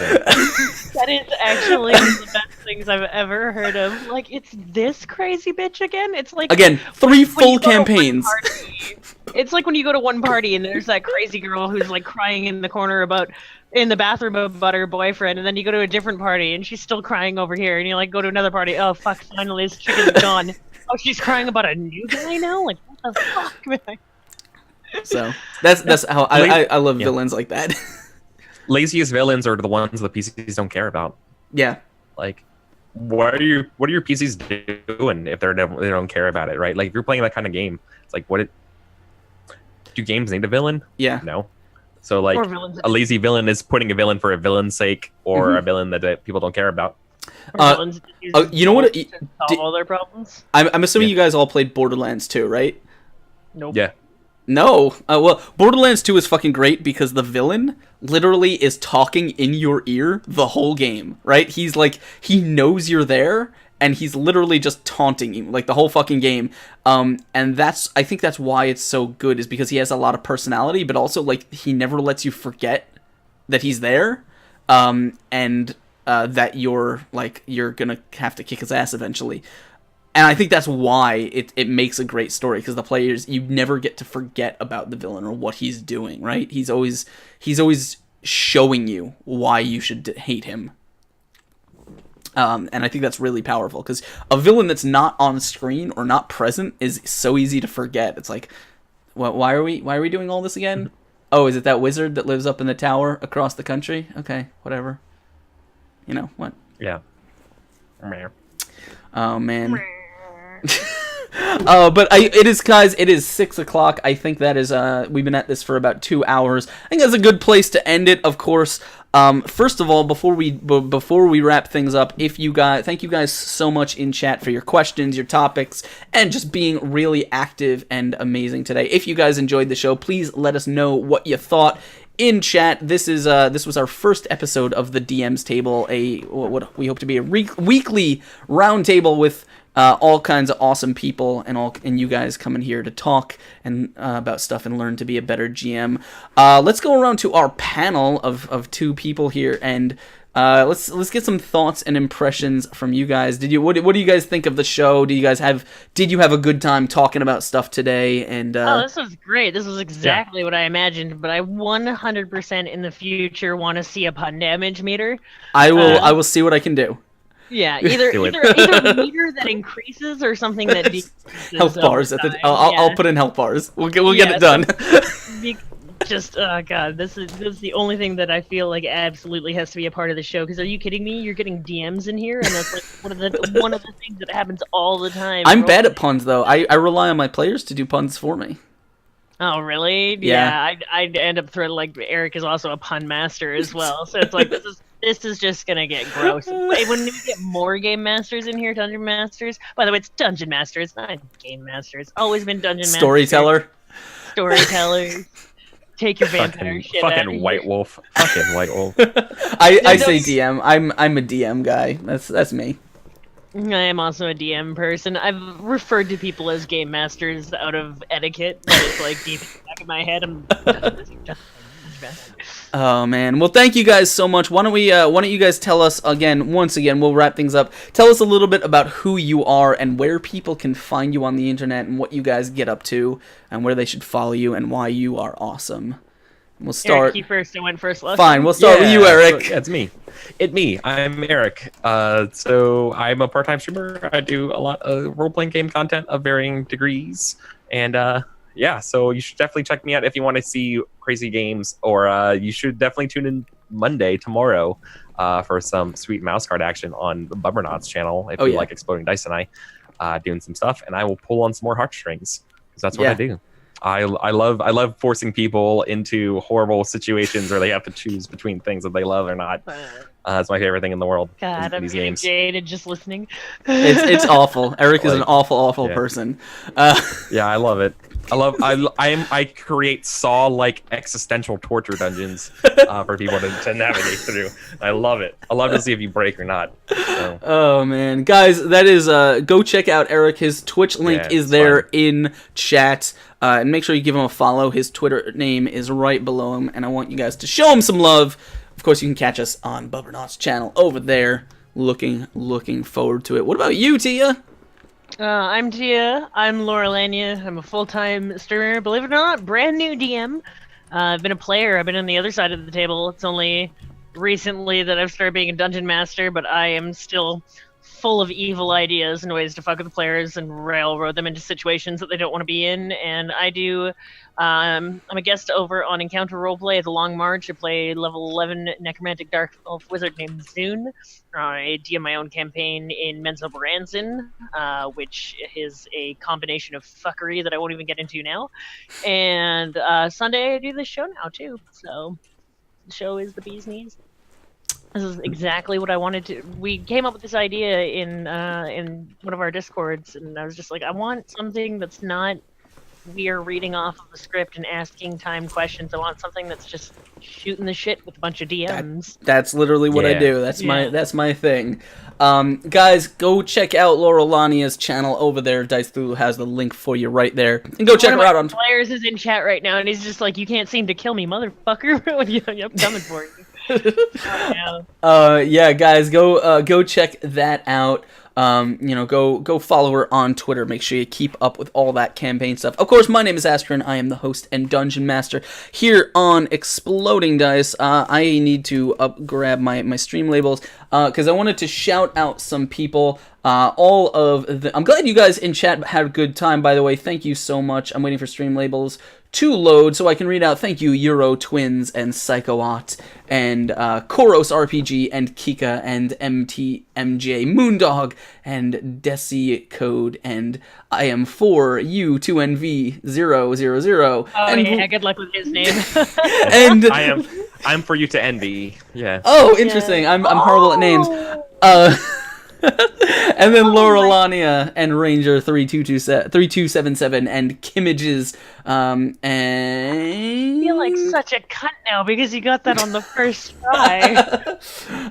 That is actually the best things I've ever heard of. Like, it's this crazy bitch again? It's like... Again, 3 full campaigns. It's like when you go to one party and there's that crazy girl who's like crying in the bathroom about her boyfriend, and then you go to a different party and she's still crying over here, and you like go to another party, oh fuck, finally this chick is gone. Oh, she's crying about a new guy now? Like, what the fuck, man? So, that's how I love villains like that. Laziest villains are the ones the PCs don't care about. Yeah. Like, what are your PCs doing if they don't care about it, right? Like, if you're playing that kind of game, it's like, do games need a villain? Yeah. No. So like, a lazy villain is putting a villain for a villain's sake, or a villain that people don't care about. You know what? Solve all their problems. I'm assuming you guys all played Borderlands 2, right? Nope. Yeah. No. Well, Borderlands 2 is fucking great because the villain literally is talking in your ear the whole game, right? He's like, he knows you're there, and he's literally just taunting you, like, the whole fucking game. And I think that's why it's so good, is because he has a lot of personality, but also, like, he never lets you forget that he's there, and that you're gonna have to kick his ass eventually. And I think that's why it makes a great story, because the players, you never get to forget about the villain or what he's doing, right? He's always showing you why you should hate him. And I think that's really powerful, because a villain that's not on screen or not present is so easy to forget. It's like, why are we doing all this again? Oh, is it that wizard that lives up in the tower across the country? Okay, whatever. What? Yeah. Oh man. But it is, guys. It is 6 o'clock. I think that is. We've been at this for about 2 hours. I think that's a good place to end it. Of course. First of all, before we wrap things up, thank you guys so much in chat for your questions, your topics, and just being really active and amazing today. If you guys enjoyed the show, please let us know what you thought in chat. This was our first episode of the DM's Table, what we hope to be a weekly roundtable with all kinds of awesome people and you guys coming here to talk and about stuff and learn to be a better GM. Let's go around to our panel of two people here and let's get some thoughts and impressions from you guys. What do you guys think of the show? Did you have a good time talking about stuff today? And this was great. This was exactly what I imagined. But I 100% in the future want to see a pun damage meter. I will see what I can do. Yeah, either a meter that increases or something that decreases. Health bars I'll put in health bars. We'll get it done. Just god, this is the only thing that I feel like absolutely has to be a part of the show. Because are you kidding me? You're getting DMs in here, and that's like one of the things that happens all the time. I'm bad at puns though. I rely on my players to do puns for me. Oh really? Yeah. I'd end up throwing like Eric is also a pun master as well. So it's like this is just gonna get gross. When we get more game masters in here, dungeon masters. By the way, it's dungeon masters, not game masters. Always been dungeon masters. Storytellers. Take your vampire shit out of Fucking here. White Wolf. Fucking White Wolf. I say DM. I'm a DM guy. That's me. I am also a DM person. I've referred to people as game masters out of etiquette, but it's like deep in the back of my head. Oh man. Well, thank you guys so much. Why don't you guys tell us once again, we'll wrap things up. Tell us a little bit about who you are and where people can find you on the internet and what you guys get up to and where they should follow you and why you are awesome. We'll start. Eric, you first. I went first last Fine, time. we'll start with you, Eric. So, it's me. I'm Eric. So I'm a part-time streamer. I do a lot of role-playing game content of varying degrees. And so you should definitely check me out if you want to see crazy games, or you should definitely tune in tomorrow, for some sweet mouse card action on the Bubbernauts channel if you like Exploding Dice and I doing some stuff, and I will pull on some more heartstrings because that's what I do. I love forcing people into horrible situations where they have to choose between things that they love or not. It's my favorite thing in the world. God, I'm these getting games. jaded just listening. It's awful. Eric is an awful person. Yeah, I love it. I create Saw-like existential torture dungeons for people to navigate through. I love it. I love to see if you break or not. So. Oh man, guys, that is go check out Eric. His Twitch link is there in chat, and make sure you give him a follow. His Twitter name is right below him, and I want you guys to show him some love. Of course, you can catch us on Bubbernauts channel over there. Looking forward to it. What about you, Tia? I'm Tia. I'm Laurelania. I'm a full-time streamer. Believe it or not, brand new DM. I've been a player. I've been on the other side of the table. It's only recently that I've started being a dungeon master, but I am still full of evil ideas and ways to fuck with the players and railroad them into situations that they don't want to be in. And I do. I'm a guest over on Encounter Roleplay at the Long March. I play level 11 necromantic dark elf wizard named Zune. I DM my own campaign in Menzo Branson, which is a combination of fuckery that I won't even get into now. And Sunday I do this show now too. So the show is the bee's knees. This is exactly what I wanted to. We came up with this idea in one of our Discords, and I was just like, I want something that's not we are reading off of the script and asking time questions. I want something that's just shooting the shit with a bunch of DMs. That's literally what I do. That's my thing. Guys, go check out Laurelania's channel over there. Dice Thulu has the link for you right there. And go check her out on Players is in chat right now, and he's just like, you can't seem to kill me, motherfucker. I'm coming for you. Guys, go check that out. Go follow her on Twitter. Make sure you keep up with all that campaign stuff. Of course, my name is Asker, and I am the host and dungeon master here on Exploding Dice. I need to grab my stream labels because I wanted to shout out some people. I'm glad you guys in chat had a good time, by the way. Thank you so much. I'm waiting for stream labels to load so I can read out thank you Euro Twins and Psychoat and Koros RPG and Kika and MTMJ Moondog and Desi Code and I am for U2NV000. Oh and, yeah, good luck with his name. and I'm for you to envy. Yeah. oh, interesting. Yeah. I'm horrible at names. And then Lorelania and Ranger 3277 and Kimages and I feel like such a cunt now because you got that on the first try.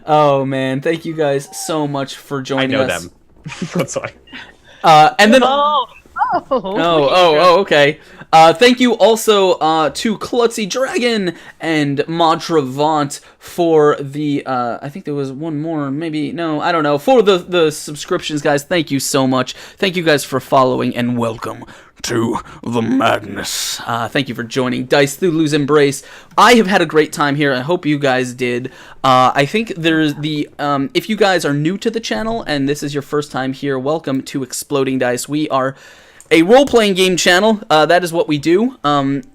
oh man, thank you guys so much for I joining know us. them. That's why. And then Oh, okay. Thank you also to Klutzy Dragon and Montravant for the I think there was one more, maybe no, I don't know, for the subscriptions, guys. Thank you so much. Thank you guys for following and welcome to the madness. Thank you for joining Dice Thulu's Embrace. I have had a great time here. I hope you guys did. I think there's the if you guys are new to the channel and this is your first time here, welcome to Exploding Dice. We are a role-playing game channel. That is what we do.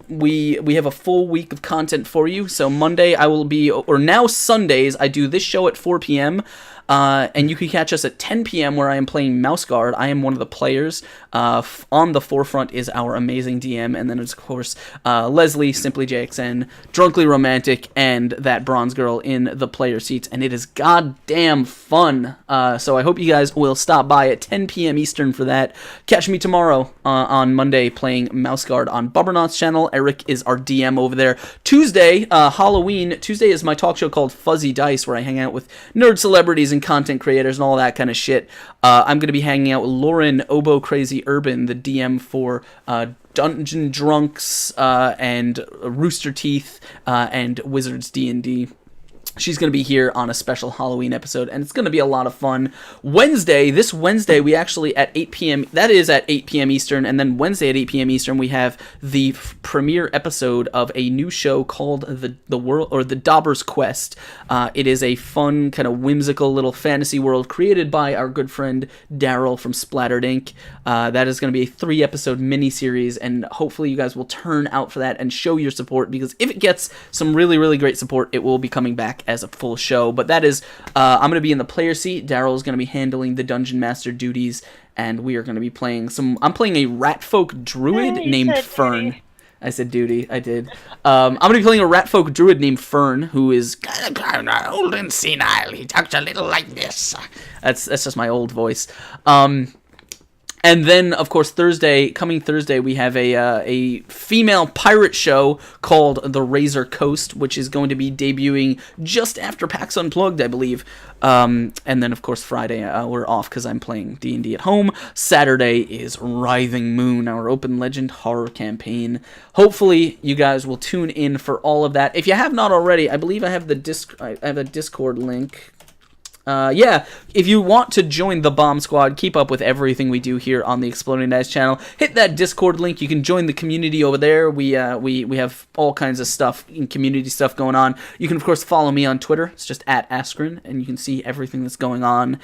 We have a full week of content for you. So Monday I will be, or now Sundays, I do this show at 4 p.m. And you can catch us at 10 p.m. where I am playing Mouse Guard. I am one of the players. On the forefront is our amazing DM, and then of course Leslie, Simply JXN, Drunkly Romantic, and that bronze girl in the player seats, and it is goddamn fun. So I hope you guys will stop by at 10 p.m. Eastern for that. Catch me tomorrow on Monday playing Mouse Guard on Bubbernot's channel. Eric is our DM over there. Tuesday, Halloween. Tuesday is my talk show called Fuzzy Dice, where I hang out with nerd celebrities and content creators and all that kind of shit. I'm going to be hanging out with Lauren Obo Crazy Urban, the DM for Dungeon Drunks and Rooster Teeth and Wizards D&D. She's going to be here on a special Halloween episode, and it's going to be a lot of fun. This Wednesday, we actually at 8 p.m., that is at 8 p.m. Eastern, and then Wednesday at 8 p.m. Eastern, we have the premiere episode of a new show called The World, or The Dauber's Quest. It is a fun, kind of whimsical little fantasy world created by our good friend Daryl from Splattered Inc. That is going to be a 3-episode miniseries, and hopefully you guys will turn out for that and show your support, because if it gets some really, really great support, it will be coming back as a full show. But that is, I'm going to be in the player seat. Daryl is going to be handling the Dungeon Master duties, and we are going to be playing I'm playing a Ratfolk Druid named Fern. Duty. I said duty, I did. I'm going to be playing a Ratfolk Druid named Fern, who is kind of old and senile. He talks a little like this. That's just my old voice. And then, of course, coming Thursday, we have a female pirate show called The Razor Coast, which is going to be debuting just after PAX Unplugged, I believe. And then, of course, Friday, we're off because I'm playing D&D at home. Saturday is Writhing Moon, our open legend horror campaign. Hopefully, you guys will tune in for all of that. If you have not already, I believe I have a Discord link. Yeah, if you want to join the Bomb Squad, keep up with everything we do here on the Exploding Dice channel, hit that Discord link. You can join the community over there. We have all kinds of stuff, community stuff going on. You can, of course, follow me on Twitter. It's just @Askren, and you can see everything that's going on.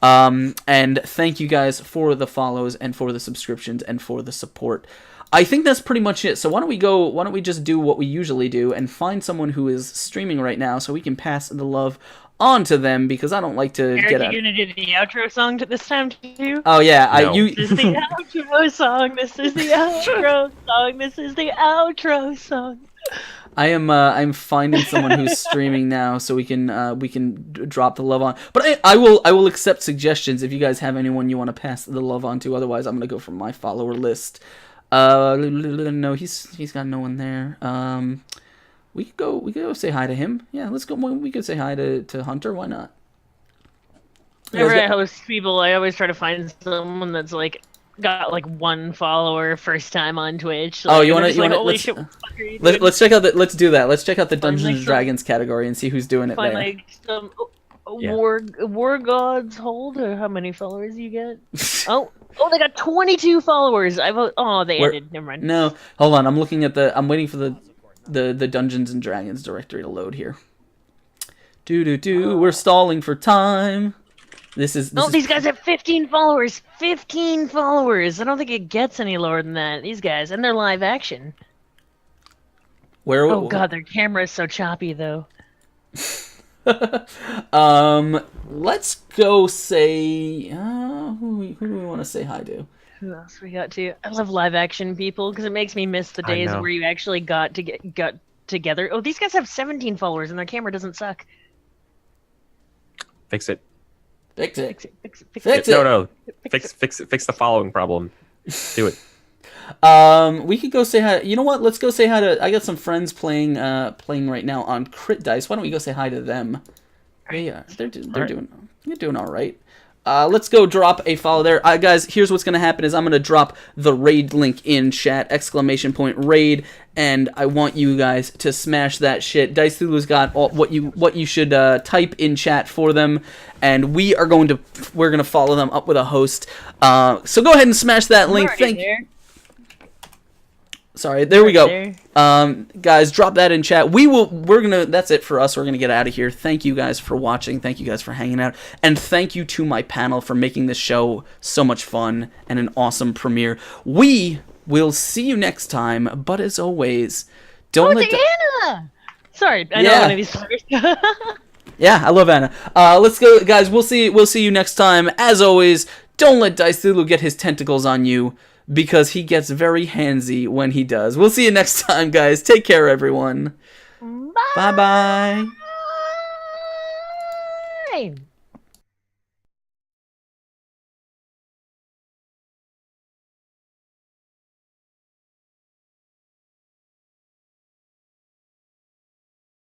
And thank you guys for the follows and for the subscriptions and for the support. I think that's pretty much it. So why don't we just do what we usually do and find someone who is streaming right now so we can pass the love on to them, because I don't like to get out. Are you gonna do the outro song this time too? Oh yeah, No. This is the outro song. This is the outro song. This is the outro song. I'm finding someone who's streaming now so we can drop the love on. But I will accept suggestions if you guys have anyone you want to pass the love on to. Otherwise, I'm gonna go from my follower list. No, he's got no one there. We could go say hi to him. Yeah, let's go. We could say hi to Hunter. Why not? Whenever I host people, I always try to find someone that's got one follower first time on Twitch. Oh, you want to? Let's check out let's do that. Let's check out the Dungeons and Dragons category and see who's doing it there. Find some War Gods Hold, or how many followers you get? Oh, they got 22 followers. They ended. Never mind. No, hold on. I'm waiting for the Dungeons and Dragons directory to load here. We're stalling for time. These guys have 15 followers. 15 followers. I don't think it gets any lower than that. These guys, and they're live action. Where? Oh god, their camera is so choppy though. Let's go say who do we want to say hi to? Who else we got to? I love live action people because it makes me miss the days know. where you actually got together. Oh, these guys have 17 followers and their camera doesn't suck. Fix it. Fix it. Fix Fix it. it. No. Fix it. Fix the following problem. Do it. We could go say hi. You know what? Let's go say hi to. I got some friends playing right now on Crit Dice. Why don't we go say hi to them? They're doing all right. Let's go drop a follow there. Guys, here's what's going to happen is I'm going to drop the raid link in chat, _raid, and I want you guys to smash that shit. Dice Thulu's got what you should type in chat for them, and we're going to follow them up with a host. So go ahead and smash that link. Sorry, there we go. Guys, drop that in chat. That's it for us. We're gonna get out of here. Thank you guys for watching. Thank you guys for hanging out. And thank you to my panel for making this show so much fun and an awesome premiere. We will see you next time, but as always, don't let Anna! Sorry, I know one of these stories. Yeah, I love Anna. Let's go, guys. We'll see you next time. As always, don't let Dice Thulu get his tentacles on you, because he gets very handsy when he does. We'll see you next time, guys. Take care, everyone. Bye. Bye-bye. Bye.